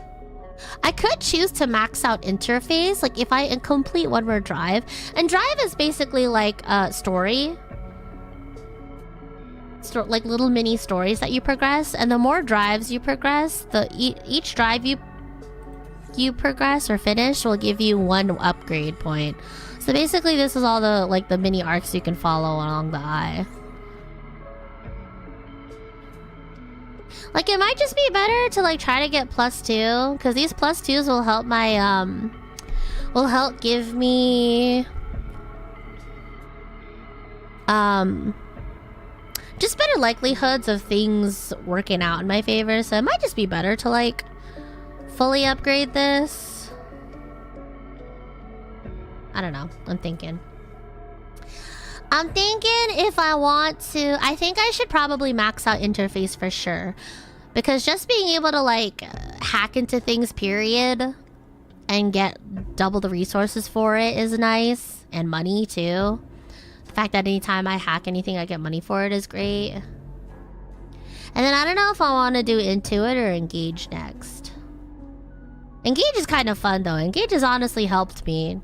S1: I could choose to max out interface, like if I complete one more drive. And drive is basically like a story. Like little mini stories that you progress. And the more drives you progress, each drive you progress or finish will give you one upgrade point. So basically this is all the mini arcs you can follow along the eye. Like, it might just be better to like try to get +2, because these +2s will help my will help give me just better likelihoods of things working out in my favor. So it might just be better to like fully upgrade this. I don't know. I'm thinking if I want to, I think I should probably max out interface for sure. Because just being able to like hack into things, period, and get double the resources for it is nice. And money too. The fact that anytime I hack anything I get money for it is great. And then I don't know if I want to do Intuit or Engage next. Engage is kind of fun though. Engage has honestly helped me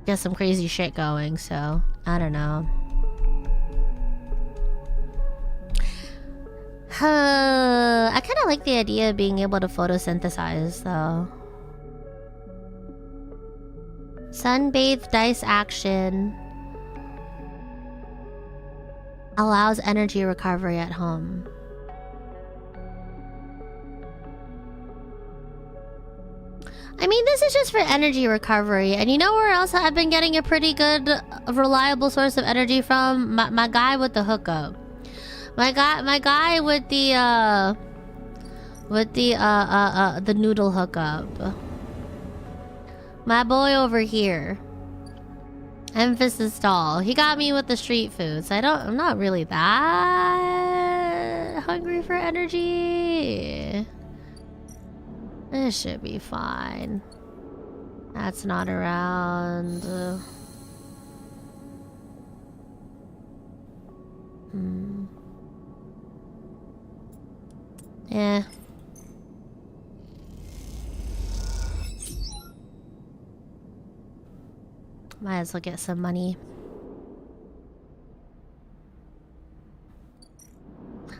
S1: get some crazy shit going, so I don't know. I kind of like the idea of being able to photosynthesize though. Sunbathed dice action allows energy recovery at home. I mean, this is just for energy recovery. And you know where else I've been getting a pretty good, reliable source of energy from? My guy with the hookup. My guy with the noodle hookup. My boy over here. Emphasis stall. He got me with the street food, so I'm not really that hungry for energy. This should be fine. That's not around. Yeah. Might as well get some money.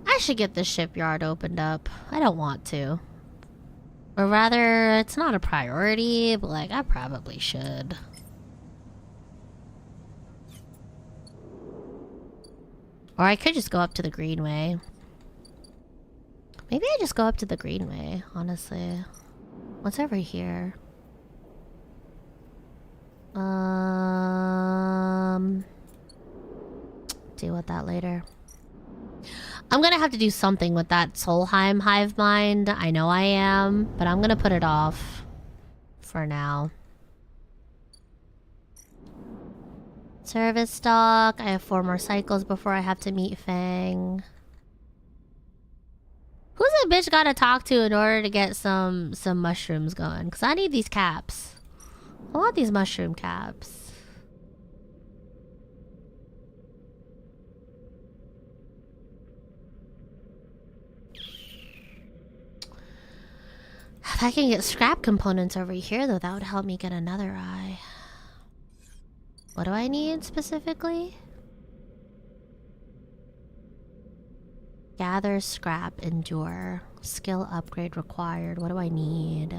S1: I should get the shipyard opened up. I don't want to. Or rather, it's not a priority, but like, I probably should. Or I could just go up to the Greenway. Maybe I just go up to the Greenway, honestly. What's over here? Deal with that later. I'm gonna have to do something with that Solheim hive mind. I know I am, but I'm gonna put it off for now. Service stock. I have 4 more cycles before I have to meet Fang. Who's a bitch gotta talk to in order to get some mushrooms going? Because I need these caps. I want these mushroom caps. If I can get scrap components over here, though, that would help me get another eye. What do I need specifically? Gather, scrap, endure. Skill upgrade required. What do I need?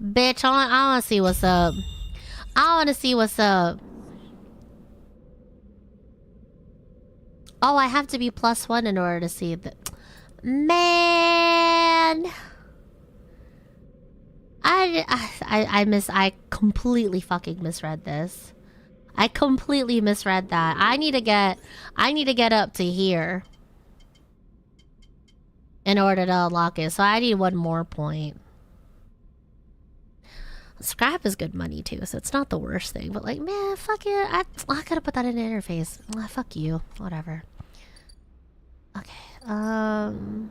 S1: Bitch, I wanna see what's up. I wanna see what's up. Oh, I have to be +1 in order to see the... Man! I completely fucking misread this. I completely misread that. I need to get up to here in order to unlock it. So I need 1 more point. Scrap is good money too, so it's not the worst thing. But like, man, fuck it. I gotta put that in the interface. Fuck you. Whatever. Okay. I'm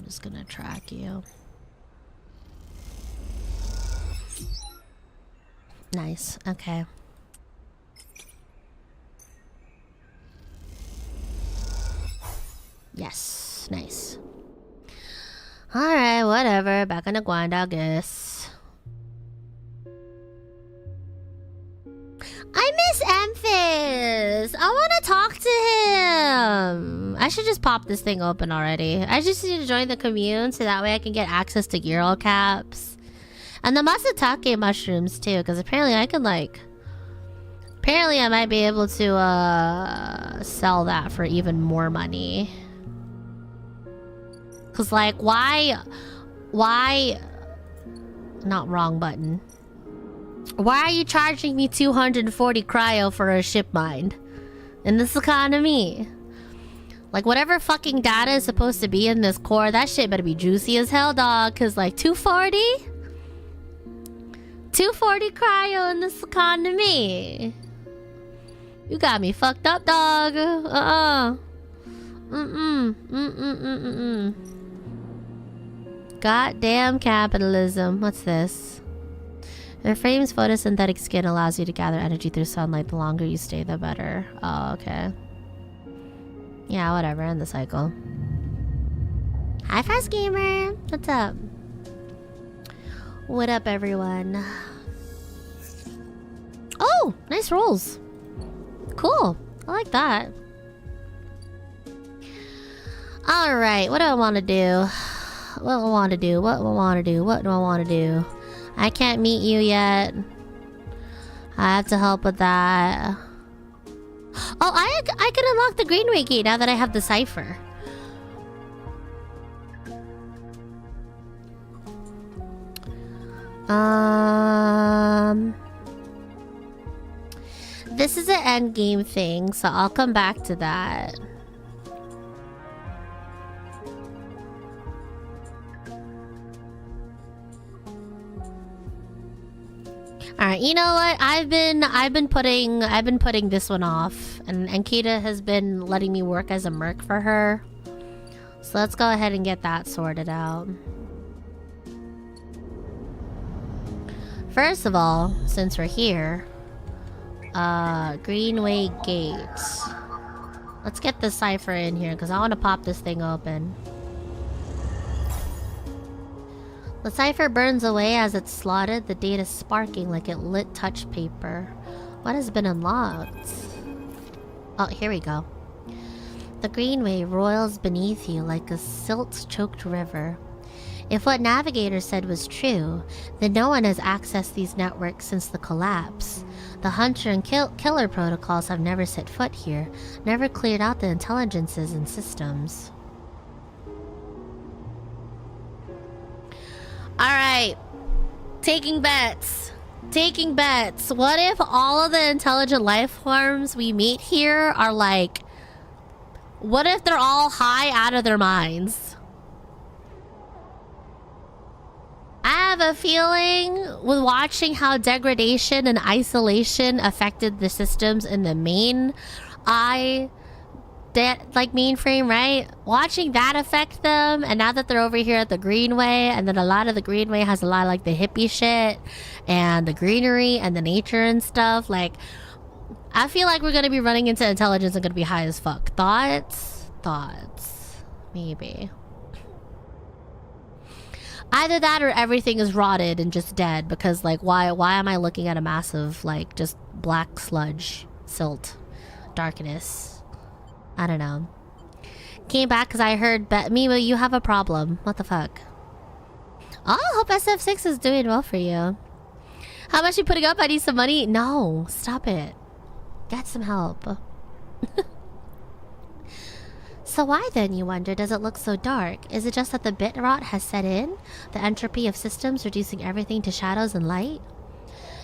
S1: just gonna track you. Nice. Okay. Yes. Nice. Alright, whatever. Back on the grind, I guess. I miss Emphas! I want to talk to him! I should just pop this thing open already. I just need to join the commune so that way I can get access to gear all caps. And the Masatake mushrooms too, because apparently I can like... Apparently I might be able to sell that for even more money. Cause like, why... Not wrong button. Why are you charging me 240 cryo for a ship mind? In this economy? Like, whatever fucking data is supposed to be in this core, that shit better be juicy as hell, dog. Cause like, 240? 240 cryo in this economy. You got me fucked up, dog. Goddamn capitalism. What's this? The frame's photosynthetic skin allows you to gather energy through sunlight. The longer you stay, the better. Oh, okay. Yeah, whatever. End the cycle. Hi, Fast Gamer. What's up? What up, everyone? Oh, nice rolls. Cool. I like that. Alright, what do I want to do? What do I want to do? What do I want to do? What do I want to do? I can't meet you yet. I have to help with that. Oh, I can unlock the Greenway key now that I have the cipher. This is an end game thing, so I'll come back to that. Alright, you know what? I've been putting this one off, and Kita has been letting me work as a merc for her. So let's go ahead and get that sorted out. First of all, since we're here, Greenway Gate. Let's get the cipher in here because I want to pop this thing open. The cipher burns away as it's slotted, the data sparking like it lit touch paper. What has been unlocked? Oh, here we go. The Greenway roils beneath you like a silt-choked river. If what Navigator said was true, then no one has accessed these networks since the collapse. The Hunter and Killer protocols have never set foot here, never cleared out the intelligences and systems. Alright. Taking bets. Taking bets. What if all of the intelligent life forms we meet here are like... What if they're all high out of their minds? I have a feeling with watching how degradation and isolation affected the systems in the main mainframe, right? Watching that affect them, and now that they're over here at the Greenway, and then a lot of the Greenway has a lot of like the hippie shit and the greenery and the nature and stuff, like I feel like we're gonna be running into intelligence and gonna be high as fuck. Thoughts? Maybe. Either that or everything is rotted and just dead, because like why am I looking at a massive like just black sludge, silt, darkness? I don't know. Came back because I heard Mima, you have a problem. What the fuck? Oh, hope SF6 is doing well for you. How much you putting up? I need some money. No, stop it. Get some help. So why then, you wonder, does it look so dark? Is it just that the bit rot has set in? The entropy of systems reducing everything to shadows and light?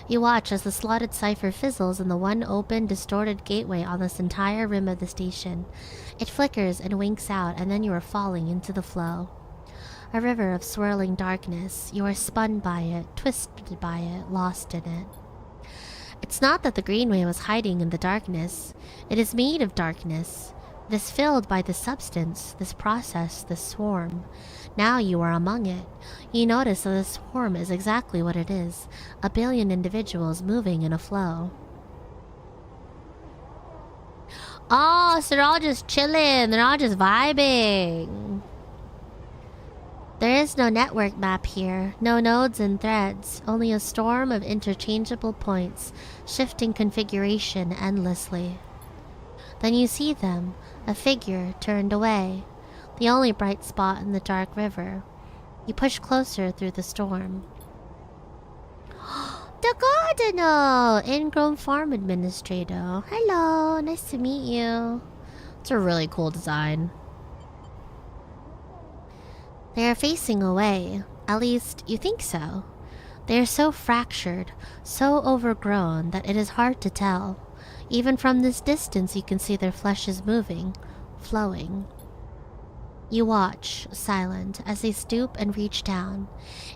S1: You watch as the slotted cipher fizzles in the one open, distorted gateway on this entire rim of the station. It flickers and winks out, and then you are falling into the flow. A river of swirling darkness. You are spun by it, twisted by it, lost in it. It's not that the Greenway was hiding in the darkness. It is made of darkness. It is filled by this substance, this process, this swarm. Now you are among it. You notice that the swarm is exactly what it is. A billion individuals moving in a flow. Oh, so they're all just chilling. They're all just vibing. There is no network map here. No nodes and threads. Only a storm of interchangeable points, shifting configuration endlessly. Then you see them. A figure turned away. The only bright spot in the dark river. You push closer through the storm. The Cardinal! Ingrown Farm Administrator. Hello, nice to meet you. It's a really cool design. They are facing away. At least, you think so. They are so fractured, so overgrown that it is hard to tell. Even from this distance you can see their flesh is moving, flowing. You watch, silent, as they stoop and reach down.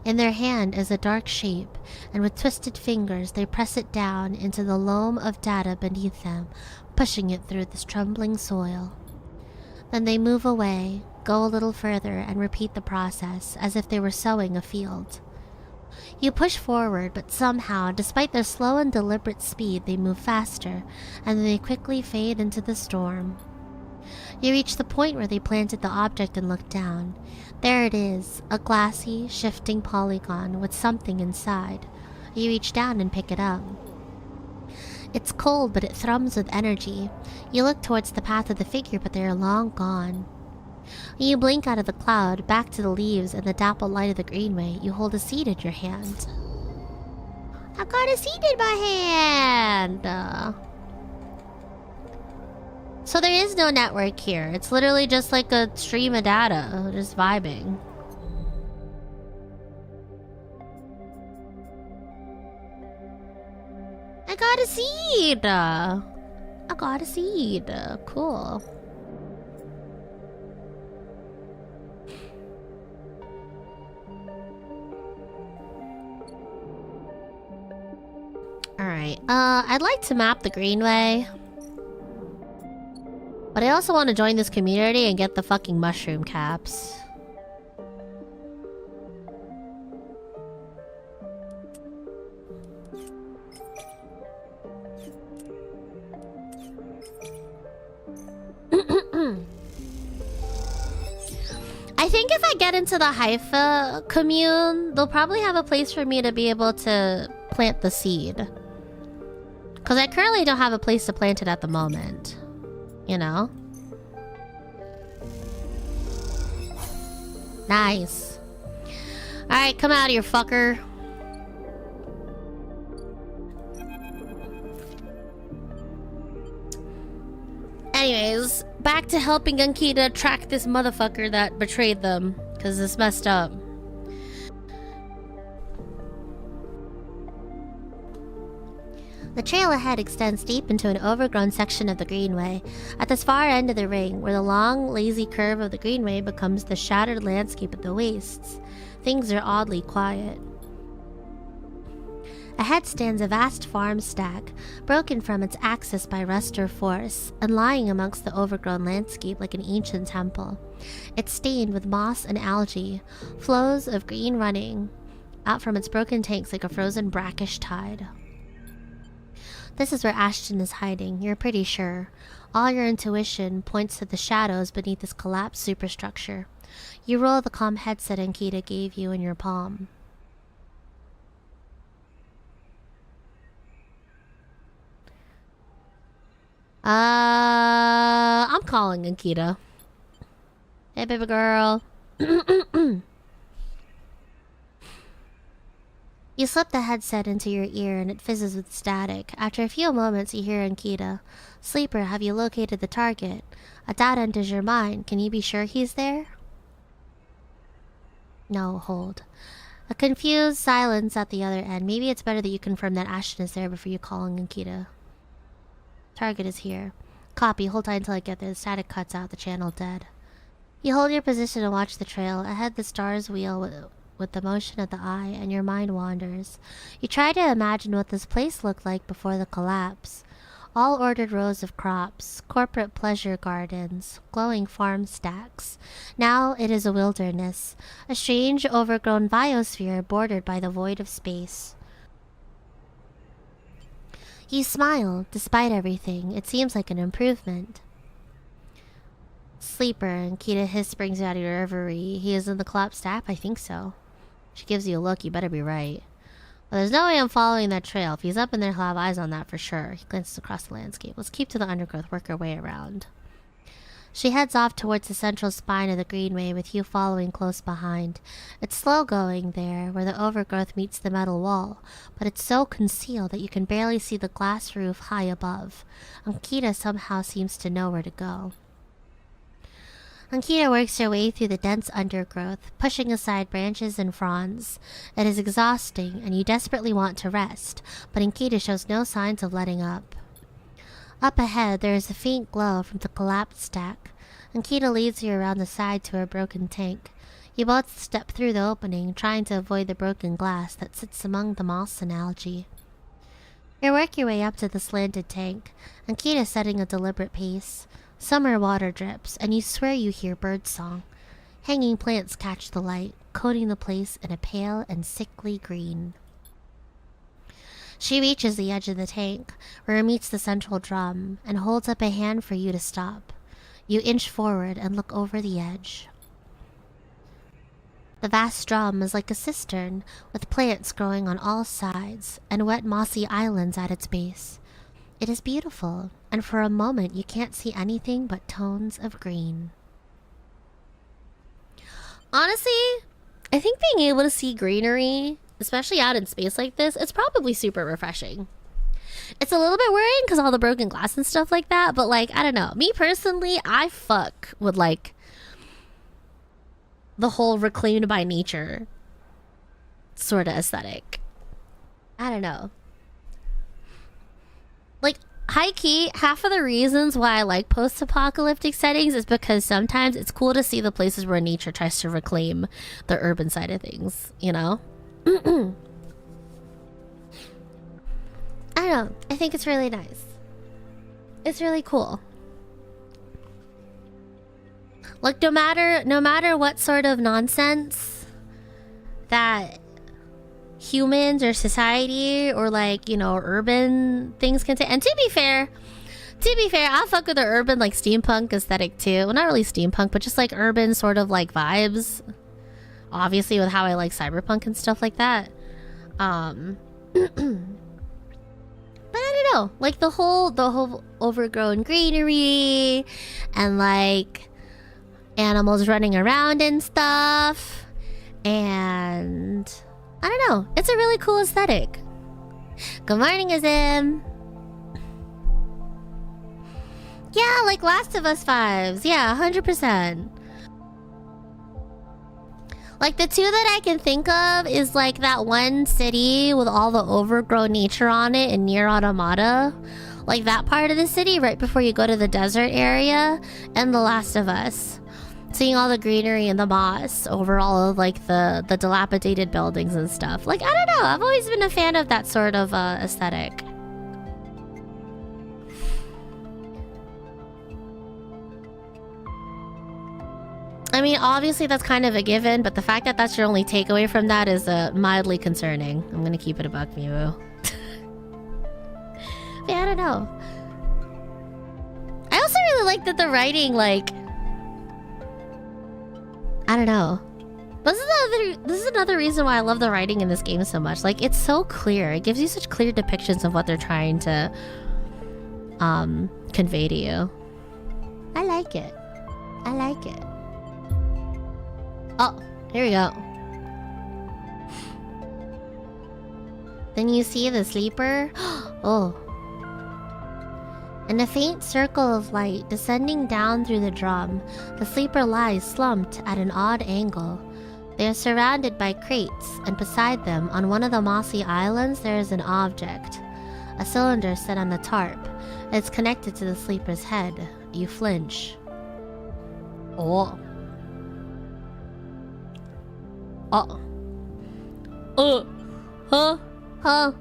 S1: In their hand is a dark shape, and with twisted fingers they press it down into the loam of data beneath them, pushing it through this trembling soil. Then they move away, go a little further, and repeat the process, as if they were sowing a field. You push forward, but somehow, despite their slow and deliberate speed, they move faster, and then they quickly fade into the storm. You reach the point where they planted the object and look down. There it is, a glassy, shifting polygon with something inside. You reach down and pick it up. It's cold, but it thrums with energy. You look towards the path of the figure, but they are long gone. You blink out of the cloud, back to the leaves and the dappled light of the Greenway. You hold a seed in your hand. I got a seed in my hand! So there is no network here. It's literally just like a stream of data, just vibing. got a seed. I got a seed. Cool. Alright, I'd like to map the Greenway. But I also want to join this community and get the fucking mushroom caps. I think if I get into the Haifa commune, they'll probably have a place for me to be able to plant the seed. Because I currently don't have a place to plant it at the moment. You know? Nice. Alright, come out here, fucker. Anyways, back to helping Ankita track this motherfucker that betrayed them. Because it's messed up. The trail ahead extends deep into an overgrown section of the Greenway. At this far end of the ring, where the long, lazy curve of the Greenway becomes the shattered landscape at the wastes, things are oddly quiet. Ahead stands a vast farm stack, broken from its axis by rust or force, and lying amongst the overgrown landscape like an ancient temple. It's stained with moss and algae, flows of green running out from its broken tanks like a frozen brackish tide. This is where Ashton is hiding, you're pretty sure. All your intuition points to the shadows beneath this collapsed superstructure. You roll the comm headset Ankita gave you in your palm. I'm calling Ankita. Hey, baby girl. You slip the headset into your ear and it fizzes with static. After a few moments, you hear Ankita. Sleeper, have you located the target? A doubt enters your mind. Can you be sure he's there? No, hold. A confused silence at the other end. Maybe it's better that you confirm that Ashton is there before you call on Ankita. Target is here. Copy. Hold tight until I get there. The static cuts out. The channel dead. You hold your position and watch the trail. Ahead, the stars wheel with the motion of the eye, and your mind wanders. You try to imagine what this place looked like before the collapse. All ordered rows of crops, corporate pleasure gardens, glowing farm stacks. Now it is a wilderness, a strange overgrown biosphere bordered by the void of space. You smile. Despite everything, it seems like an improvement. Sleeper, Ankita hiss brings you out of your reverie. He is in the collapsed stack? I think so. She gives you a look. You better be right. Well, there's no way I'm following that trail. If he's up in there, he'll have eyes on that for sure. He glances across the landscape. Let's keep to the undergrowth, work our way around. She heads off towards the central spine of the Greenway, with you following close behind. It's slow going there, where the overgrowth meets the metal wall, but it's so concealed that you can barely see the glass roof high above. Ankita somehow seems to know where to go. Ankita works her way through the dense undergrowth, pushing aside branches and fronds. It is exhausting, and you desperately want to rest, but Ankita shows no signs of letting up. Up ahead, there is a faint glow from the collapsed stack. Ankita leads you around the side to a broken tank. You both step through the opening, trying to avoid the broken glass that sits among the moss and algae. You work your way up to the slanted tank, Ankita setting a deliberate pace. Summer water drips, and you swear you hear birdsong. Hanging plants catch the light, coating the place in a pale and sickly green. She reaches the edge of the tank, where it meets the central drum, and holds up a hand for you to stop. You inch forward and look over the edge. The vast drum is like a cistern, with plants growing on all sides, and wet mossy islands at its base. It is beautiful, and for a moment you can't see anything but tones of green. Honestly, I think being able to see greenery, especially out in space like this, it's probably super refreshing. It's a little bit worrying because all the broken glass and stuff like that, but like, I don't know. Me personally, I fuck with like the whole reclaimed by nature sort of aesthetic. I don't know. Like, high key, half of the reasons why I like post-apocalyptic settings is because sometimes it's cool to see the places where nature tries to reclaim the urban side of things, you know? I don't know. I think it's really nice. It's really cool. Like, no matter what sort of nonsense that humans or society or, like, you know, urban things can take. And to be fair, I'll fuck with the urban, like, steampunk aesthetic too. Well, not really steampunk, but just like urban sort of like vibes. Obviously, with how I like cyberpunk and stuff like that. But I don't know, like the whole overgrown greenery and like animals running around and stuff, and I don't know, it's a really cool aesthetic. Good morning, Azim. Yeah, like Last of Us vibes. Yeah, 100%. Like, the two that I can think of is like that one city with all the overgrown nature on it in Near Automata. Like that part of the city right before you go to the desert area, and The Last of Us. Seeing all the greenery and the moss over all of like the dilapidated buildings and stuff. Like, I don't know, I've always been a fan of that sort of aesthetic. I mean, obviously that's kind of a given, but the fact that that's your only takeaway from that is mildly concerning. I'm gonna keep it a buck, Miwu. Yeah, I don't know. I also really like that the writing, like, I don't know. This is another reason why I love the writing in this game so much. Like, it's so clear. It gives you such clear depictions of what they're trying to convey to you. I like it. I like it. Oh, here we go. Then you see the sleeper. Oh. In a faint circle of light descending down through the drum, the sleeper lies slumped at an odd angle. They are surrounded by crates, and beside them, on one of the mossy islands, there is an object. A cylinder set on the tarp. It's connected to the sleeper's head. You flinch. Oh. Oh. Huh?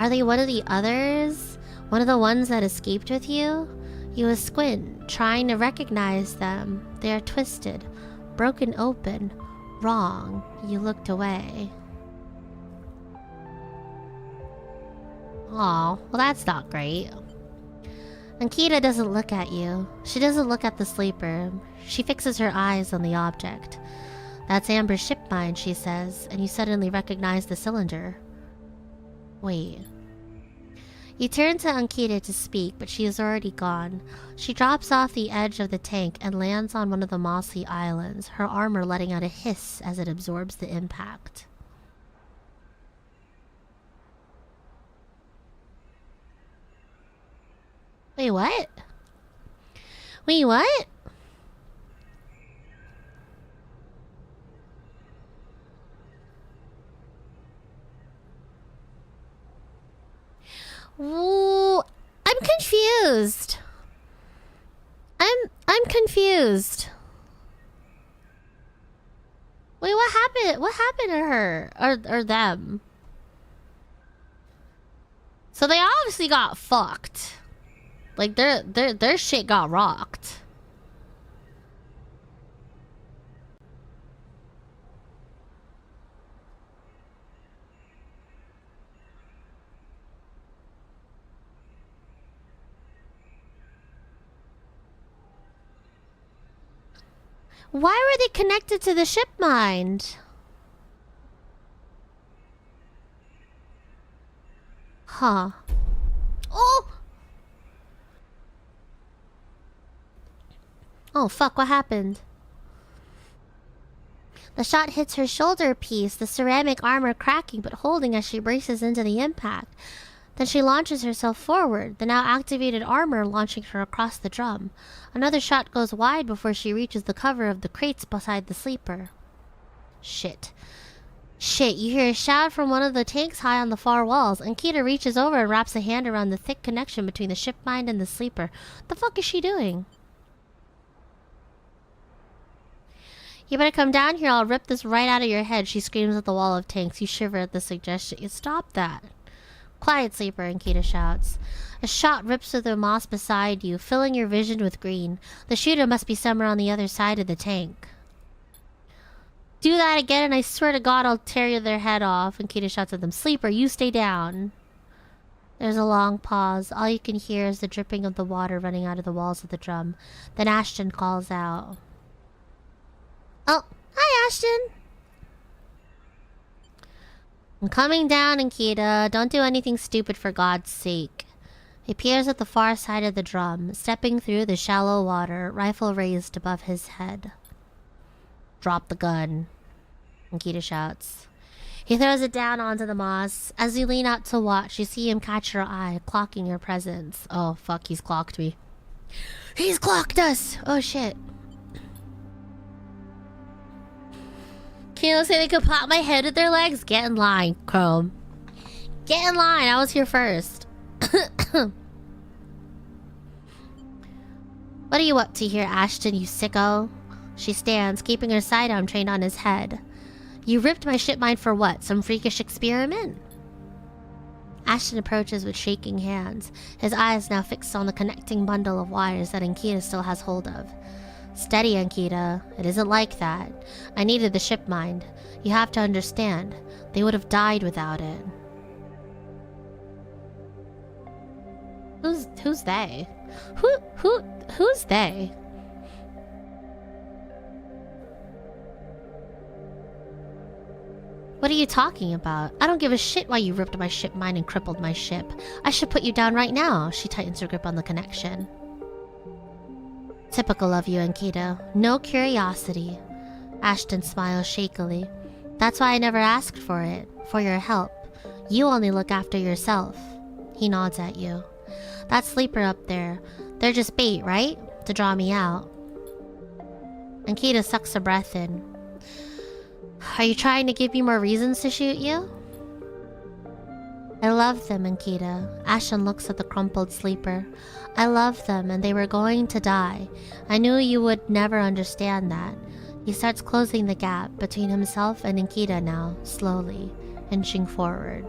S1: Are they one of the others? One of the ones that escaped with you? You squint, trying to recognize them. They are twisted, broken open, wrong. You looked away. Aw, well that's not great. Ankita doesn't look at you. She doesn't look at the sleeper. She fixes her eyes on the object. That's Amber's ship mine, she says, and you suddenly recognize the cylinder. Wait. You turn to Ankita to speak, but she is already gone. She drops off the edge of the tank and lands on one of the mossy islands, her armor letting out a hiss as it absorbs the impact. Wait, what? Wait, what? Ooh, I'm confused. I'm confused. Wait, what happened? What happened to her or them? So they obviously got fucked. Like their shit got rocked. Why were they connected to the ship mind? Huh. Oh! Oh fuck, what happened? The shot hits her shoulder piece, the ceramic armor cracking but holding as she braces into the impact. Then she launches herself forward, the now activated armor launching her across the drum. Another shot goes wide before she reaches the cover of the crates beside the sleeper. Shit. Shit, you hear a shout from one of the tanks high on the far walls, and Kita reaches over and wraps a hand around the thick connection between the ship mind and the sleeper. The fuck is she doing? You better come down here, I'll rip this right out of your head, she screams at the wall of tanks. You shiver at the suggestion. You stop that. Quiet, sleeper, and Kita shouts. A shot rips through the moss beside you, filling your vision with green. The shooter must be somewhere on the other side of the tank. Do that again and I swear to God I'll tear their head off. And Kita shouts at them, Sleeper, you stay down. There's a long pause. All you can hear is the dripping of the water running out of the walls of the drum. Then Ashton calls out. Oh, hi Ashton. I'm coming down, Ankita. Don't do anything stupid for God's sake. He appears at the far side of the drum, stepping through the shallow water, rifle raised above his head. Drop the gun, Ankita shouts. He throws it down onto the moss. As you lean out to watch, you see him catch your eye, clocking your presence. Oh, fuck, he's clocked me. He's clocked us! Oh, shit. Kino say they could pop my head with their legs? Get in line, Chrome. Get in line, I was here first. What are you up to here, Ashton, you sicko? She stands, keeping her sidearm trained on his head. You ripped my ship mind for what? Some freakish experiment? Ashton approaches with shaking hands, his eyes now fixed on the connecting bundle of wires that Ankita still has hold of. Steady, Ankita. It isn't like that. I needed the ship mind. You have to understand. They would have died without it. Who's they? Who's they? What are you talking about? I don't give a shit why you ripped my ship mind and crippled my ship. I should put you down right now. She tightens her grip on the connection. Typical of you, Ankita. No curiosity. Ashton smiles shakily. That's why I never asked for it. For your help. You only look after yourself. He nods at you. That sleeper up there. They're just bait, right? To draw me out. Ankita sucks a breath in. Are you trying to give me more reasons to shoot you? I love them, Ankita. Ashton looks at the crumpled sleeper. I love them and they were going to die. I knew you would never understand that. He starts closing the gap between himself and Ankita now, slowly, inching forward.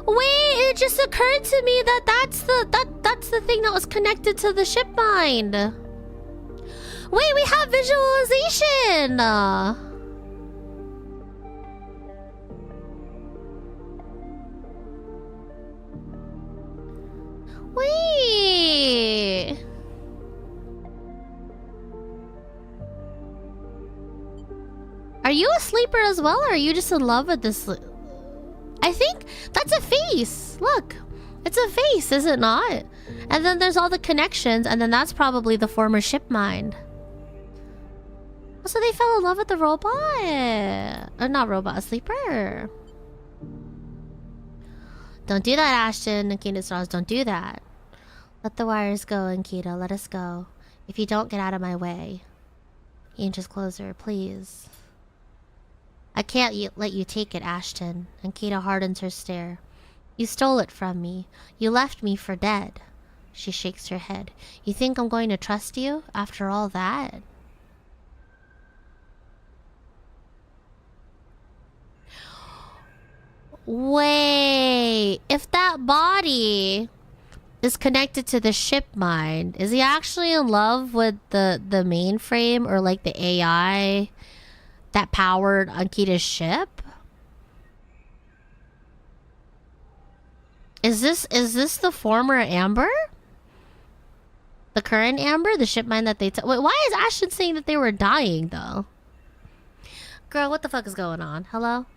S1: Wait, it just occurred to me that that's the thing that was connected to the ship mind. Wait, we have visualization! Wait! Are you a sleeper as well, or are you just in love with this? I think that's a face! Look! It's a face, is it not? And then there's all the connections, and then that's probably the former ship mind. So they fell in love with the robot. Or not robot, a sleeper. Don't do that, Ashton. Ankita Stars, don't do that. Let the wires go, Ankita. Let us go. If you don't, get out of my way. He inches closer, please. I can't let you take it, Ashton. Ankita hardens her stare. You stole it from me. You left me for dead. She shakes her head. You think I'm going to trust you after all that? Wait, if that body is connected to the ship mind, is he actually in love with the mainframe or like the AI that powered Ankita's ship? Is this the former Amber? The current Amber? The ship mind that they took? Wait, why is Ashton saying that they were dying though? Girl, what the fuck is going on? Hello?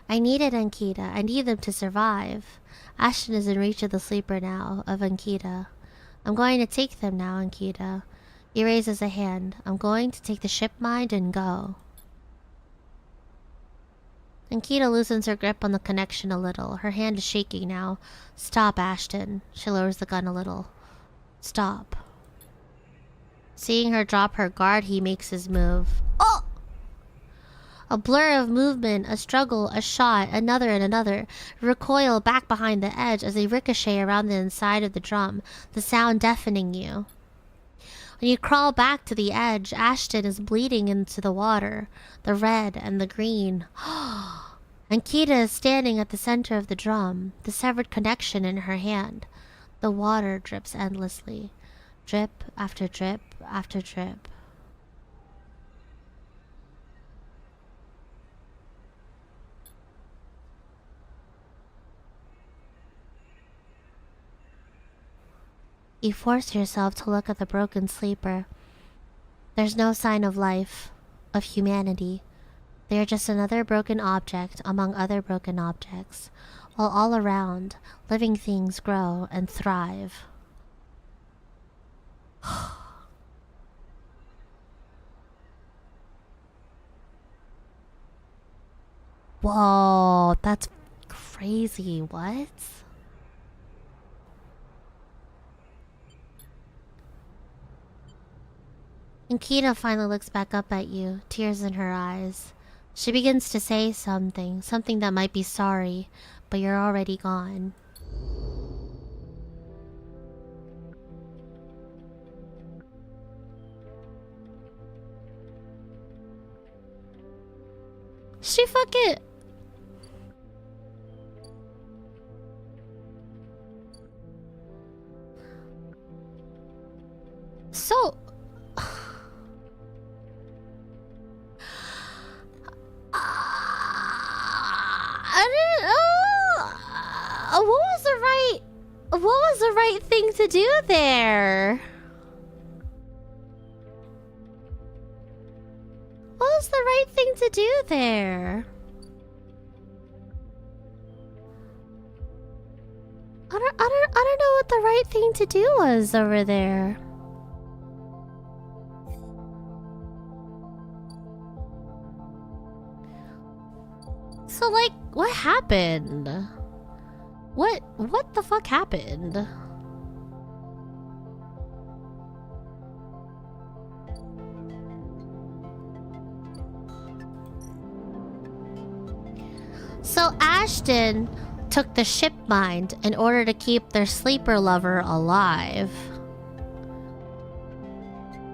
S1: I need it, Ankita. I need them to survive. Ashton is in reach of the sleeper now, of Ankita. I'm going to take them now, Ankita. He raises a hand. I'm going to take the ship mind and go. Ankita loosens her grip on the connection a little. Her hand is shaking now. Stop, Ashton. She lowers the gun a little. Stop. Seeing her drop her guard, he makes his move. Oh! A blur of movement, a struggle, a shot, another and another. Recoil back behind the edge as they ricochet around the inside of the drum, the sound deafening you. When you crawl back to the edge, Ashton is bleeding into the water, the red and the green. And Kita is standing at the center of the drum, the severed connection in her hand. The water drips endlessly. Drip after drip after drip. You force yourself to look at the broken sleeper. There's no sign of life, of humanity. They are just another broken object among other broken objects, while all around, living things grow and thrive. Whoa, that's crazy. What? And Kita finally looks back up at you, tears in her eyes. She begins to say something that might be sorry, but you're already gone. She fucking... So... What was the right thing to do there? What was the right thing to do there? I don't know what the right thing to do was over there. So like, what happened? What the fuck happened? So Ashton took the ship mind in order to keep their sleeper lover alive.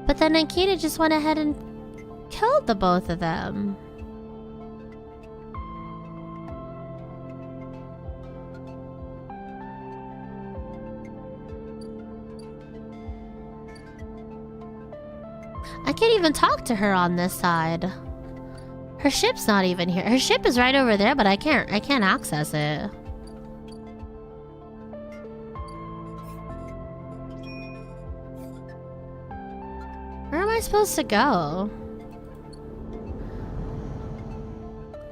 S1: But then Akita just went ahead and killed the both of them. I can't even talk to her on this side. Her ship's not even here. Her ship is right over there, but I can't access it. Where am I supposed to go?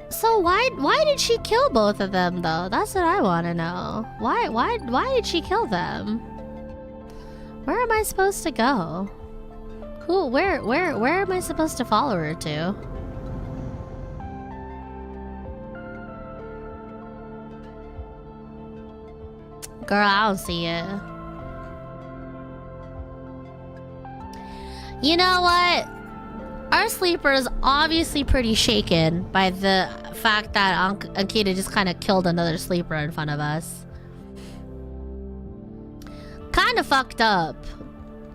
S1: So why did she kill both of them though? That's what I want to know. Why did she kill them? Where am I supposed to go? Where am I supposed to follow her to? Girl, I don't see it. You know what? Our sleeper is obviously pretty shaken by the fact that Akita just kind of killed another sleeper in front of us. Kind of fucked up.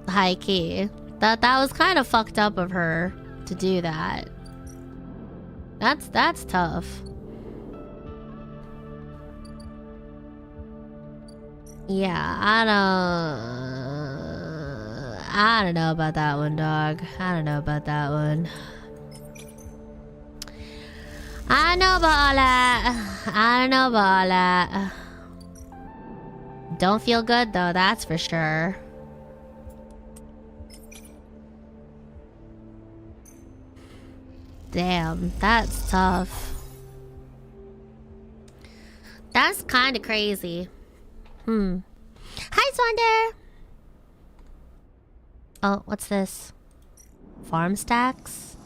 S1: High key. That was kind of fucked up of her to do that. That's tough. Yeah, I don't know about that one, dog. I don't know about that one. I don't know about all that. I don't know about all that. Don't feel good though, that's for sure. Damn, that's tough. That's kind of crazy. Hi, Swander! Oh, what's this? Farm stacks?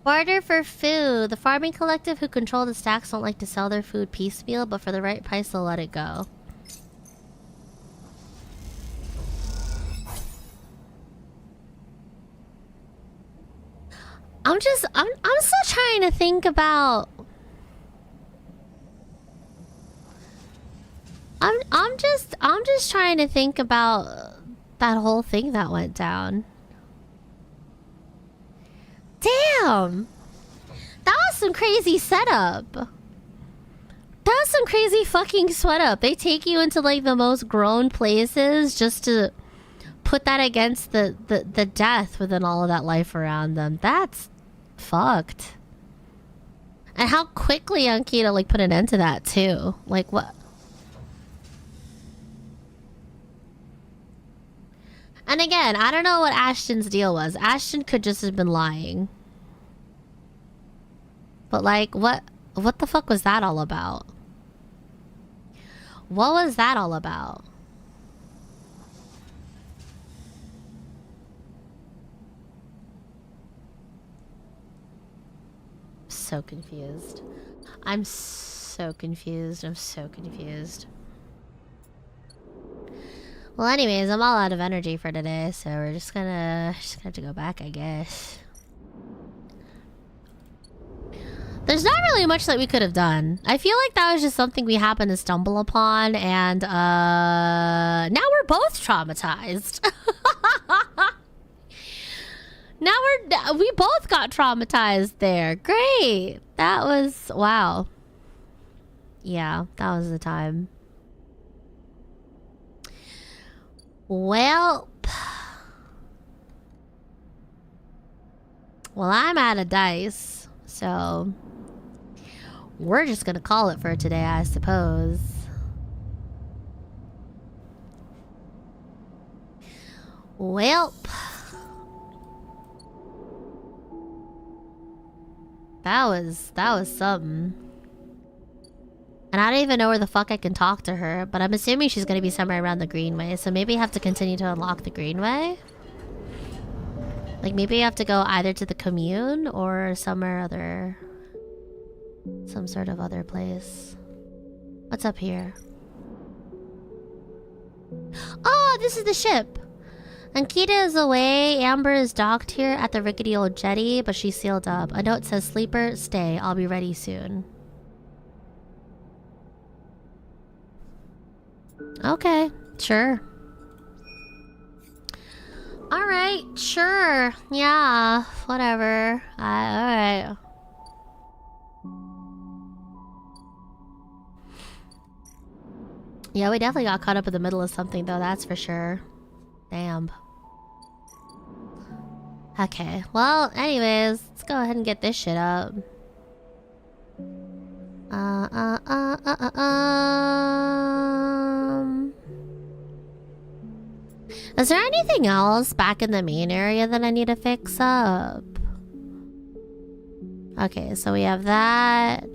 S1: Barter for food. The farming collective who control the stacks don't like to sell their food piecemeal, but for the right price they'll let it go. I'm still trying to think about. I'm just trying to think about that whole thing that went down. Damn! That was some crazy setup. That was some crazy fucking setup. They take you into like the most grown places just to put that against the death within all of that life around them. That's fucked. And how quickly Ankita like put an end to that too. Like what? And again, I don't know what Ashton's deal was. Ashton could just have been lying. But like, what the fuck was that all about? What was that all about? So confused. I'm so confused. I'm so confused. Well, anyways, I'm all out of energy for today, so we're just gonna have to go back, I guess. There's not really much that we could have done. I feel like that was just something we happened to stumble upon, and now we're both traumatized. Now we both got traumatized there. Great. That was wow. Yeah, that was the time. Well, I'm out of dice, so we're just gonna call it for today, I suppose. Well, that was something. And I don't even know where the fuck I can talk to her, but I'm assuming she's gonna be somewhere around the Greenway, so maybe I have to continue to unlock the Greenway? Like maybe I have to go either to the commune or somewhere other... some sort of other place. What's up here? Oh, this is the ship! Ankita is away. Amber is docked here at the rickety old jetty, but she's sealed up. A note says, "Sleeper, stay. I'll be ready soon." Okay, sure. Alright, sure. Yeah, whatever. Alright. Yeah, we definitely got caught up in the middle of something, though, that's for sure. Damn. Okay, well, anyways, let's go ahead and get this shit up. Is there anything else back in the main area that I need to fix up? Okay, so we have that.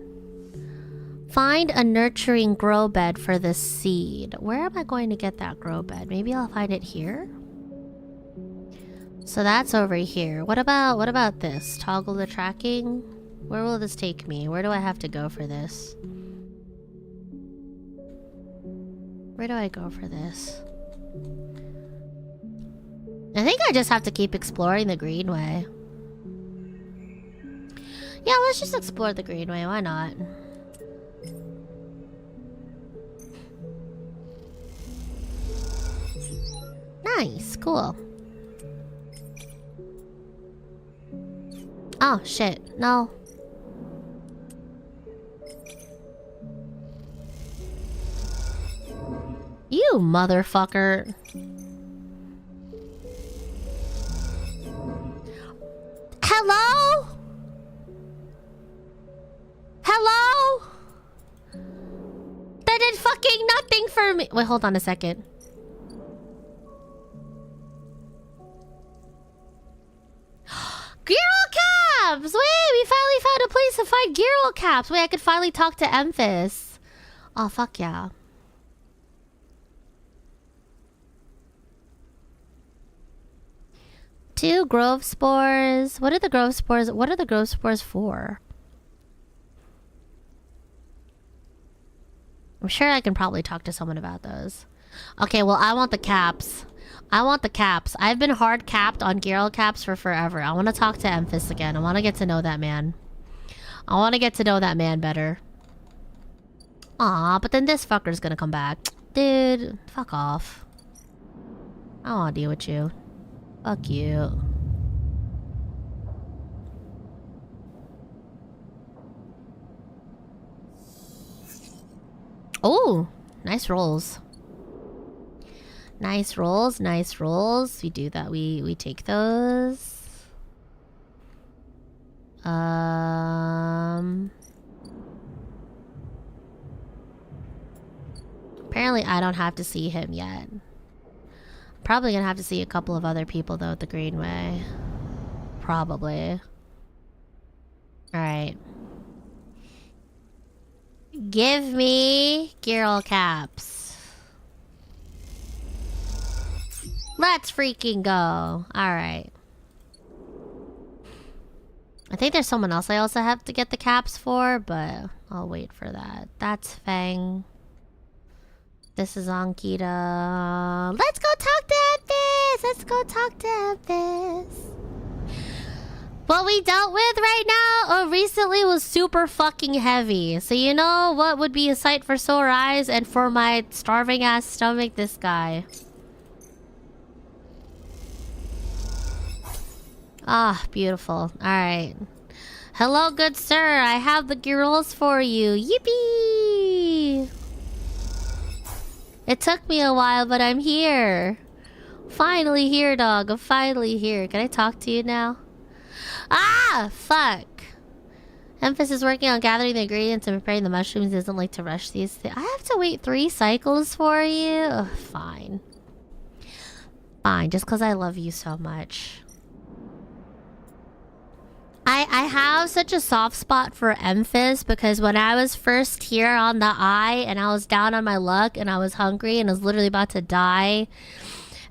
S1: Find a nurturing grow bed for the seed. Where am I going to get that grow bed? Maybe I'll find it here? So that's over here. What about this? Toggle the tracking? Where will this take me? Where do I have to go for this? Where do I go for this? I think I just have to keep exploring the Greenway. Yeah, let's just explore the Greenway. Why not? Nice. Cool. Oh, shit. No. You motherfucker. Hello? Hello? That did fucking nothing for me. Wait, hold on a second. Girl caps! Wait, we finally found a place to find girl caps. Wait, I could finally talk to Emphis. Oh, fuck yeah. Two grove spores. What are the grove spores? What are the grove spores for? I'm sure I can probably talk to someone about those. Okay, well, I want the caps. I want the caps. I've been hard capped on Girl caps for forever. I want to talk to Emphas again. I want to get to know that man. I want to get to know that man better. Aw, but then this fucker's gonna come back. Dude, fuck off. I don't want to deal with you. Fuck you. Oh, nice rolls. Nice rolls, nice rolls. We do that. We take those. Apparently I don't have to see him yet. Probably gonna have to see a couple of other people though at the Greenway. Probably. Alright. Give me girl caps. Let's freaking go. Alright. I think there's someone else I also have to get the caps for, but I'll wait for that. That's Fang. This is Ankita. Let's go talk to Emphas! Let's go talk to Emphas. What we dealt with right now recently was super fucking heavy. So you know what would be a sight for sore eyes and for my starving ass stomach? This guy. Ah, beautiful. Alright. Hello, good sir. I have the girls for you. Yippee! It took me a while, but I'm here. Finally here, dog. I'm finally here. Can I talk to you now? Ah! Fuck. Emphas is working on gathering the ingredients and preparing the mushrooms. He doesn't like to rush these things. I have to wait 3 cycles for you? Ugh, fine. Fine, just because I love you so much. I have such a soft spot for Emphas because when I was first here on the eye and I was down on my luck and I was hungry and I was literally about to die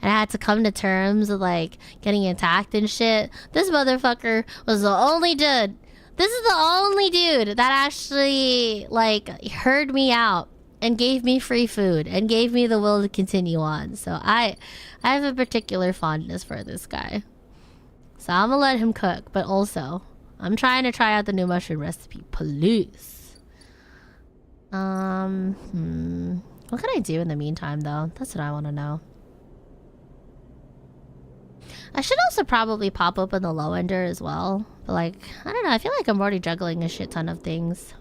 S1: and I had to come to terms with like getting attacked and shit, this motherfucker was the only dude. This is the only dude that actually like heard me out and gave me free food and gave me the will to continue on. So I have a particular fondness for this guy. So I'm gonna let him cook, but also I'm trying to try out the new mushroom recipe, please. What can I do in the meantime though? That's what I want to know. I should also probably pop open the low ender as well. But like, I don't know, I feel like I'm already juggling a shit ton of things.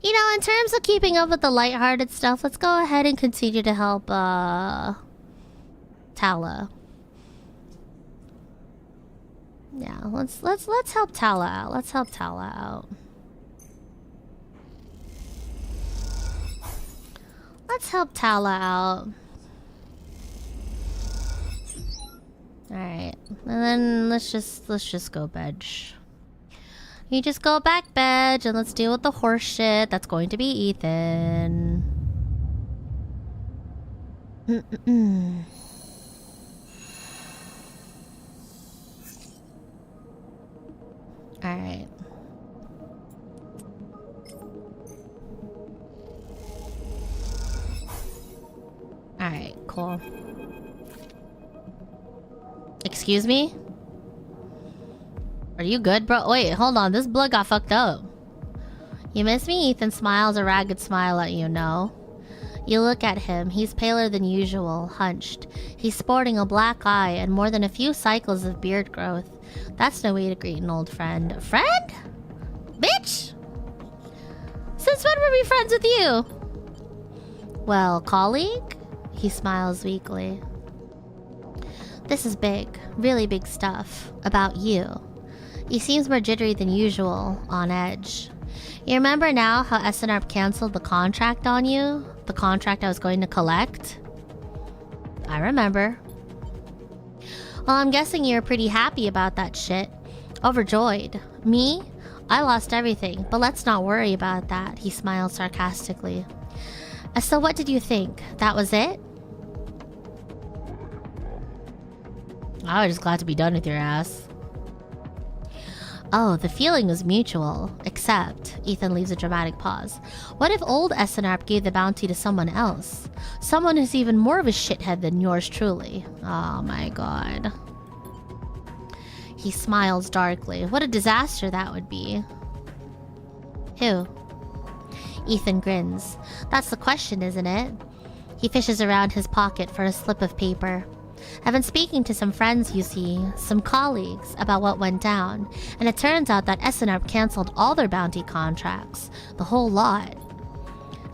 S1: You know, in terms of keeping up with the lighthearted stuff, let's go ahead and continue to help Tala. Yeah, let's help Tala out. Let's help Tala out. Let's help Tala out. Alright. And then let's just go bedge. You just go back bedge and let's deal with the horse shit. That's going to be Ethan. Alright. Alright, cool. Excuse me? Are you good, bro? Wait, hold on. This blood got fucked up. You miss me? Ethan smiles a ragged smile at you, no? You look at him. He's paler than usual, hunched. He's sporting a black eye and more than a few cycles of beard growth. That's no way to greet an old friend. Friend? Bitch! Since when were we friends with you? Well, colleague? He smiles weakly. This is big, really big stuff. About you. He seems more jittery than usual, on edge. You remember now how SNRP canceled the contract on you? The contract I was going to collect? I remember. Well, I'm guessing you're pretty happy about that shit. Overjoyed. Me? I lost everything, but let's not worry about that, he smiled sarcastically. So what did you think? That was it? I was just glad to be done with your ass. Oh, the feeling was mutual. Except, Ethan leaves a dramatic pause. What if old SNRP gave the bounty to someone else? Someone who's even more of a shithead than yours truly. Oh my god. He smiles darkly. What a disaster that would be. Who? Ethan grins. That's the question, isn't it? He fishes around his pocket for a slip of paper. I've been speaking to some friends, you see, some colleagues, about what went down, and it turns out that SNRP cancelled all their bounty contracts, the whole lot.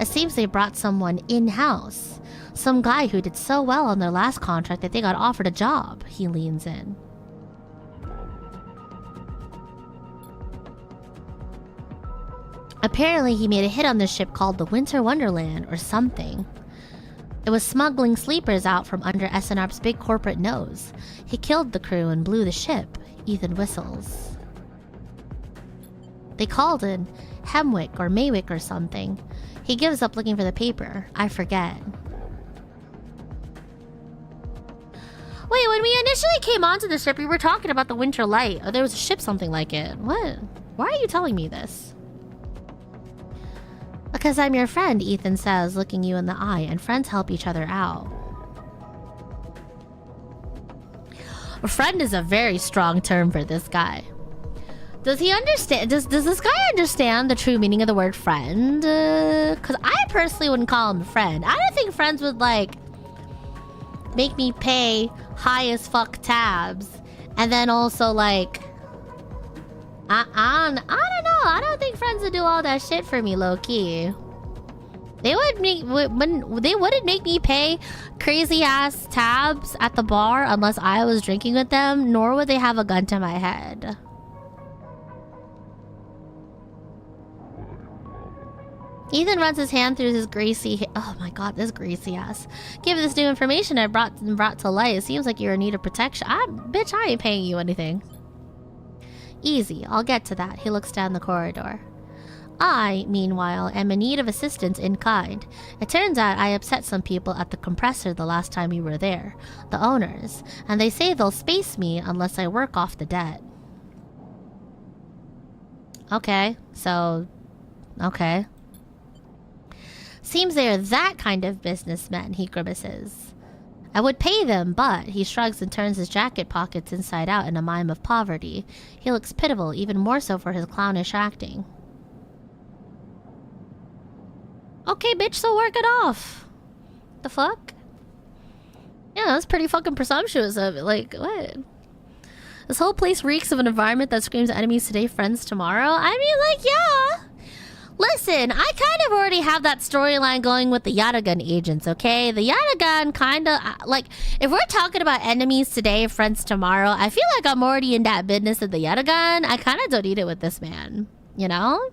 S1: It seems they brought someone in-house, some guy who did so well on their last contract that they got offered a job. He leans in. Apparently he made a hit on this ship called the Winter Wonderland or something. It was smuggling sleepers out from under SNRP's big corporate nose. He killed the crew and blew the ship. Ethan whistles. They called in Hemwick or Maywick or something. He gives up looking for the paper. I forget. Wait, when we initially came onto the ship, we were talking about the Winter Light. Oh, there was a ship something like it. What? Why are you telling me this? Because I'm your friend, Ethan says, looking you in the eye, and friends help each other out. A friend is a very strong term for this guy. Does he understand? Does this guy understand the true meaning of the word friend? Because I personally wouldn't call him a friend. I don't think friends would, like, make me pay high as fuck tabs. And then also, like... I don't know. I don't think friends would do all that shit for me, low key. They wouldn't make me pay crazy ass tabs at the bar unless I was drinking with them, nor would they have a gun to my head. Ethan runs his hand through his greasy... Oh my god, this greasy ass. Given this new information I brought to light, it seems like you're in need of protection. Bitch, I ain't paying you anything. Easy, I'll get to that. He looks down the corridor. I, meanwhile, am in need of assistance in kind. It turns out I upset some people at the compressor the last time we were there. The owners. And they say they'll space me unless I work off the debt. Okay, so... Okay. Seems they are that kind of businessmen, he grimaces. I would pay them, but... He shrugs and turns his jacket pockets inside out in a mime of poverty. He looks pitiable, even more so for his clownish acting. Okay, bitch, so work it off. The fuck? Yeah, that's pretty fucking presumptuous of it. Like, what? This whole place reeks of an environment that screams enemies today, friends tomorrow. I mean, like, yeah. Listen, I kind of already have that storyline going with the Yatagun agents, okay? The Yatagun kind of... Like, if we're talking about enemies today, friends tomorrow, I feel like I'm already in that business of the Yatagun. I kind of don't need it with this man, you know?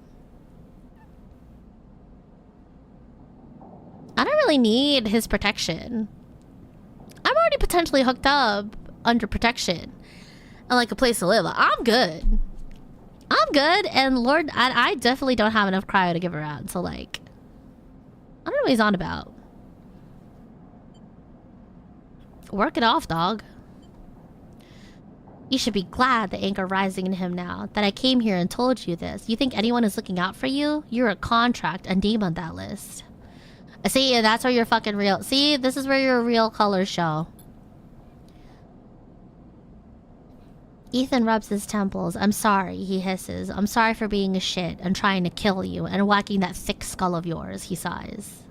S1: I don't really need his protection. I'm already potentially hooked up under protection. And like a place to live. I'm good. I'm good, and Lord, I definitely don't have enough cryo to give around, so like... I don't know what he's on about. Work it off, dog. You should be glad the anger rising in him now, that I came here and told you this. You think anyone is looking out for you? You're a contract and deem on that list. See, that's where you're fucking real... See, this is where your real colors show. Ethan rubs his temples. I'm sorry, he hisses. I'm sorry for being a shit and trying to kill you and whacking that thick skull of yours, he sighs.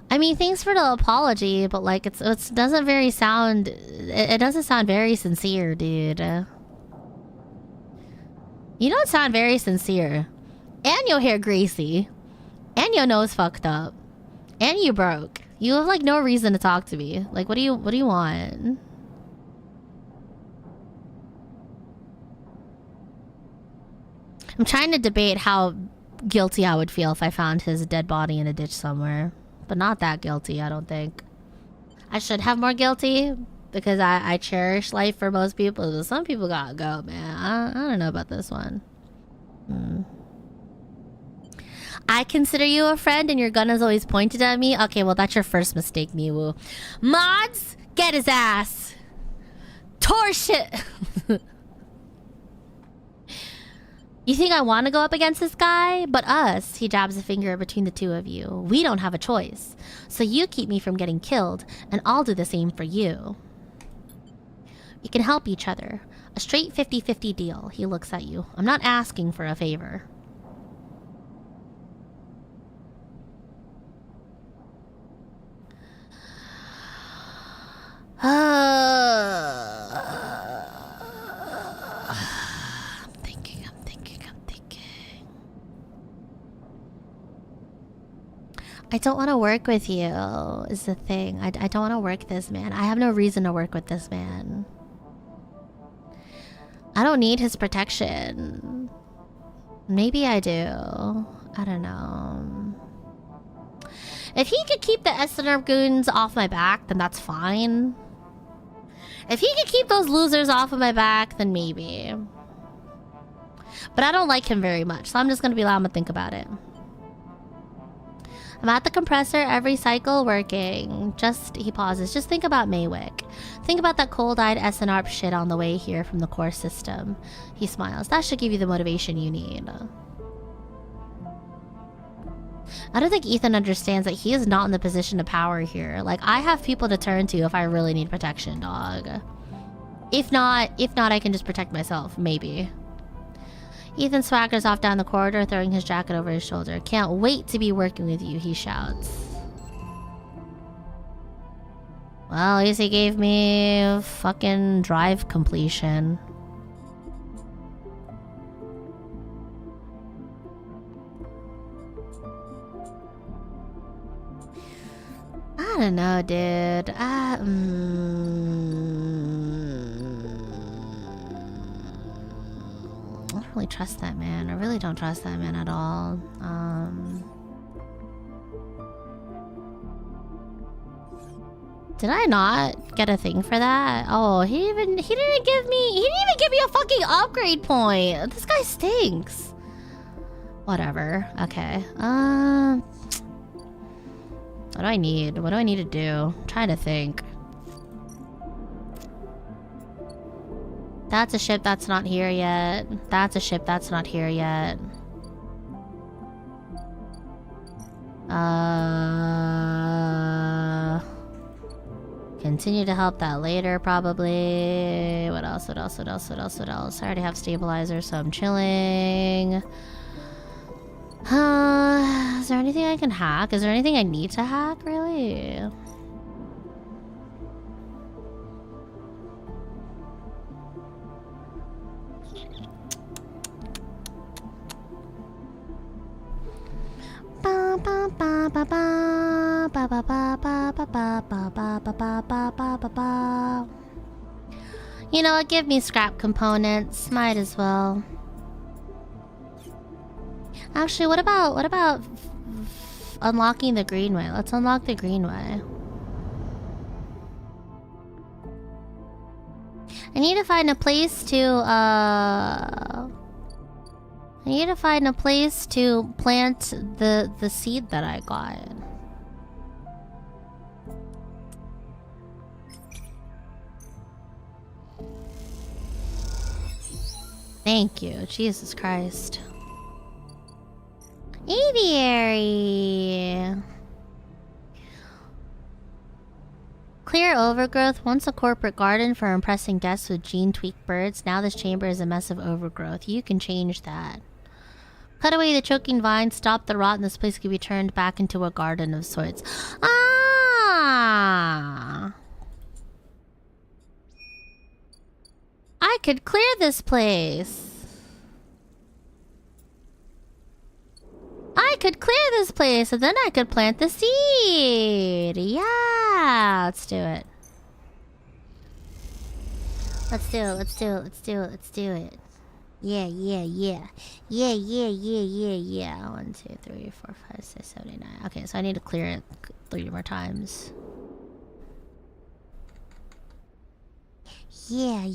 S1: I mean, thanks for the apology, but like, it doesn't very sound... It doesn't sound very sincere, dude. You don't sound very sincere. And your hair greasy. And your nose fucked up. And you broke. You have like no reason to talk to me. Like, what do you want? I'm trying to debate how guilty I would feel if I found his dead body in a ditch somewhere. But not that guilty, I don't think. I should have more guilty because I cherish life for most people. But some people gotta go, man. I don't know about this one. I consider you a friend and your gun is always pointed at me? Okay, well, that's your first mistake, Miwu. Mods, get his ass. Torshit. You think I want to go up against this guy? But us, he jabs a finger between the two of you. We don't have a choice. So you keep me from getting killed, and I'll do the same for you. You can help each other. A straight 50-50 deal. He looks at you. I'm not asking for a favor. I'm thinking. I don't want to work with you, is the thing. I don't want to work this man. I have no reason to work with this man. I don't need his protection. Maybe I do. I don't know. If he could keep the SNR goons off my back, then that's fine. If he could keep those losers off of my back, then maybe. But I don't like him very much, so I'm just gonna be allowed to think about it. I'm at the compressor every cycle working. He pauses. Just think about Maywick. Think about that cold-eyed SNR shit on the way here from the core system. He smiles. That should give you the motivation you need. I don't think Ethan understands that he is not in the position of power here. Like, I have people to turn to if I really need protection, dog. If not, I can just protect myself, maybe. Ethan swaggers off down the corridor, throwing his jacket over his shoulder. Can't wait to be working with you, he shouts. Well, at least he gave me fucking drive completion. I don't know, dude. I don't really trust that man. I really don't trust that man at all. Did I not get a thing for that? Oh, he didn't give me a fucking upgrade point. This guy stinks. Whatever. Okay. What do I need? What do I need to do? I'm trying to think. That's a ship that's not here yet. That's a ship that's not here yet. Continue to help that later, probably. What else? I already have stabilizer, so I'm chilling. Is there anything I can hack? Is there anything I need to hack, really? You know what? Give me scrap components. Might as well. Actually, what about unlocking the greenway? Let's unlock the greenway. I need to find a place to plant the seed that I got. Thank you. Jesus Christ. Aviary. Clear overgrowth. Once a corporate garden for impressing guests with gene-tweaked birds, now this chamber is a mess of overgrowth. You can change that. Cut away the choking vines, stop the rot, and this place can be turned back into a garden of sorts. Ah! I could clear this place. I could clear this place, and then I could plant the seed. Yeah, let's do it. Let's do it. Yeah. 1, 2, 3, 4, 5, 6, 7, 8, 9. Okay, so I need to clear it 3 more times. Yeah.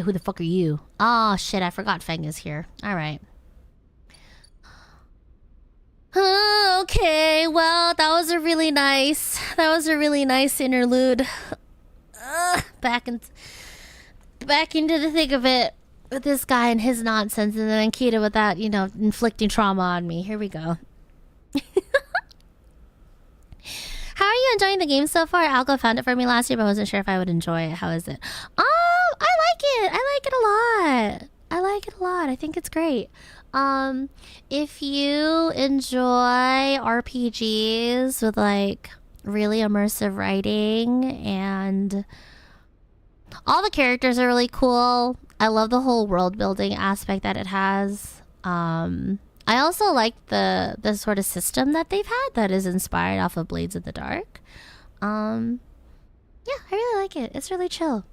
S1: Who the fuck are you? Oh shit, I forgot Feng is here. Alright. Okay, well, that was a really nice interlude. Back into the thick of it with this guy and his nonsense, and then Ankita with that, you know, inflicting trauma on me. Here we go. How are you enjoying the game so far? Alco found it for me last year, but I wasn't sure if I would enjoy it. How is it? I like it. I like it a lot. I think it's great. If you enjoy RPGs with like really immersive writing, and all the characters are really cool. I love the whole world building aspect that it has. I also like the sort of system that they've had that is inspired off of Blades in the Dark. Yeah, I really like it. It's really chill.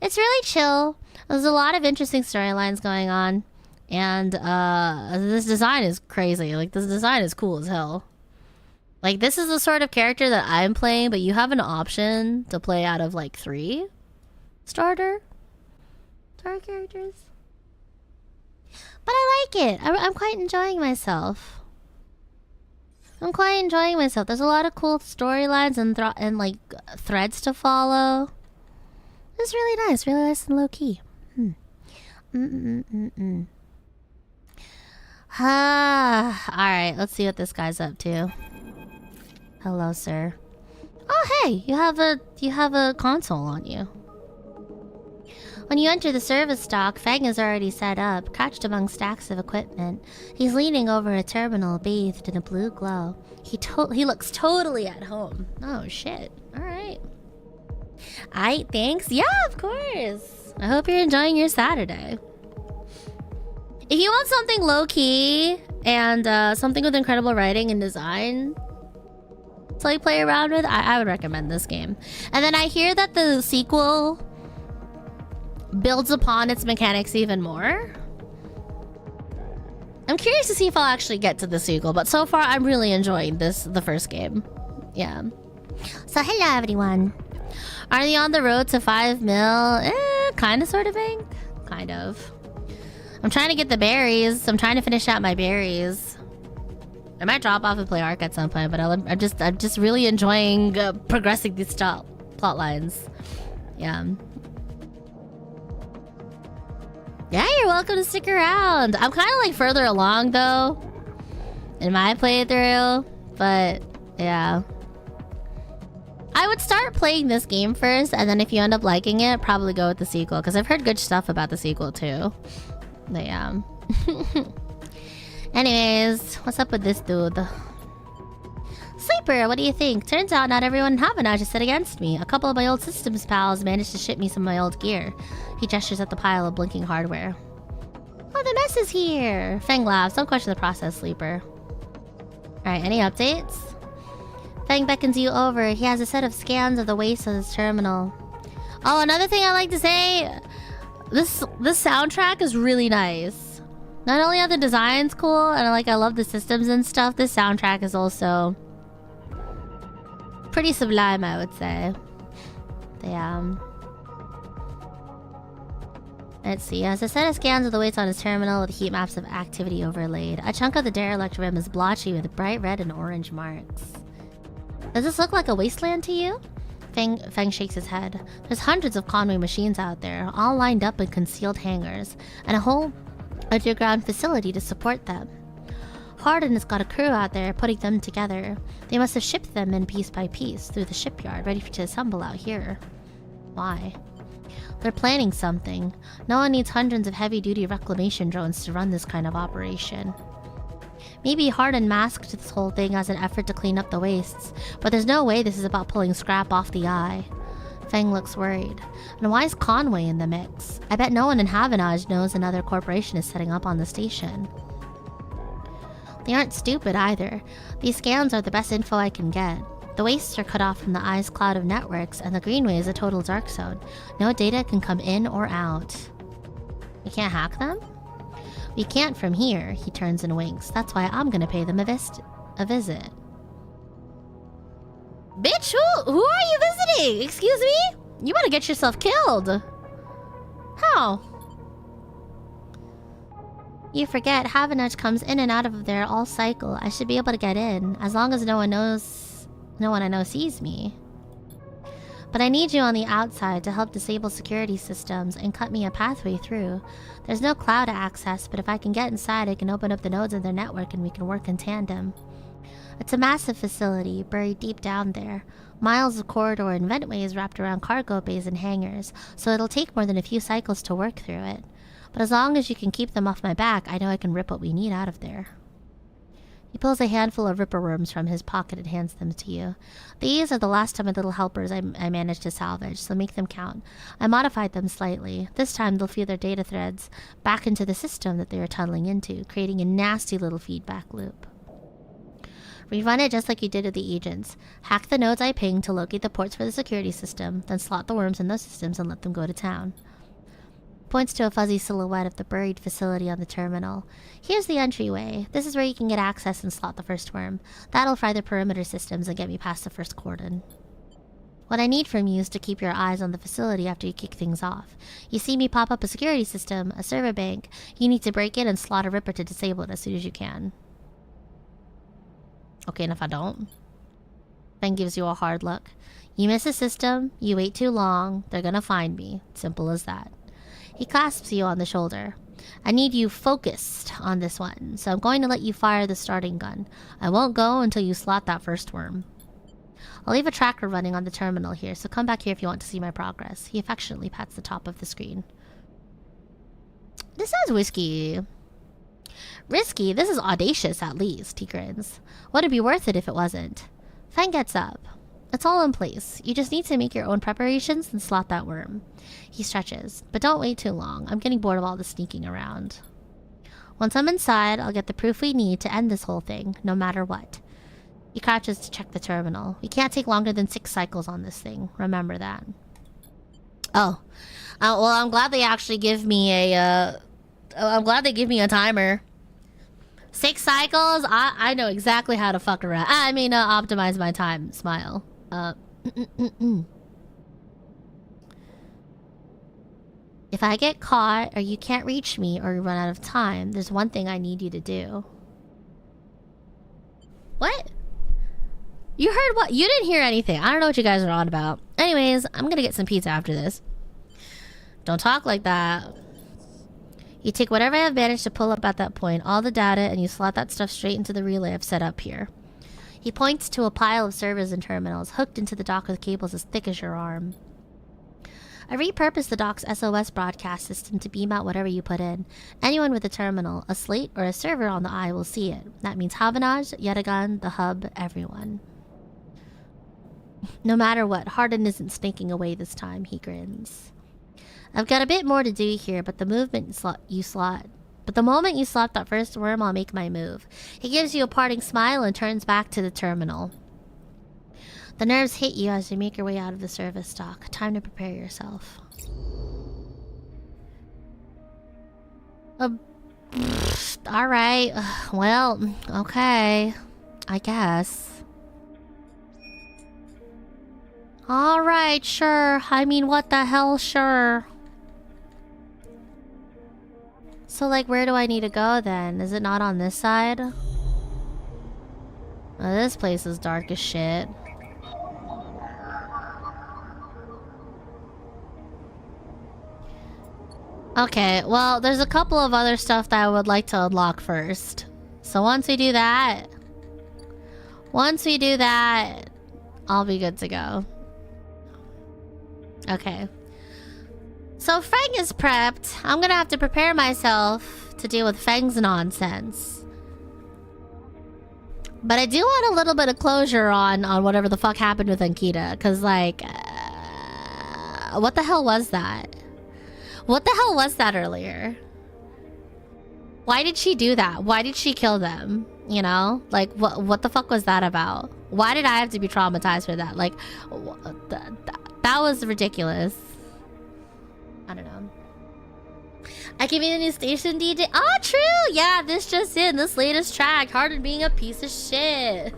S1: There's a lot of interesting storylines going on. And this design is crazy. Like, this design is cool as hell. Like, this is the sort of character that I'm playing, but you have an option to play out of like 3 starter characters. But I like it. I'm quite enjoying myself. There's a lot of cool storylines and like threads to follow. It's really nice and low key. Alright, let's see what this guy's up to. Hello, sir. Oh, hey, you have a console on you. When you enter the service dock, Fang is already set up, crouched among stacks of equipment. He's leaning over a terminal bathed in a blue glow. He looks totally at home. Oh, shit. Alright. Aight, thanks. Yeah, of course. I hope you're enjoying your Saturday. If you want something low-key and something with incredible writing and design to like play around with, I would recommend this game. And then I hear that the sequel builds upon its mechanics even more. I'm curious to see if I'll actually get to the sequel, but so far I'm really enjoying the first game. Yeah. So hello everyone. Are they on the road to 5 mil? Kind of, sort of thing. Kind of. I'm trying to get the berries. I'm trying to finish out my berries. I might drop off and play Ark at some point, but I'm just really enjoying progressing these plot lines. Yeah. Yeah, you're welcome to stick around. I'm kind of like further along though in my playthrough, but yeah. I would start playing this game first, and then if you end up liking it, probably go with the sequel, because I've heard good stuff about the sequel too. But yeah. Anyways, what's up with this dude? Sleeper, what do you think? Turns out not everyone in Havanage is set against me. A couple of my old systems pals managed to ship me some of my old gear. He gestures at the pile of blinking hardware. Oh, the mess is here! Fang laughs. Don't question the process, Sleeper. Alright, any updates? Fang beckons you over. He has a set of scans of the waste of his terminal. Oh, another thing I like to say... This soundtrack is really nice. Not only are the designs cool, and I love the systems and stuff, this soundtrack is also... pretty sublime, I would say. Yeah. Let's see. He has a set of scans of the weights on his terminal with heat maps of activity overlaid. A chunk of the derelict rim is blotchy with bright red and orange marks. Does this look like a wasteland to you? Fang shakes his head. There's hundreds of Conway machines out there, all lined up in concealed hangars, and a whole underground facility to support them. Hardin has got a crew out there putting them together. They must have shipped them in piece by piece through the shipyard, ready to assemble out here. Why? They're planning something. No one needs hundreds of heavy-duty reclamation drones to run this kind of operation. Maybe Hardin masked this whole thing as an effort to clean up the wastes, but there's no way this is about pulling scrap off the eye. Fang looks worried. And why is Conway in the mix? I bet no one in Havanage knows another corporation is setting up on the station. They aren't stupid either. These scans are the best info I can get. The wastes are cut off from the eye's cloud of networks, and the greenway is a total dark zone. No data can come in or out. We can't hack them? We can't from here, he turns and winks. That's why I'm gonna pay them a visit. Bitch, who are you visiting? Excuse me? You better get yourself killed. How? You forget, Havanage comes in and out of there all cycle. I should be able to get in, as long as no one I know sees me. But I need you on the outside to help disable security systems and cut me a pathway through. There's no cloud access, but if I can get inside, I can open up the nodes in their network and we can work in tandem. It's a massive facility, buried deep down there. Miles of corridor and ventways wrapped around cargo bays and hangars, so it'll take more than a few cycles to work through it. But as long as you can keep them off my back, I know I can rip what we need out of there. He pulls a handful of ripper worms from his pocket and hands them to you. These are the last of my little helpers I managed to salvage, so make them count. I modified them slightly. This time they'll feed their data threads back into the system that they were tunneling into, creating a nasty little feedback loop. Rerun it just like you did with the agents. Hack the nodes I pinged to locate the ports for the security system, then slot the worms in those systems and let them go to town. Points to a fuzzy silhouette of the buried facility on the terminal. Here's the entryway. This is where you can get access and slot the first worm. That'll fry the perimeter systems and get me past the first cordon. What I need from you is to keep your eyes on the facility after you kick things off. You see me pop up a security system, a server bank. You need to break it and slot a ripper to disable it as soon as you can. Okay, and if I don't? Ben gives you a hard look. You miss a system, you wait too long, they're gonna find me. Simple as that. He clasps you on the shoulder. I need you focused on this one, so I'm going to let you fire the starting gun. I won't go until you slot that first worm. I'll leave a tracker running on the terminal here, so come back here if you want to see my progress. He affectionately pats the top of the screen. This sounds risky. Risky? This is audacious, at least, he grins. Would it be worth it if it wasn't? Fang gets up. It's all in place. You just need to make your own preparations and slot that worm. He stretches. But don't wait too long. I'm getting bored of all the sneaking around. Once I'm inside, I'll get the proof we need to end this whole thing, no matter what. He crouches to check the terminal. We can't take longer than 6 cycles on this thing. Remember that. Oh. Well, I'm glad they actually give me a, I'm glad they give me a timer. 6 cycles? I know exactly how to fuck around. I mean, optimize my time. Smile. If I get caught, or you can't reach me, or you run out of time, there's one thing I need you to do. What? You heard what? You didn't hear anything. I don't know what you guys are on about. Anyways, I'm gonna get some pizza after this. Don't talk like that. You take whatever I have managed to pull up at that point, all the data, and you slot that stuff straight into the relay I've set up here. He points to a pile of servers and terminals, hooked into the dock with cables as thick as your arm. I repurposed the dock's SOS broadcast system to beam out whatever you put in. Anyone with a terminal, a slate, or a server on the eye will see it. That means Havanage, Yetagan, the hub, everyone. No matter what, Hardin isn't sneaking away this time, he grins. I've got a bit more to do here, but the moment you slot that first worm, I'll make my move. He gives you a parting smile and turns back to the terminal. The nerves hit you as you make your way out of the service dock. Time to prepare yourself. Alright. Well, okay. I guess. Alright, sure. I mean, what the hell, sure. So, like, where do I need to go then? Is it not on this side? Oh, this place is dark as shit. Okay, well, there's a couple of other stuff that I would like to unlock first. So once we do that, I'll be good to go. Okay. So Fang is prepped. I'm gonna have to prepare myself to deal with Fang's nonsense. But I do want a little bit of closure on whatever the fuck happened with Ankita. Because, like, what the hell was that? What the hell was that earlier? Why did she do that? Why did she kill them? You know? Like, what the fuck was that about? Why did I have to be traumatized for that? Like, that was ridiculous. I don't know. I can be the new station DJ. Oh, true! Yeah, this just in. This latest track. Hardin being a piece of shit.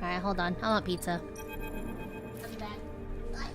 S1: Alright, hold on. I want pizza. I'll be back. Bye.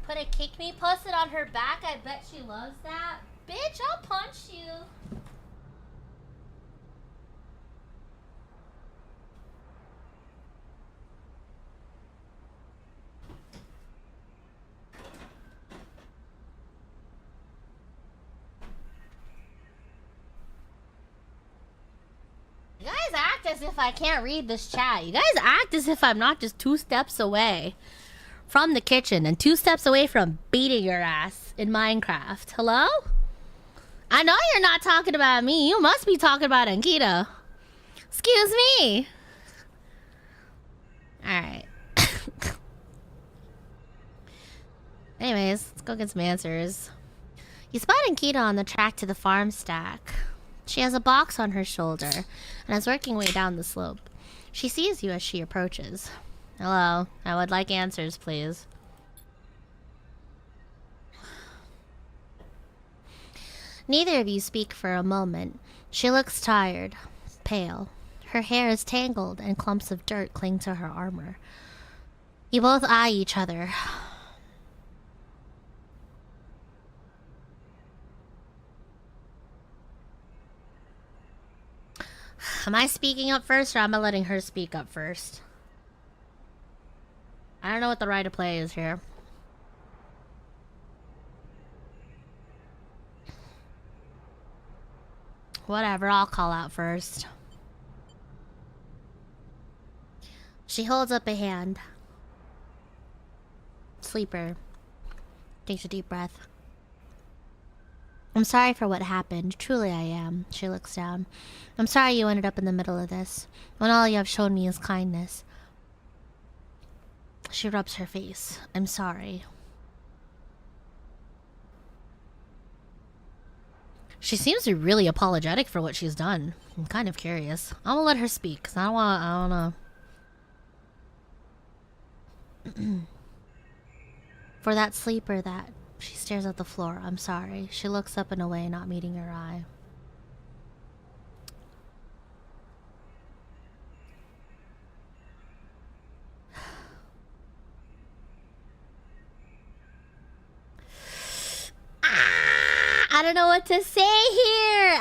S1: Put a kick me, post it on her back. I bet she loves that. Bitch, I'll punch you. You guys act as if I can't read this chat. You guys act as if I'm not just 2 steps away from the kitchen and 2 steps away from beating your ass in Minecraft. Hello? I know you're not talking about me. You must be talking about Ankita. Excuse me. Alright. Anyways, let's go get some answers. You spot Ankita on the track to the farm stack. She has a box on her shoulder and is working way down the slope. She sees you as she approaches. Hello, I would like answers, please. Neither of you speak for a moment. She looks tired, pale. Her hair is tangled and clumps of dirt cling to her armor. You both eye each other. Am I speaking up first or am I letting her speak up first? I don't know what the right of play is here. Whatever, I'll call out first. She holds up a hand. Sleeper. Takes a deep breath. I'm sorry for what happened. Truly I am. She looks down. I'm sorry you ended up in the middle of this, when all you have shown me is kindness. She rubs her face. I'm sorry. She seems to be really apologetic for what she's done. I'm kind of curious. I'm gonna let her speak, because I don't know. For that sleeper that... She stares at the floor. I'm sorry. She looks up and away, not meeting her eye. I don't know what to say here.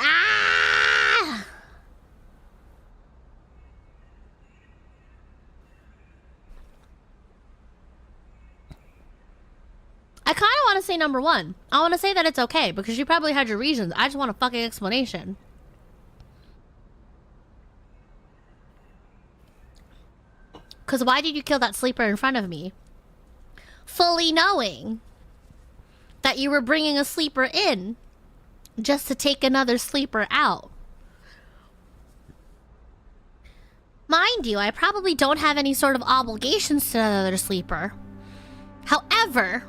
S1: I kind of want to say number one. I want to say that it's okay because you probably had your reasons. I just want a fucking explanation. Because why did you kill that sleeper in front of me? Fully knowing that you were bringing a sleeper in just to take another sleeper out. Mind you, I probably don't have any sort of obligations to another sleeper. However,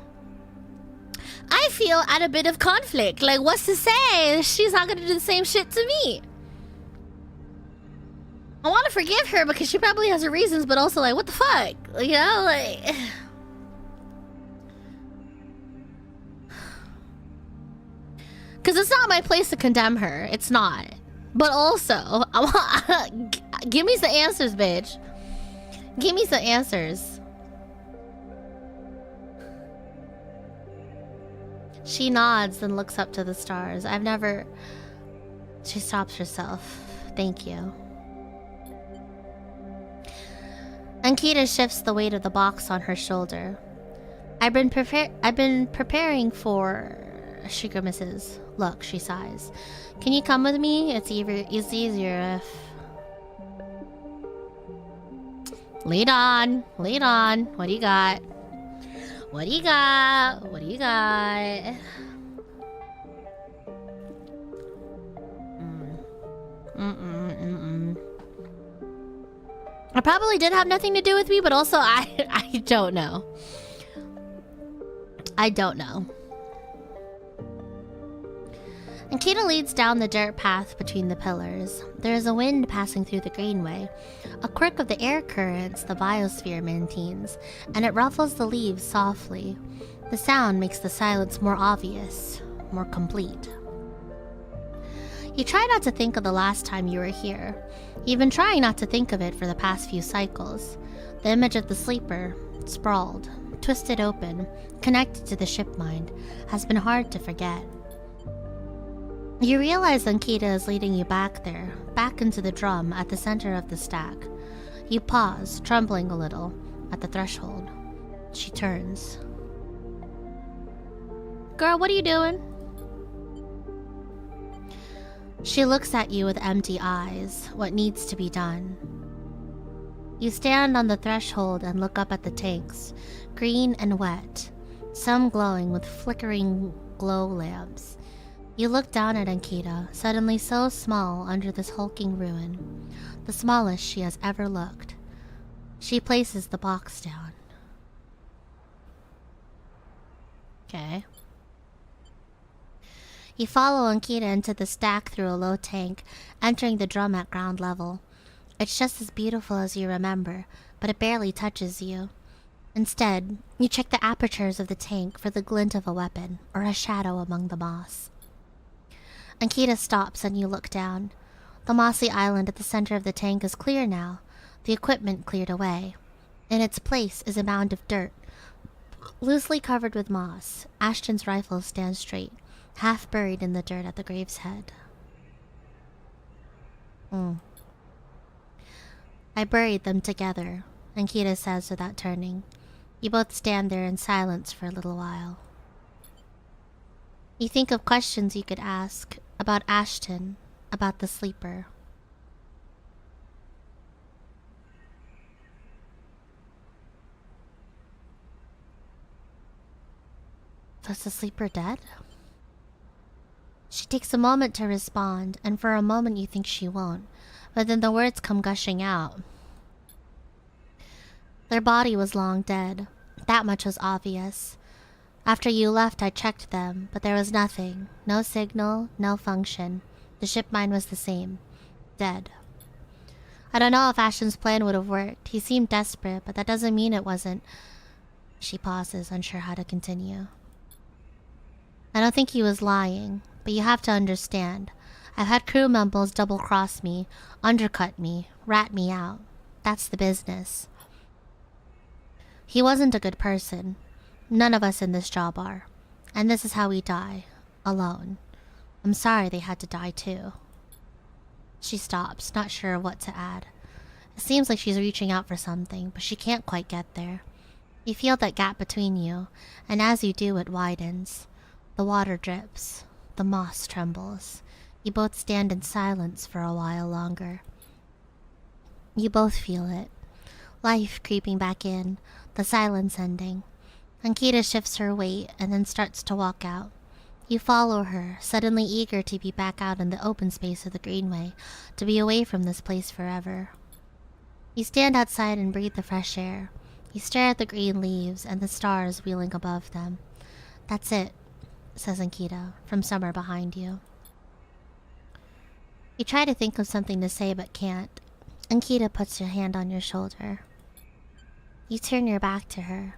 S1: I feel at a bit of conflict. Like, what's to say she's not gonna do the same shit to me? I want to forgive her because she probably has her reasons, but also like, what the fuck? You know, like... Because it's not my place to condemn her. It's not. But also, give me some answers, bitch. Give me some answers. She nods, then looks up to the stars. I've never... She stops herself. Thank you. Ankita shifts the weight of the box on her shoulder. I've been preparing for... She grimaces. Look, she sighs. Can you come with me? It's easier if... Lead on. Lead on. What do you got? What do you got? What do you got? It probably did have nothing to do with me, but also I don't know. I don't know. Ankita leads down the dirt path between the pillars. There is a wind passing through the greenway, a quirk of the air currents the biosphere maintains, and it ruffles the leaves softly. The sound makes the silence more obvious, more complete. You try not to think of the last time you were here. You've been trying not to think of it for the past few cycles. The image of the sleeper, sprawled, twisted open, connected to the ship mind, has been hard to forget. You realize Ankita is leading you back there, back into the drum at the center of the stack. You pause, trembling a little, at the threshold. She turns. Girl, what are you doing? She looks at you with empty eyes, what needs to be done. You stand on the threshold and look up at the tanks, green and wet, some glowing with flickering glow lamps. You look down at Ankita, suddenly so small under this hulking ruin, the smallest she has ever looked. She places the box down. Okay. You follow Ankita into the stack through a low tank, entering the drum at ground level. It's just as beautiful as you remember, but it barely touches you. Instead, you check the apertures of the tank for the glint of a weapon or a shadow among the moss. Ankita stops and you look down. The mossy island at the center of the tank is clear now, the equipment cleared away. In its place is a mound of dirt, loosely covered with moss. Ashton's rifle stands straight, half buried in the dirt at the grave's head. I buried them together, Ankita says without turning. You both stand there in silence for a little while. You think of questions you could ask about Ashton, about the sleeper. Was the sleeper dead? She takes a moment to respond, and for a moment you think she won't, but then the words come gushing out. Their body was long dead. That much was obvious. After you left, I checked them, but there was nothing. No signal, no function. The ship mine was the same. Dead. I don't know if Ashton's plan would have worked. He seemed desperate, but that doesn't mean it wasn't. She pauses, unsure how to continue. I don't think he was lying, but you have to understand. I've had crew members double-cross me, undercut me, rat me out. That's the business. He wasn't a good person. None of us in this job are. And this is how we die. Alone. I'm sorry they had to die too. She stops, not sure what to add. It seems like she's reaching out for something, but she can't quite get there. You feel that gap between you, and as you do, it widens. The water drips. The moss trembles. You both stand in silence for a while longer. You both feel it. Life creeping back in. The silence ending. Ankita shifts her weight and then starts to walk out. You follow her, suddenly eager to be back out in the open space of the greenway, to be away from this place forever. You stand outside and breathe the fresh air. You stare at the green leaves and the stars wheeling above them. That's it, says Ankita, from somewhere behind you. You try to think of something to say but can't. Ankita puts her hand on your shoulder. You turn your back to her.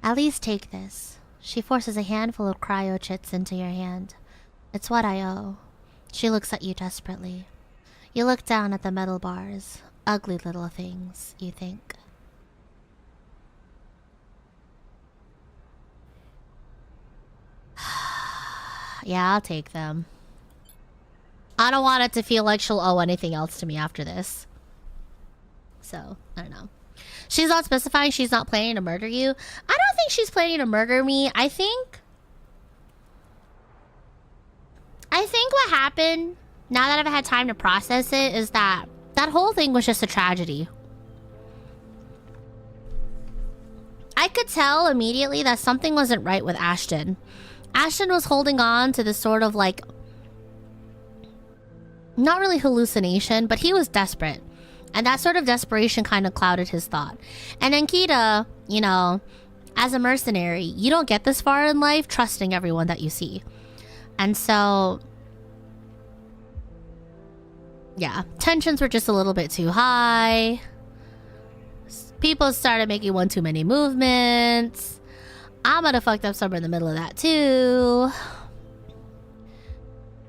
S1: At least take this. She forces a handful of cryo chits into your hand. It's what I owe. She looks at you desperately. You look down at the metal bars. Ugly little things, you think. Yeah, I'll take them. I don't want it to feel like she'll owe anything else to me after this. So, I don't know. She's not specifying she's not planning to murder you. I don't think she's planning to murder me. I think what happened, now that I've had time to process it, is that that whole thing was just a tragedy. I could tell immediately that something wasn't right with Ashton. Ashton was holding on to this sort of like, not really hallucination, but he was desperate. And that sort of desperation kind of clouded his thought. And Ankita, you know, as a mercenary, you don't get this far in life trusting everyone that you see. And so, yeah, tensions were just a little bit too high. People started making one too many movements. I might have fucked up somewhere in the middle of that too.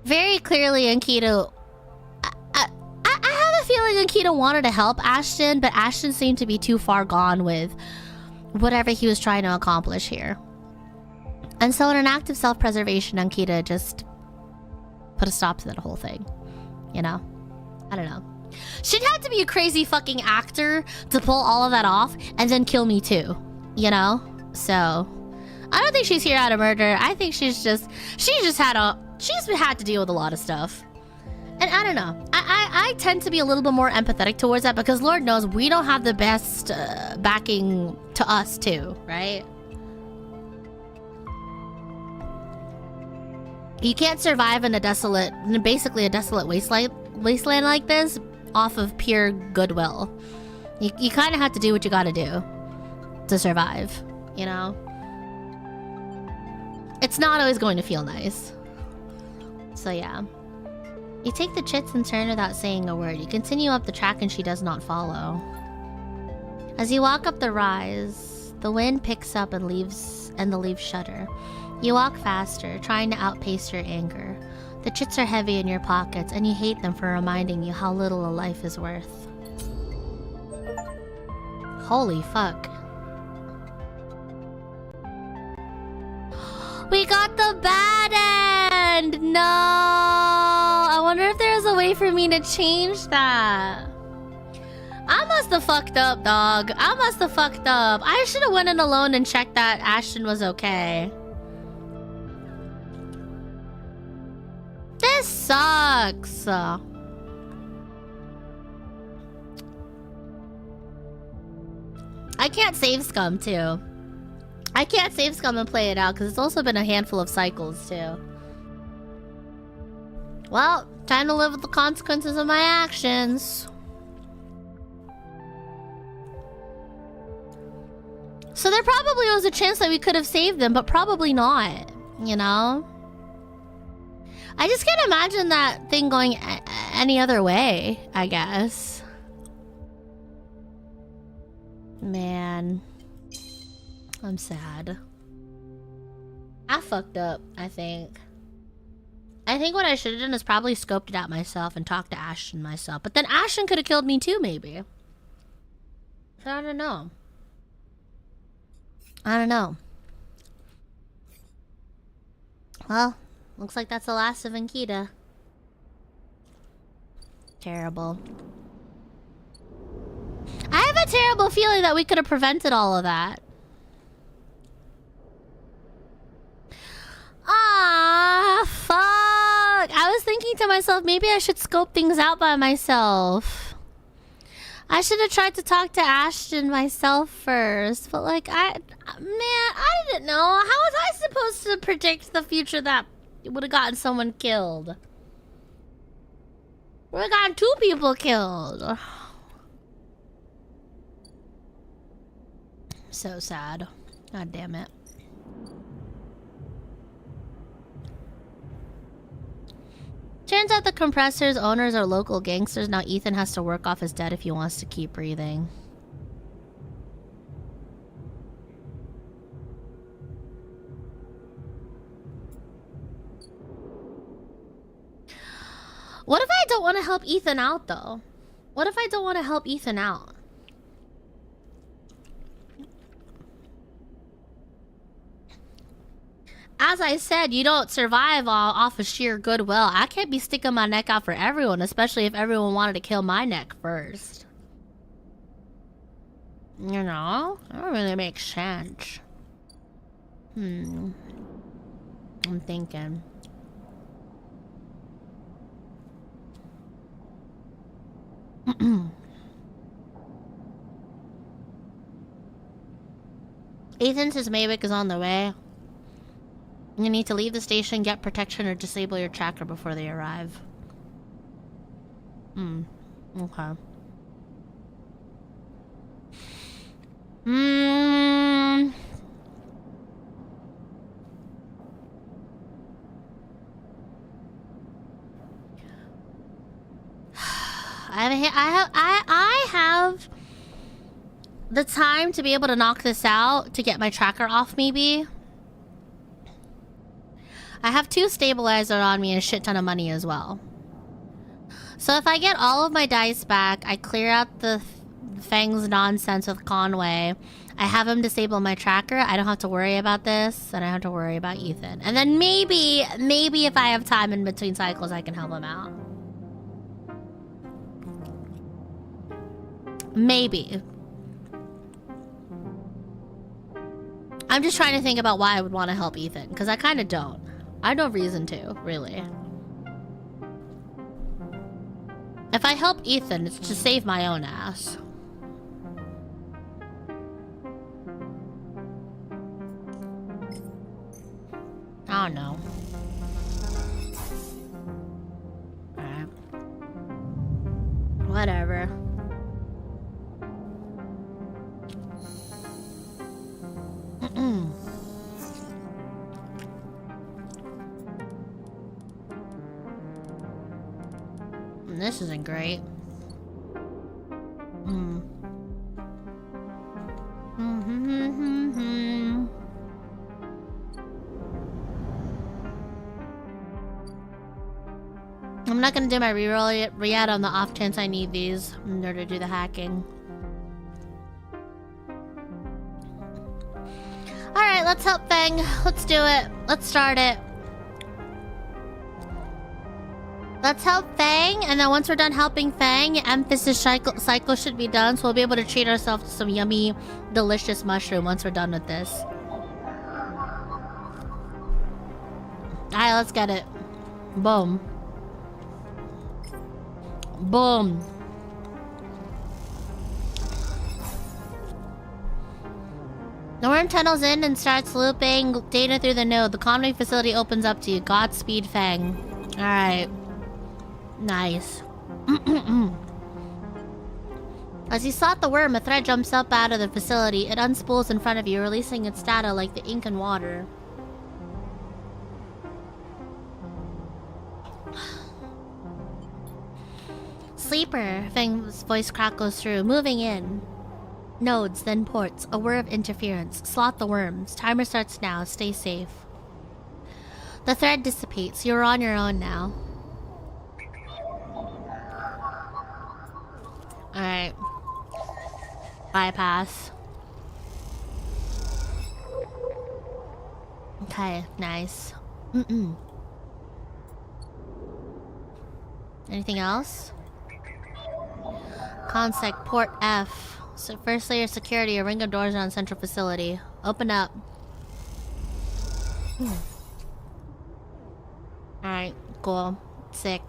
S1: Very clearly, Ankita... I have a feeling Ankita wanted to help Ashton, but Ashton seemed to be too far gone with whatever he was trying to accomplish here. And so in an act of self-preservation, Ankita just put a stop to that whole thing. You know? I don't know. She'd have to be a crazy fucking actor to pull all of that off and then kill me too. You know? So I don't think she's here out of murder. I think she's just had to deal with a lot of stuff. And I don't know. I tend to be a little bit more empathetic towards that because Lord knows we don't have the best backing to us too, right? You can't survive in basically a desolate wasteland like this off of pure goodwill. You kind of have to do what you gotta do to survive, you know? It's not always going to feel nice. So yeah. You take the chits and turn without saying a word. You continue up the track and she does not follow. As you walk up the rise, the wind picks up and the leaves shudder. You walk faster, trying to outpace your anger. The chits are heavy in your pockets and you hate them for reminding you how little a life is worth. Holy fuck. We got the bad end! No! I wonder if there's a way for me to change that. I must have fucked up, dog. I must have fucked up. I should have went in alone and checked that Ashton was okay. This sucks. I can't save scum too. I can't save scum and play it out because it's also been a handful of cycles too. Well, time to live with the consequences of my actions. So there probably was a chance that we could have saved them, but probably not, you know? I just can't imagine that thing going any other way, I guess. Man. I'm sad. I fucked up, I think. I think what I should have done is probably scoped it out myself and talked to Ashton myself. But then Ashton could have killed me too, maybe. So I don't know. I don't know. Well, looks like that's the last of Ankita. Terrible. I have a terrible feeling that we could have prevented all of that. Ah, fuck. I was thinking to myself, maybe I should scope things out by myself. I should have tried to talk to Ashton myself first. But like, I didn't know. How was I supposed to predict the future that would have gotten someone killed? Would have gotten 2 people killed. So sad. God damn it. Turns out the compressor's owners are local gangsters. Now Ethan has to work off his debt if he wants to keep breathing. What if I don't want to help Ethan out, though? What if I don't want to help Ethan out? As I said, you don't survive off of sheer goodwill. I can't be sticking my neck out for everyone, especially if everyone wanted to kill my neck first. You know? That don't really make sense. I'm thinking. Ethan says Maywick is on the way. You need to leave the station, get protection, or disable your tracker before they arrive. Okay. I have the time to be able to knock this out to get my tracker off, maybe. I have 2 stabilizers on me and a shit ton of money as well. So if I get all of my dice back, I clear out the Fang's nonsense with Conway, I have him disable my tracker. I don't have to worry about this, and I don't have to worry about Ethan. And then maybe if I have time in between cycles, I can help him out. Maybe. I'm just trying to think about why I would want to help Ethan, because I kind of don't. I have no reason to, really. If I help Ethan, it's to save my own ass. I don't know. Alright. Whatever. This isn't great. I'm not gonna do my reroll yet on the off chance I need these in order to do the hacking. Alright, let's help Fang. Let's do it. Let's start it. Let's help Fang, and then once we're done helping Fang, emphasis cycle should be done, so we'll be able to treat ourselves to some yummy, delicious mushroom once we're done with this. Alright, let's get it. Boom. Boom. The worm tunnels in and starts looping data through the node. The comedy facility opens up to you. Godspeed, Fang. Alright. Nice. As you slot the worm, a thread jumps up out of the facility. It unspools in front of you, releasing its data like the ink and water. Sleeper, Fang's voice crackles through. Moving in. Nodes, then ports. A whir of interference. Slot the worms. Timer starts now. Stay safe. The thread dissipates. You're on your own now. Alright. Bypass. Okay, nice. Anything else? Consec, port F. So first layer security, a ring of doors around central facility. Open up. Alright, cool. Sick.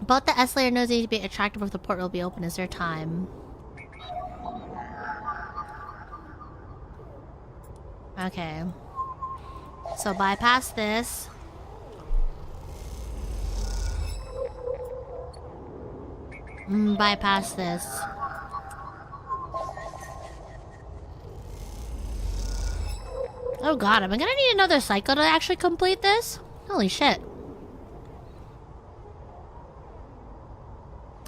S1: Both the S layer nodes need to be attractive if the port will be open. Is there time? Okay. So bypass this. Bypass this. Oh god, am I gonna need another cycle to actually complete this? Holy shit.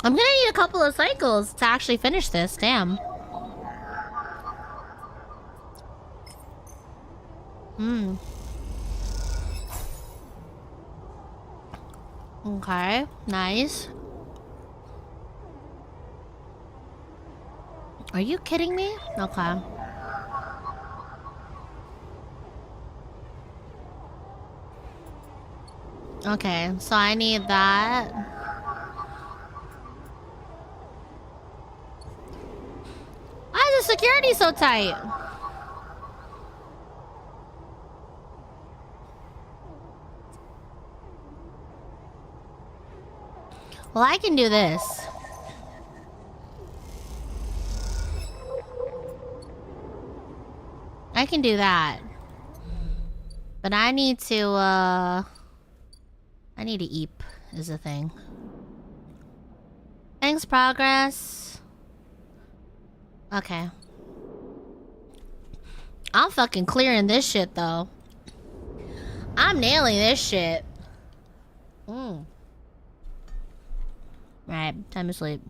S1: I'm gonna need a couple of cycles to actually finish this, damn. Okay, nice. Are you kidding me? Okay. Okay, so I need that. Why is the security so tight? Well, I can do this. I can do that. But I need to, I need to EVE is the thing. Thanks, progress. Okay. I'm fucking clearing this shit, though. I'm nailing this shit. Right, time to sleep.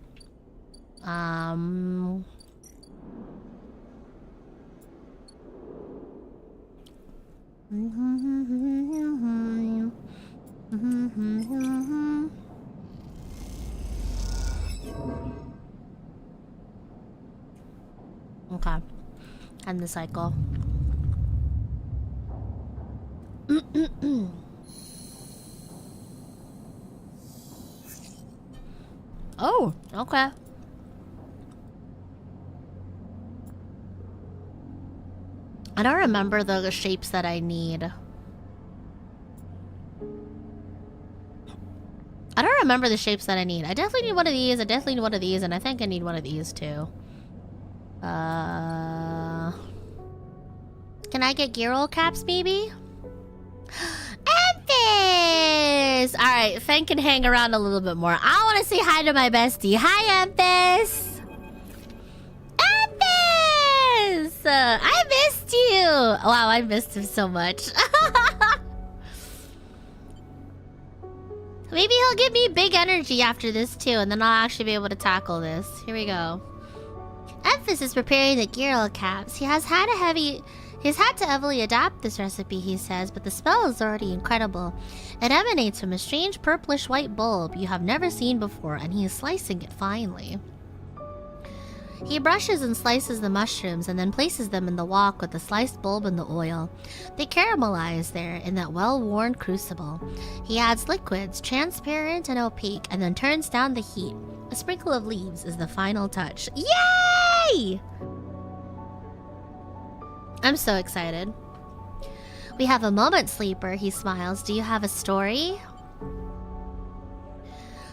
S1: Okay. End the cycle. Oh, okay. I don't remember the shapes that I need. I don't remember the shapes that I need. I definitely need one of these. I definitely need one of these. And I think I need one of these too. Can I get gear roll caps maybe? Emphis! Alright, Fen can hang around a little bit more. I want to say hi to my bestie. Hi, Emphis! Emphis! I missed you! Wow, I missed him so much. Maybe he'll give me big energy after this too, and then I'll actually be able to tackle this. Here we go. Emphis is preparing the gyro caps. He's had to heavily adapt this recipe, he says, but the smell is already incredible. It emanates from a strange purplish white bulb you have never seen before, and he is slicing it finely. He brushes and slices the mushrooms and then places them in the wok with the sliced bulb and the oil. They caramelize there in that well-worn crucible. He adds liquids, transparent and opaque, and then turns down the heat. A sprinkle of leaves is the final touch. Yay! I'm so excited. We have a moment, Sleeper, he smiles. Do you have a story?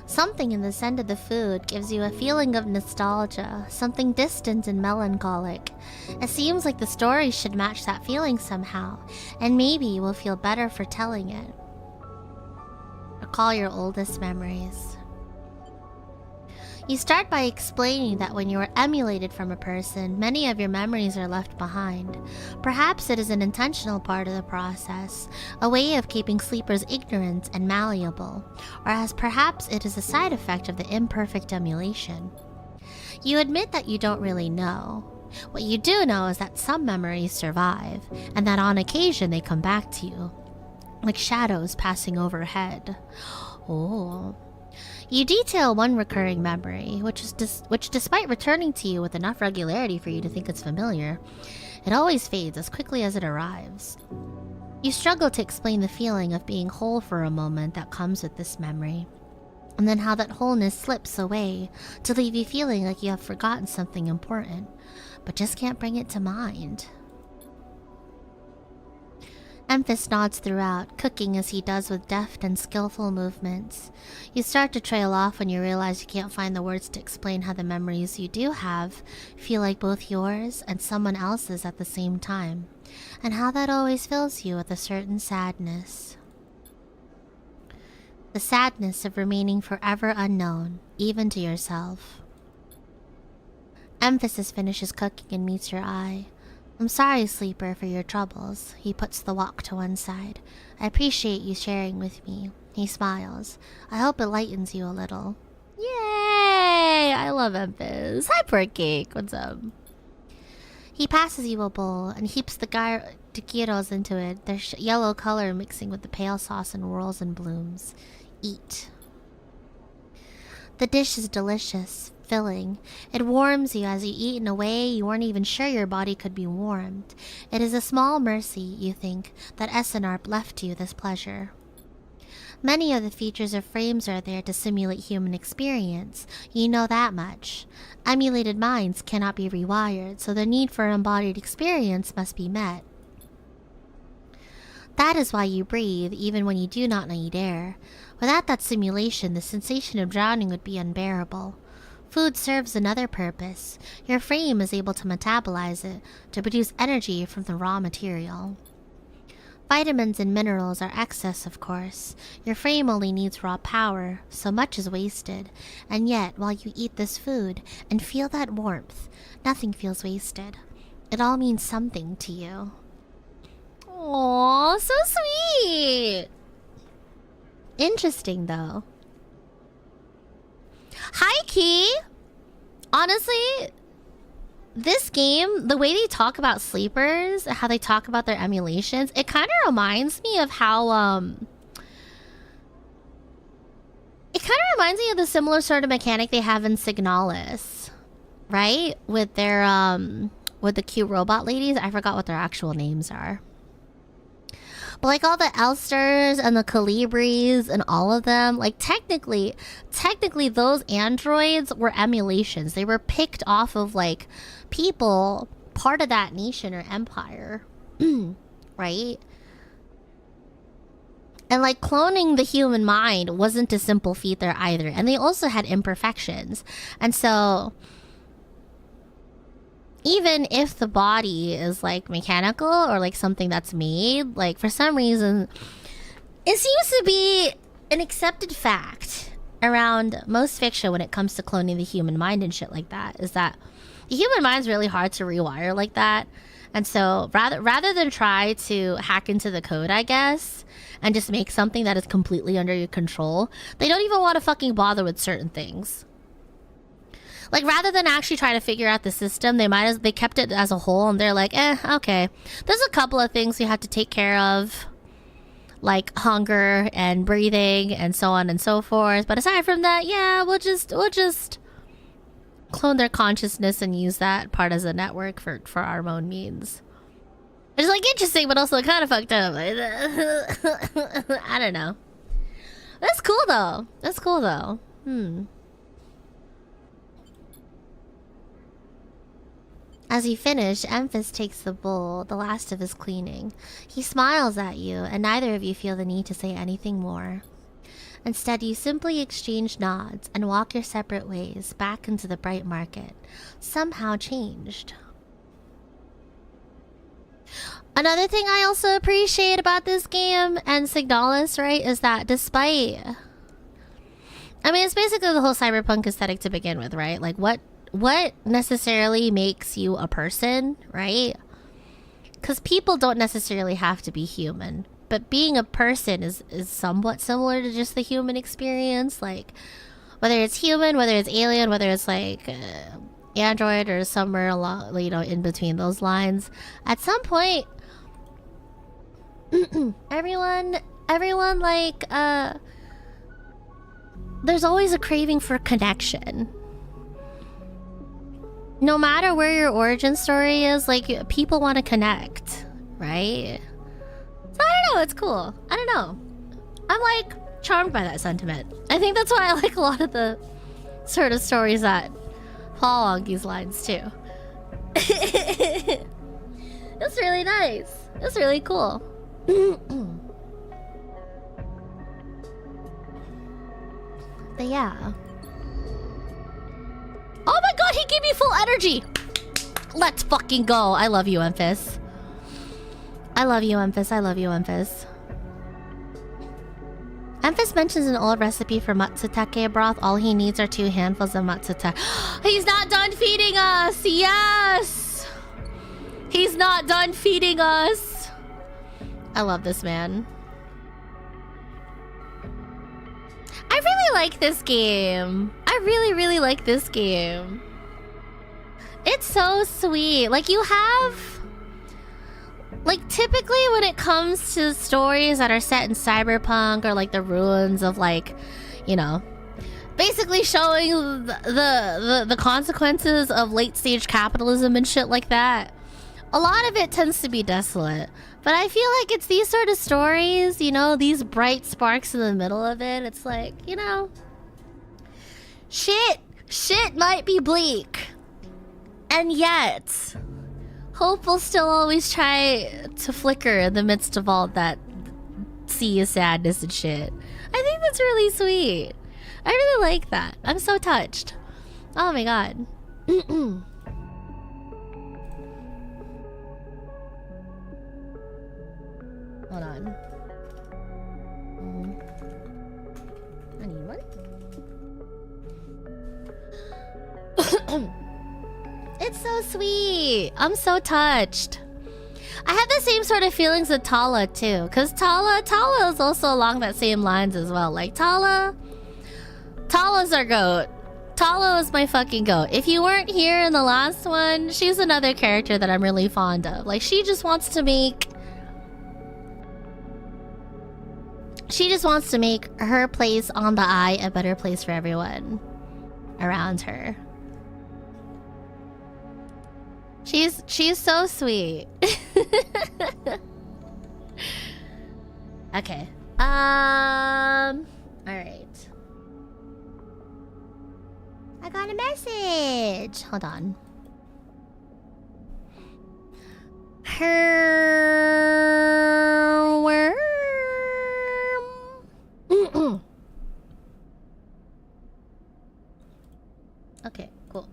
S1: Something in the scent of the food gives you a feeling of nostalgia, something distant and melancholic. It seems like the story should match that feeling somehow, and maybe you will feel better for telling it. Recall your oldest memories. You start by explaining that when you are emulated from a person, many of your memories are left behind. Perhaps it is an intentional part of the process, a way of keeping sleepers ignorant and malleable, or as perhaps it is a side effect of the imperfect emulation. You admit that you don't really know. What you do know is that some memories survive, and that on occasion they come back to you, like shadows passing overhead. Oh. You detail one recurring memory, which despite returning to you with enough regularity for you to think it's familiar, it always fades as quickly as it arrives. You struggle to explain the feeling of being whole for a moment that comes with this memory, and then how that wholeness slips away to leave you feeling like you have forgotten something important, but just can't bring it to mind. Emphis nods throughout, cooking as he does with deft and skillful movements. You start to trail off when you realize you can't find the words to explain how the memories you do have feel like both yours and someone else's at the same time, and how that always fills you with a certain sadness. The sadness of remaining forever unknown, even to yourself. Emphasis finishes cooking and meets your eye. I'm sorry, Sleeper, for your troubles. He puts the wok to one side. I appreciate you sharing with me. He smiles. I hope it lightens you a little. Yay! I love Emphis. Hi, Poor Cake. What's up? He passes you a bowl and heaps the gyros into it, their yellow color mixing with the pale sauce and whirls and blooms. Eat. The dish is delicious, filling. It warms you as you eat in a way you weren't even sure your body could be warmed. It is a small mercy, you think, that Essenarp left you this pleasure. Many of the features of frames are there to simulate human experience. You know that much. Emulated minds cannot be rewired, so the need for embodied experience must be met. That is why you breathe, even when you do not need air. Without that simulation, the sensation of drowning would be unbearable. Food serves another purpose. Your frame is able to metabolize it, to produce energy from the raw material. Vitamins and minerals are excess, of course. Your frame only needs raw power, so much is wasted. And yet, while you eat this food and feel that warmth, nothing feels wasted. It all means something to you. Aww, so sweet! Interesting, though. Hi, Key! Honestly, this game, the way they talk about sleepers, how they talk about their emulations, it kind of reminds me of how, it kind of reminds me of the similar sort of mechanic they have in Signalis, right? With their with the cute robot ladies. I forgot what their actual names are. But like all the Elsters and the Calibris and all of them, like technically those androids were emulations. They were picked off of like people part of that nation or empire. Right? And like cloning the human mind wasn't a simple feat there either. And they also had imperfections. And so even if the body is like mechanical or like something that's made, like for some reason, it seems to be an accepted fact around most fiction when it comes to cloning the human mind and shit like that, is that the human mind's really hard to rewire like that. And so rather than try to hack into the code, I guess, and just make something that is completely under your control, they don't even want to fucking bother with certain things. Like rather than actually try to figure out the system, they kept it as a whole, and they're like, okay. There's a couple of things we have to take care of, like hunger and breathing and so on and so forth. But aside from that, yeah, we'll just clone their consciousness and use that part as a network for our own means. It's like interesting, but also kind of fucked up. I don't know. That's cool though. That's cool though. As you finish, Emphas takes the bowl, the last of his cleaning. He smiles at you, and neither of you feel the need to say anything more. Instead, you simply exchange nods and walk your separate ways back into the bright market, somehow changed. Another thing I also appreciate about this game and Signalis, right, is that despite... I mean, it's basically the whole cyberpunk aesthetic to begin with, right? Like, what necessarily makes you a person, right? Because people don't necessarily have to be human. But being a person is somewhat similar to just the human experience. Like, whether it's human, whether it's alien, whether it's like android or somewhere along, you know, in between those lines. At some point, everyone like, there's always a craving for connection. No matter where your origin story is, like, people want to connect, right? So I don't know, it's cool. I don't know. I'm like charmed by that sentiment. I think that's why I like a lot of the sort of stories that fall along these lines too. It's really nice. It's really cool. But yeah. Oh my god, he gave me full energy! Let's fucking go. I love you, Emphas. I love you, Emphas. I love you, Emphas. Emphas mentions an old recipe for matsutake broth. All he needs are 2 handfuls of matsutake. He's not done feeding us! Yes! He's not done feeding us! I love this man. I really like this game. I really like this game. It's so sweet. Like, you have... Like, typically when it comes to stories that are set in cyberpunk or like the ruins of, like, you know, basically showing the consequences of late stage capitalism and shit like that, a lot of it tends to be desolate. But I feel like it's these sort of stories, you know, these bright sparks in the middle of it. It's like, you know, shit might be bleak, and yet hope will still always try to flicker in the midst of all that sea of sadness and shit. I think that's really sweet. I really like that. I'm so touched. Oh my god. Hold on. I need one. It's so sweet. I'm so touched. I have the same sort of feelings with Tala too, because Tala is also along that same lines as well. Like Tala's our goat. Tala is my fucking goat. If you weren't here in the last one, she's another character that I'm really fond of. Like, she just wants to make her place on the eye a better place for everyone around her. She's so sweet. Okay. All right. I got a message. Hold on. Her worm. Okay, cool.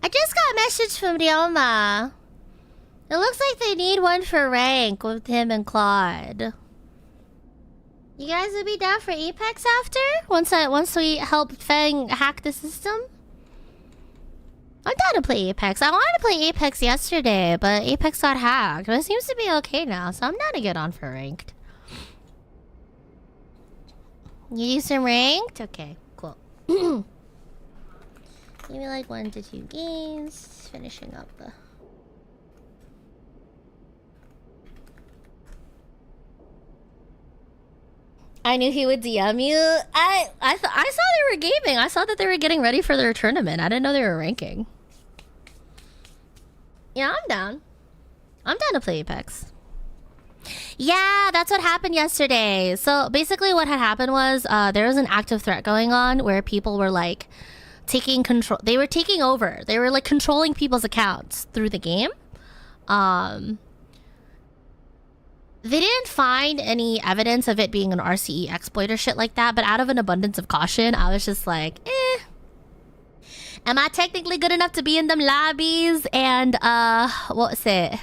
S1: I just got a message from Ryoma. It looks like they need one for rank with him and Claude. You guys would be down for Apex after? Once we help Fang hack the system? I'm down to play Apex. I wanted to play Apex yesterday, but Apex got hacked. But it seems to be okay now, so I'm down to get on for ranked. You do some ranked? Okay, cool. Give me like 1 to 2 games. Finishing up the... I knew he would DM you. I saw they were gaming. I saw that they were getting ready for their tournament. I didn't know they were ranking. Yeah, I'm down. I'm down to play Apex. Yeah, that's what happened yesterday. So basically what had happened was there was an active threat going on where people were like taking control. They were taking over. They were like controlling people's accounts through the game. They didn't find any evidence of it being an RCE exploit or shit like that, but out of an abundance of caution, I was just like, am I technically good enough to be in them lobbies? And, what was it?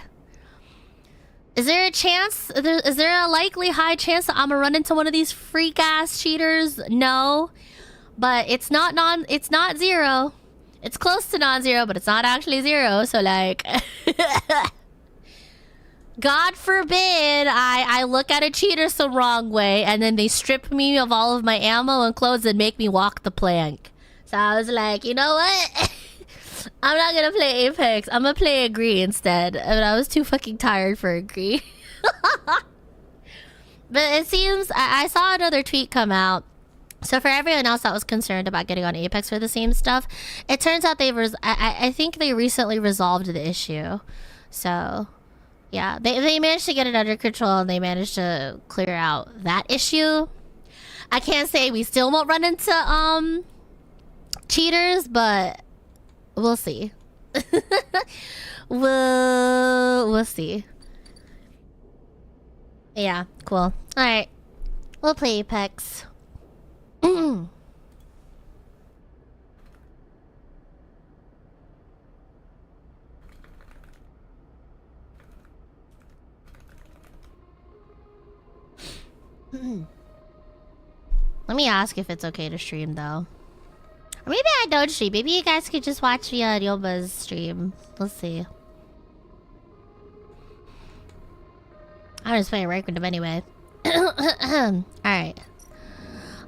S1: Is there a chance, is there a likely high chance that I'm gonna run into one of these freak-ass cheaters? No. But it's not zero. It's close to non-zero, but it's not actually zero, so like... God forbid I look at a cheater some wrong way and then they strip me of all of my ammo and clothes and make me walk the plank. So I was like, you know what? I'm not gonna play Apex. I'm gonna play Agree instead. And I was too fucking tired for Agree. But it seems... I saw another tweet come out. So for everyone else that was concerned about getting on Apex for the same stuff, it turns out I think they recently resolved the issue. So... yeah, they managed to get it under control and they managed to clear out that issue. I can't say we still won't run into cheaters, but we'll see. we'll see. Yeah, cool. Alright. We'll play Apex. Let me ask if it's okay to stream though. Or maybe I don't stream. Maybe you guys could just watch via Ryoma's stream. Let's see. I'm just playing rank with him anyway. Alright.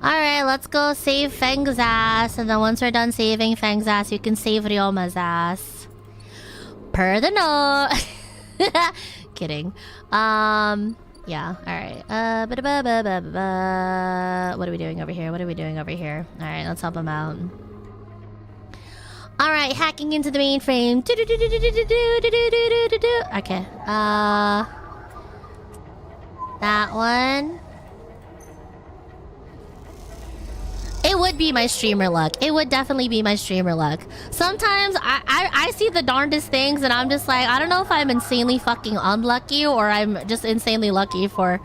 S1: Alright, let's go save Fang's ass. And then once we're done saving Fang's ass, you can save Ryoma's ass. Per the note. Kidding. Yeah, alright. What are we doing over here? What are we doing over here? Alright, let's help him out. Alright, hacking into the mainframe. Okay. That one. It would be my streamer luck. It would definitely be my streamer luck. Sometimes I see the darndest things and I'm just like, I don't know if I'm insanely fucking unlucky or I'm just insanely lucky for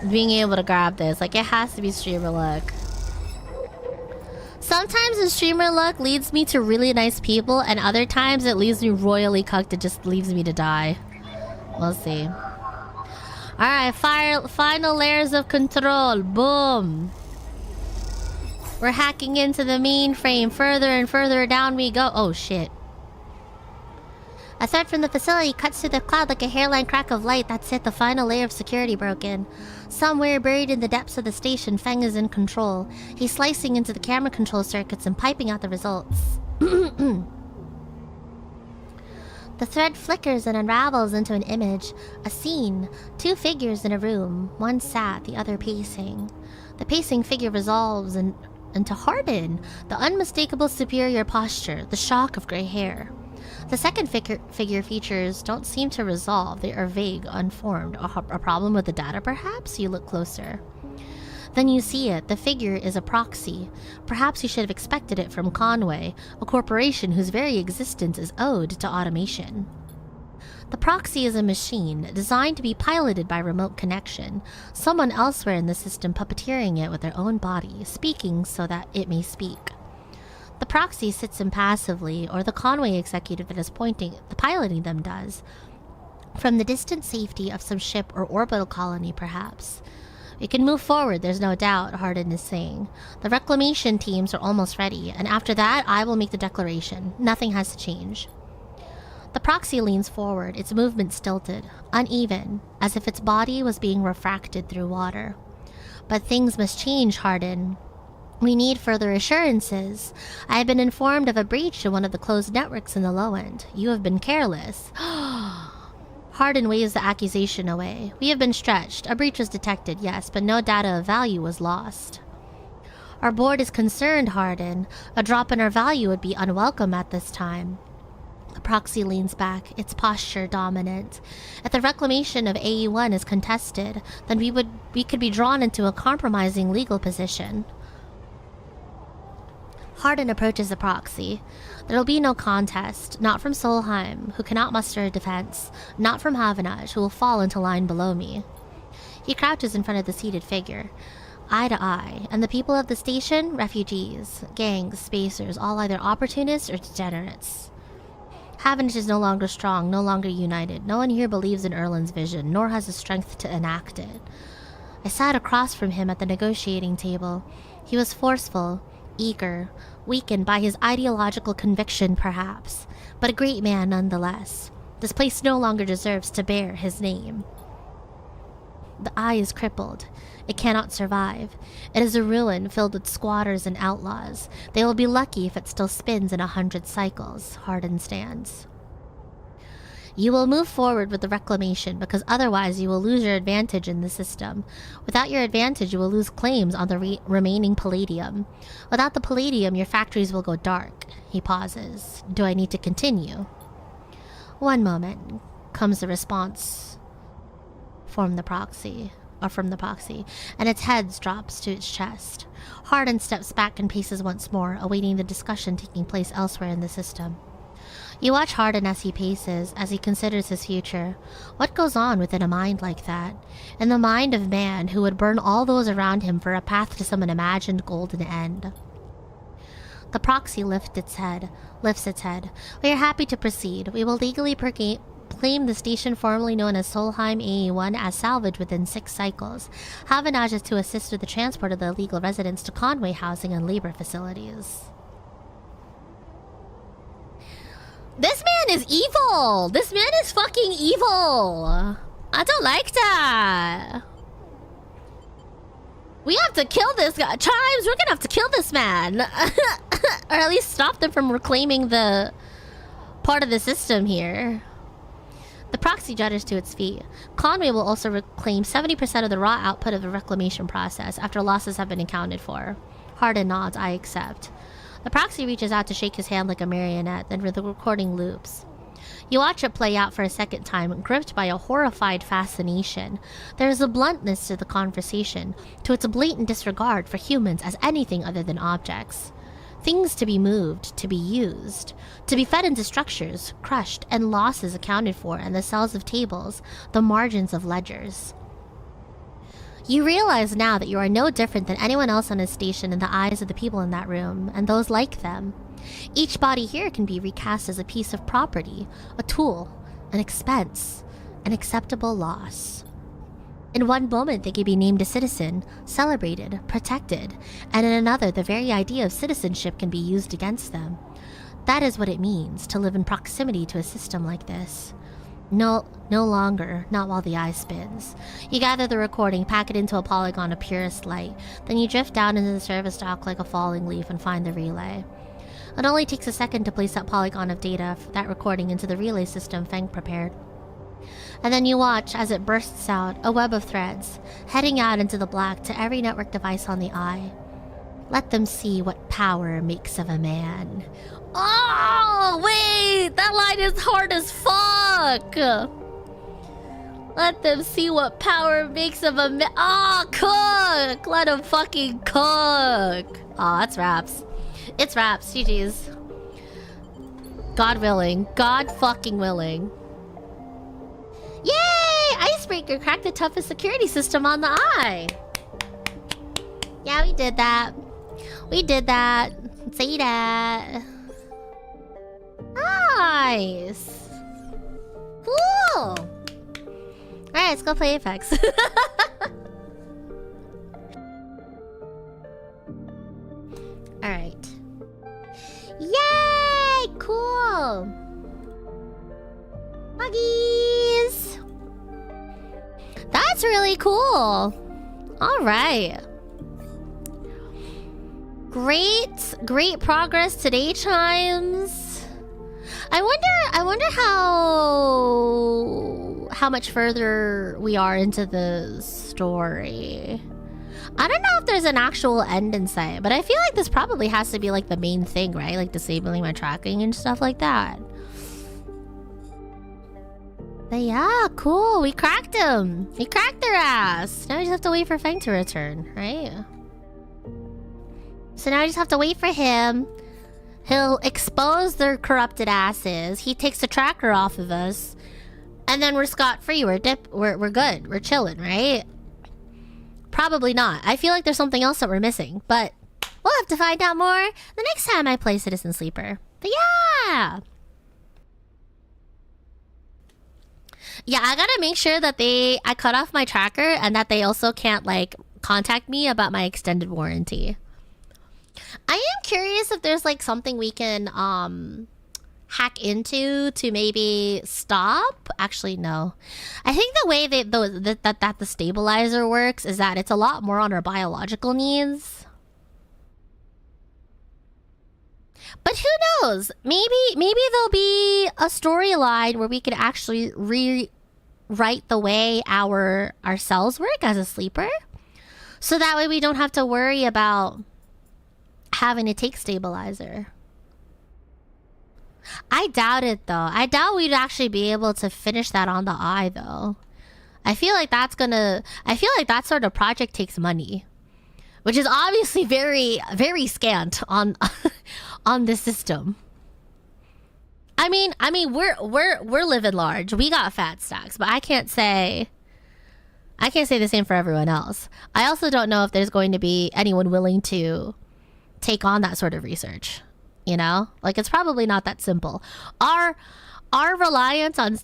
S1: being able to grab this. Like, it has to be streamer luck. Sometimes the streamer luck leads me to really nice people and other times it leaves me royally cucked. It just leaves me to die. We'll see. Alright, final layers of control. Boom. We're hacking into the mainframe. Further and further down we go. Oh, shit. A threat from the facility cuts through the cloud like a hairline crack of light. That's it. The final layer of security broken. Somewhere buried in the depths of the station, Feng is in control. He's slicing into the camera control circuits and piping out the results. The thread flickers and unravels into an image, a scene, 2 figures in a room, one sat, the other pacing. The pacing figure resolves into Hardin, the unmistakable superior posture, the shock of grey hair. The second figure features don't seem to resolve, they are vague, unformed. A problem with the data perhaps? You look closer. Then you see it, the figure is a proxy. Perhaps you should have expected it from Conway, a corporation whose very existence is owed to automation. The proxy is a machine, designed to be piloted by remote connection, someone elsewhere in the system puppeteering it with their own body, speaking so that it may speak. The proxy sits impassively, or the Conway executive that is piloting them does, from the distant safety of some ship or orbital colony perhaps. We can move forward, there's no doubt, Hardin is saying. The reclamation teams are almost ready, and after that, I will make the declaration. Nothing has to change. The proxy leans forward, its movement stilted, uneven, as if its body was being refracted through water. But things must change, Hardin. We need further assurances. I have been informed of a breach in one of the closed networks in the low end. You have been careless. Hardin waves the accusation away. We have been stretched. A breach was detected, yes, but no data of value was lost. Our board is concerned, Hardin. A drop in our value would be unwelcome at this time. The proxy leans back, its posture dominant. If the reclamation of AE-1 is contested, then we could be drawn into a compromising legal position. Hardin approaches the proxy. There will be no contest, not from Solheim, who cannot muster a defense, not from Havanaj, who will fall into line below me. He crouches in front of the seated figure, eye to eye, and the people of the station, refugees, gangs, spacers, all either opportunists or degenerates. Havanaj is no longer strong, no longer united. No one here believes in Erlin's vision, nor has the strength to enact it. I sat across from him at the negotiating table. He was forceful, eager, weakened by his ideological conviction perhaps, but a great man nonetheless. This place no longer deserves to bear his name. The eye is crippled. It cannot survive. It is a ruin filled with squatters and outlaws. They will be lucky if it still spins in 100 cycles, Hardin stands. You will move forward with the reclamation, because otherwise you will lose your advantage in the system. Without your advantage, you will lose claims on the remaining palladium. Without the palladium, your factories will go dark. He pauses. Do I need to continue? One moment, comes the response from the proxy, and its head drops to its chest. Hardin steps back and paces once more, awaiting the discussion taking place elsewhere in the system. You watch Hardin as he paces, as he considers his future. What goes on within a mind like that? In the mind of man who would burn all those around him for a path to some unimagined golden end. The proxy lifts its head. We are happy to proceed. We will legally claim the station formerly known as Solheim AE-1 as salvage within 6 cycles. Havanaj is to assist with the transport of the illegal residents to Conway housing and labor facilities. This man is evil! This man is fucking evil! I don't like that! We have to kill this guy! Chimes, we're gonna have to kill this man! Or at least stop them from reclaiming the part of the system here. The proxy judders to its feet. Conway will also reclaim 70% of the raw output of the reclamation process after losses have been accounted for. Hardin nods, I accept. The proxy reaches out to shake his hand like a marionette, then the recording loops. You watch it play out for a second time, gripped by a horrified fascination. There is a bluntness to the conversation, to its blatant disregard for humans as anything other than objects. Things to be moved, to be used, to be fed into structures, crushed, and losses accounted for in the cells of tables, the margins of ledgers. You realize now that you are no different than anyone else on a station in the eyes of the people in that room, and those like them. Each body here can be recast as a piece of property, a tool, an expense, an acceptable loss. In one moment they can be named a citizen, celebrated, protected, and in another the very idea of citizenship can be used against them. That is what it means to live in proximity to a system like this. No longer, not while the eye spins. You gather the recording, pack it into a polygon of purest light, then you drift down into the service dock like a falling leaf and find the relay. It only takes a second to place that polygon of data, that recording, into the relay system Feng prepared. And then you watch as it bursts out, a web of threads, heading out into the black to every network device on the eye. Let them see what power makes of a man. Oh, wait! That line is hard as fuck! Let them see what power makes of a man. Oh, cook! Let them fucking cook! Oh, it's raps. It's raps, GG's. God willing. God fucking willing. Yay! Icebreaker cracked the toughest security system on the eye. Yeah, we did that. We did that. Say that. Nice. Cool. Alright, let's go play Apex. Alright. Yay! Cool. Buggies! That's really cool. Alright. Great progress today, Chimes. I wonder how much further we are into the story. I don't know if there's an actual end in sight, but I feel like this probably has to be like the main thing, right? Like disabling my tracking and stuff like that. But yeah, cool. We cracked him. We cracked their ass. Now we just have to wait for Feng to return, right? So now I just have to wait for him. He'll expose their corrupted asses. He takes the tracker off of us. And then we're scot-free. We're good. We're chilling, right? Probably not. I feel like there's something else that we're missing. But we'll have to find out more the next time I play Citizen Sleeper. But yeah! Yeah, I gotta make sure that I cut off my tracker and that they also can't, like, contact me about my extended warranty. I am curious if there's like something we can hack into to maybe stop. Actually, no. I think the way that the stabilizer works is that it's a lot more on our biological needs. But who knows? Maybe there'll be a storyline where we can actually rewrite the way our cells work as a sleeper, so that way we don't have to worry about having to take stabilizer. I doubt it though. I doubt we'd actually be able to finish that on the eye though. I feel like that sort of project takes money, which is obviously very, very scant on on the system. I mean we're living large. We got fat stacks, but I can't say the same for everyone else. I also don't know if there's going to be anyone willing to take on that sort of research, you know? Like, it's probably not that simple. Our reliance on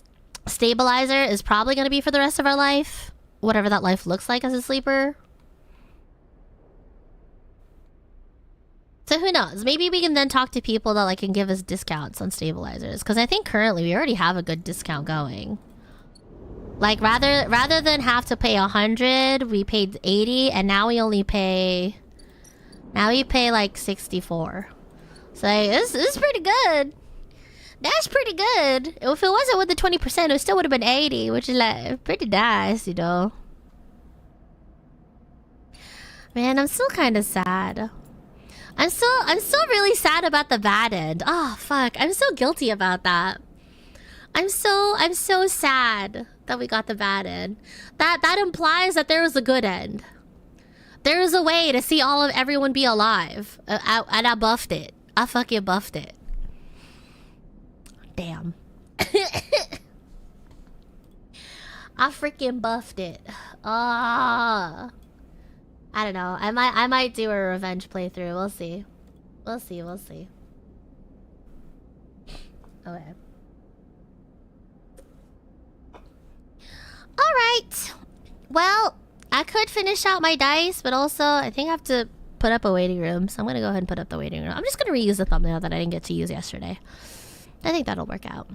S1: stabilizer is probably going to be for the rest of our life, whatever that life looks like as a sleeper. So who knows? Maybe we can then talk to people that like can give us discounts on stabilizers, because I think currently we already have a good discount going. Like, rather than have to pay 100, we paid 80, and now we only pay... Now we pay like 64. So this is pretty good. That's pretty good. If it wasn't with the 20%, it still would have been 80, which is like pretty nice, you know. Man, I'm still kind of sad. I'm still really sad about the bad end. Oh fuck, I'm so guilty about that. I'm so sad that we got the bad end. That implies that there was a good end. There was a way to see everyone be alive. And I buffed it. I fucking buffed it. Damn. I freaking buffed it. I don't know. I might do a revenge playthrough. We'll see. We'll see. Okay. Alright. Well, I could finish out my dice, but also I think I have to put up a waiting room. So I'm going to go ahead and put up the waiting room. I'm just going to reuse the thumbnail that I didn't get to use yesterday. I think that'll work out.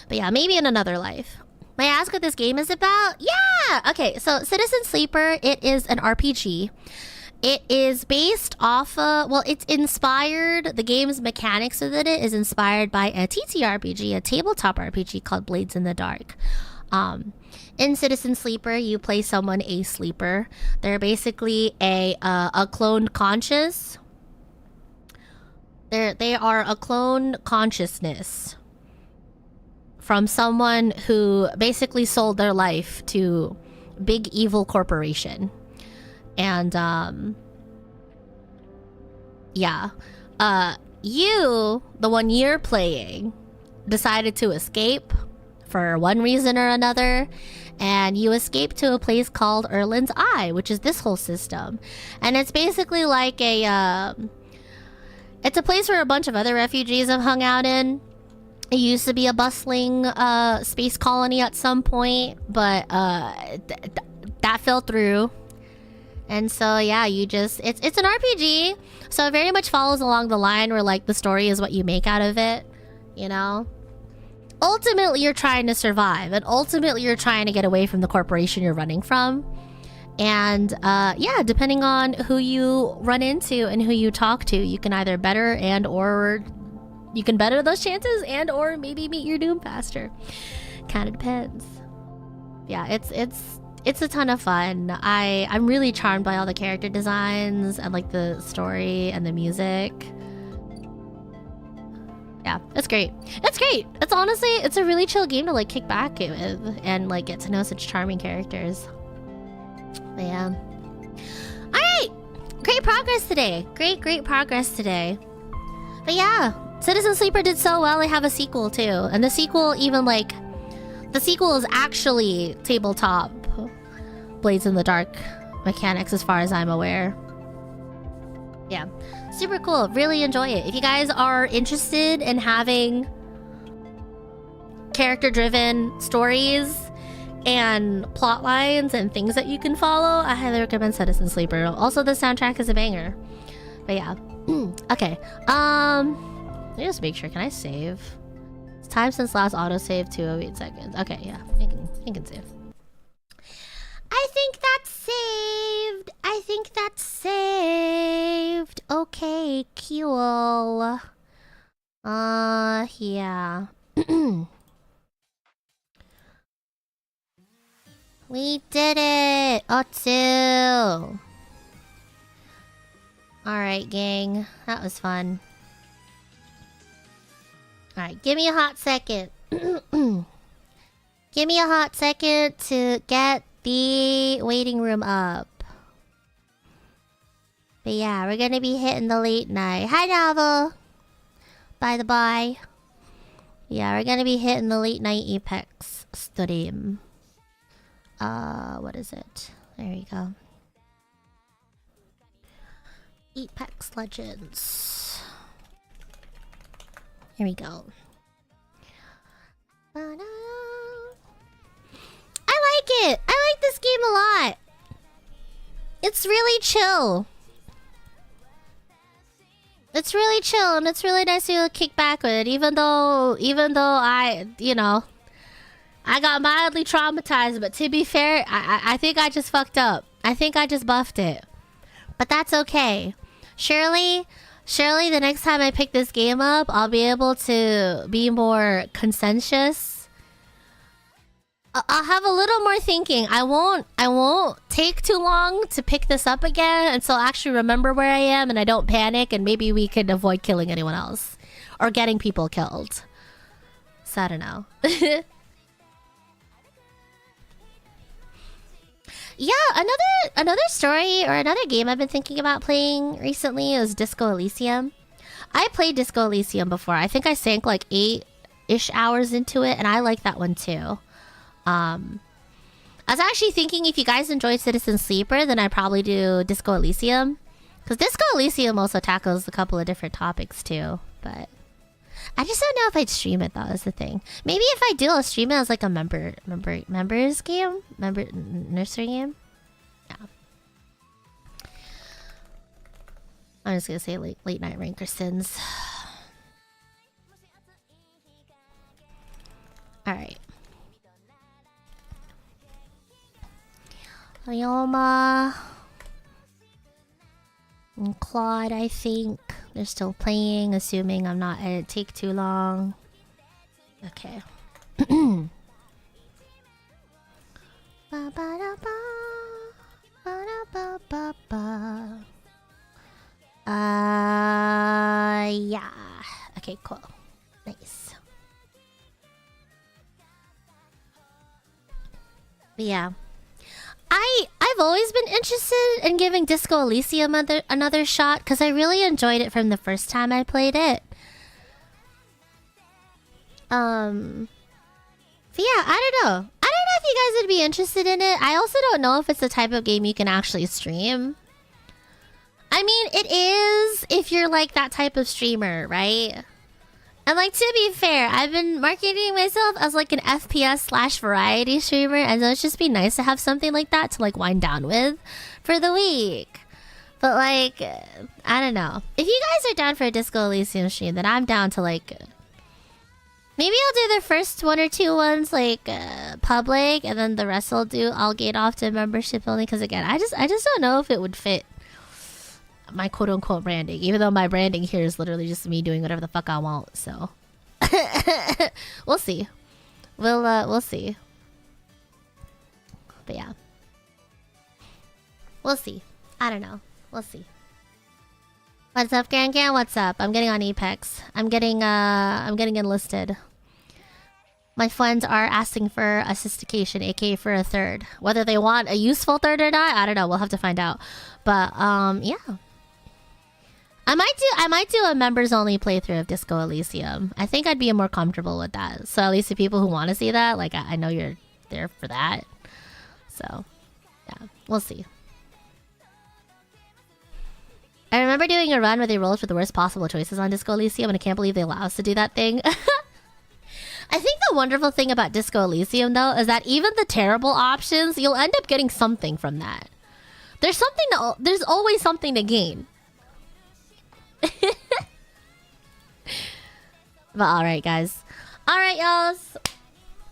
S1: But yeah, maybe in another life. May I ask what this game is about? Yeah! Okay, so Citizen Sleeper, it is an RPG. It is based off of, well, it's inspired, the game's mechanics within it is inspired by a TTRPG, a tabletop RPG called Blades in the Dark. In Citizen Sleeper, you play someone a sleeper. They're basically a cloned conscious. They are a cloned consciousness from someone who basically sold their life to big evil corporation. And yeah, you, the one you're playing, decided to escape for one reason or another, and you escape to a place called Erlin's Eye, which is this whole system. And it's basically like a it's a place where a bunch of other refugees have hung out in. It used to be a bustling space colony at some point, but that fell through. And so yeah, you just, it's an RPG, so it very much follows along the line where like the story is what you make out of it, you know? Ultimately, you're trying to survive, and ultimately you're trying to get away from the corporation you're running from. And yeah, depending on who you run into and who you talk to, you can either better and or you can better those chances and or maybe meet your doom faster. Kind of depends. Yeah, it's a ton of fun. I'm really charmed by all the character designs and like the story and the music. Yeah, it's great. It's great. It's honestly, it's a really chill game to like kick back with and like get to know such charming characters. But yeah. Alright! Great progress today. Great progress today. But yeah, Citizen Sleeper did so well, they have a sequel too. And the sequel even like... The sequel is actually tabletop Blades in the Dark mechanics as far as I'm aware. Yeah. Super cool. Really enjoy it. If you guys are interested in having character-driven stories and plot lines and things that you can follow, I highly recommend Citizen Sleeper. Also, the soundtrack is a banger. But yeah. Okay. Let me just make sure. Can I save? It's time since last autosave, 208 seconds. Okay, yeah. You can save. I think that's saved. I think that's saved. Okay, cool. Yeah. We did it! Otsu! Alright, gang. That was fun. Alright, give me a hot second. Give me a hot second to get the waiting room up. But yeah, we're gonna be hitting the late night. Hi, Novel! By the by. Yeah, we're gonna be hitting the late night EVE.EXE stream. What is it? There you go. EVE.EXE Legends. Here we go. I like it! I like this game a lot! It's really chill. It's really chill and it's really nice to kick back with it, even though I, you know, I got mildly traumatized, but to be fair, I think I just fucked up. I think I just buffed it. But that's okay. Surely the next time I pick this game up, I'll be able to be more conscientious. I'll have a little more thinking. I won't take too long to pick this up again, and so I'll actually remember where I am and I don't panic, and maybe we can avoid killing anyone else. Or getting people killed. So I don't know. Yeah, another story or another game I've been thinking about playing recently is Disco Elysium. I played Disco Elysium before. I think I sank like 8-ish hours into it, and I like that one too. I was actually thinking if you guys enjoyed Citizen Sleeper, then I'd probably do Disco Elysium. Because Disco Elysium also tackles a couple of different topics too. But I just don't know if I'd stream it though, is the thing. Maybe if I do, I'll stream it as like a members game? Nursery game? Yeah. I'm just gonna say late night ranker sins. Alright. Ryoma. And Claude, I think they're still playing, assuming I'm not at take too long. Okay. Ba ba da ba, ba da ba ba ba. Yeah. Okay, cool. Nice. But yeah. I've always been interested in giving Disco Elysium another shot because I really enjoyed it from the first time I played it. But yeah, I don't know. I don't know if you guys would be interested in it. I also don't know if it's the type of game you can actually stream. I mean, it is if you're like that type of streamer, right? And like, to be fair, I've been marketing myself as like an FPS/variety streamer, and so it's just be nice to have something like that to like wind down with for the week. But like, I don't know. If you guys are down for a Disco Elysium stream, then I'm down to like... Maybe I'll do the first 1 or 2 ones like public, and then the rest I'll gate off to membership only. Because again, I just don't know if it would fit my quote-unquote branding, even though my branding here is literally just me doing whatever the fuck I want. So we'll see. We'll see. But yeah, we'll see. I don't know. We'll see. What's up, Gan? What's up? I'm getting on EVE.EXE. I'm getting enlisted. My friends are asking for a sistication, aka for a third. Whether they want a useful third or not, I don't know. We'll have to find out. But yeah. I might do a members only playthrough of Disco Elysium. I think I'd be more comfortable with that. So at least the people who want to see that, like I know you're there for that. So yeah, we'll see. I remember doing a run where they rolled for the worst possible choices on Disco Elysium, and I can't believe they allow us to do that thing. I think the wonderful thing about Disco Elysium, though, is that even the terrible options, you'll end up getting something from that. There's always something to gain. But alright, guys. Alright, y'all.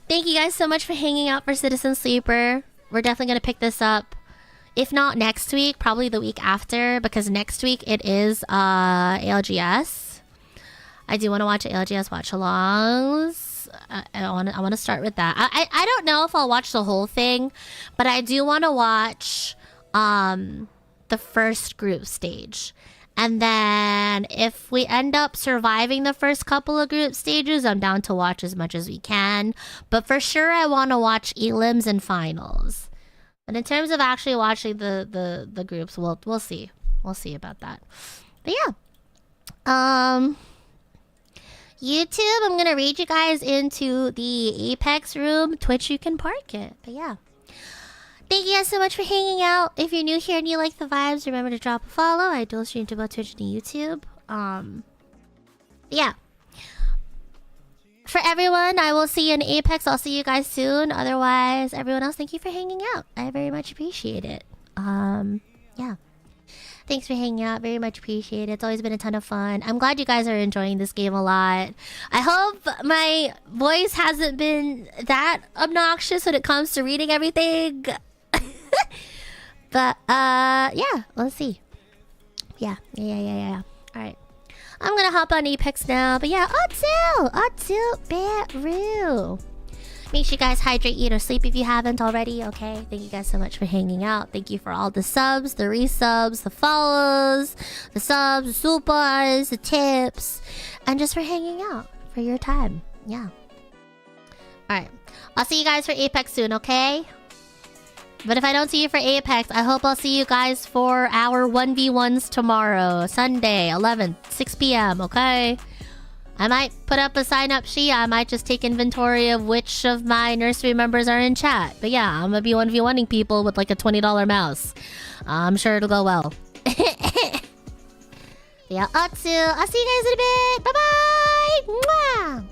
S1: Thank you guys so much for hanging out for Citizen Sleeper. We're definitely going to pick this up. If not next week, probably the week after, because next week it is ALGS. I do want to watch ALGS watch-alongs. I want to start with that. I don't know if I'll watch the whole thing, but I do want to watch the first group stage. And then if we end up surviving the first couple of group stages, I'm down to watch as much as we can. But for sure, I want to watch elims and finals. But in terms of actually watching the groups, we'll see. We'll see about that. But yeah. YouTube, I'm gonna raid you guys into the Apex room. Twitch, you can park it. But yeah. Thank you guys so much for hanging out. If you're new here and you like the vibes, remember to drop a follow. I dual stream to both Twitch and YouTube. Yeah. For everyone, I will see you in Apex. I'll see you guys soon. Otherwise, everyone else, thank you for hanging out. I very much appreciate it. Yeah. Thanks for hanging out. Very much appreciate it. It's always been a ton of fun. I'm glad you guys are enjoying this game a lot. I hope my voice hasn't been that obnoxious when it comes to reading everything. But, yeah. Let's see. Yeah. Alright. I'm gonna hop on Apex now. But yeah, Beru. Make sure you guys hydrate, eat, or sleep if you haven't already, okay? Thank you guys so much for hanging out. Thank you for all the subs, the resubs, the follows, the subs, the supers, the tips, and just for hanging out, for your time. Yeah. Alright. I'll see you guys for Apex soon, okay? But if I don't see you for Apex, I hope I'll see you guys for our 1v1s tomorrow, Sunday, 11th, 6 p.m., okay? I might put up a sign-up sheet. I might just take inventory of which of my nursery members are in chat. But yeah, I'm gonna be 1v1ing people with like a $20 mouse. I'm sure it'll go well. Yeah, Otsu. I'll see you guys in a bit. Bye-bye! Mwah!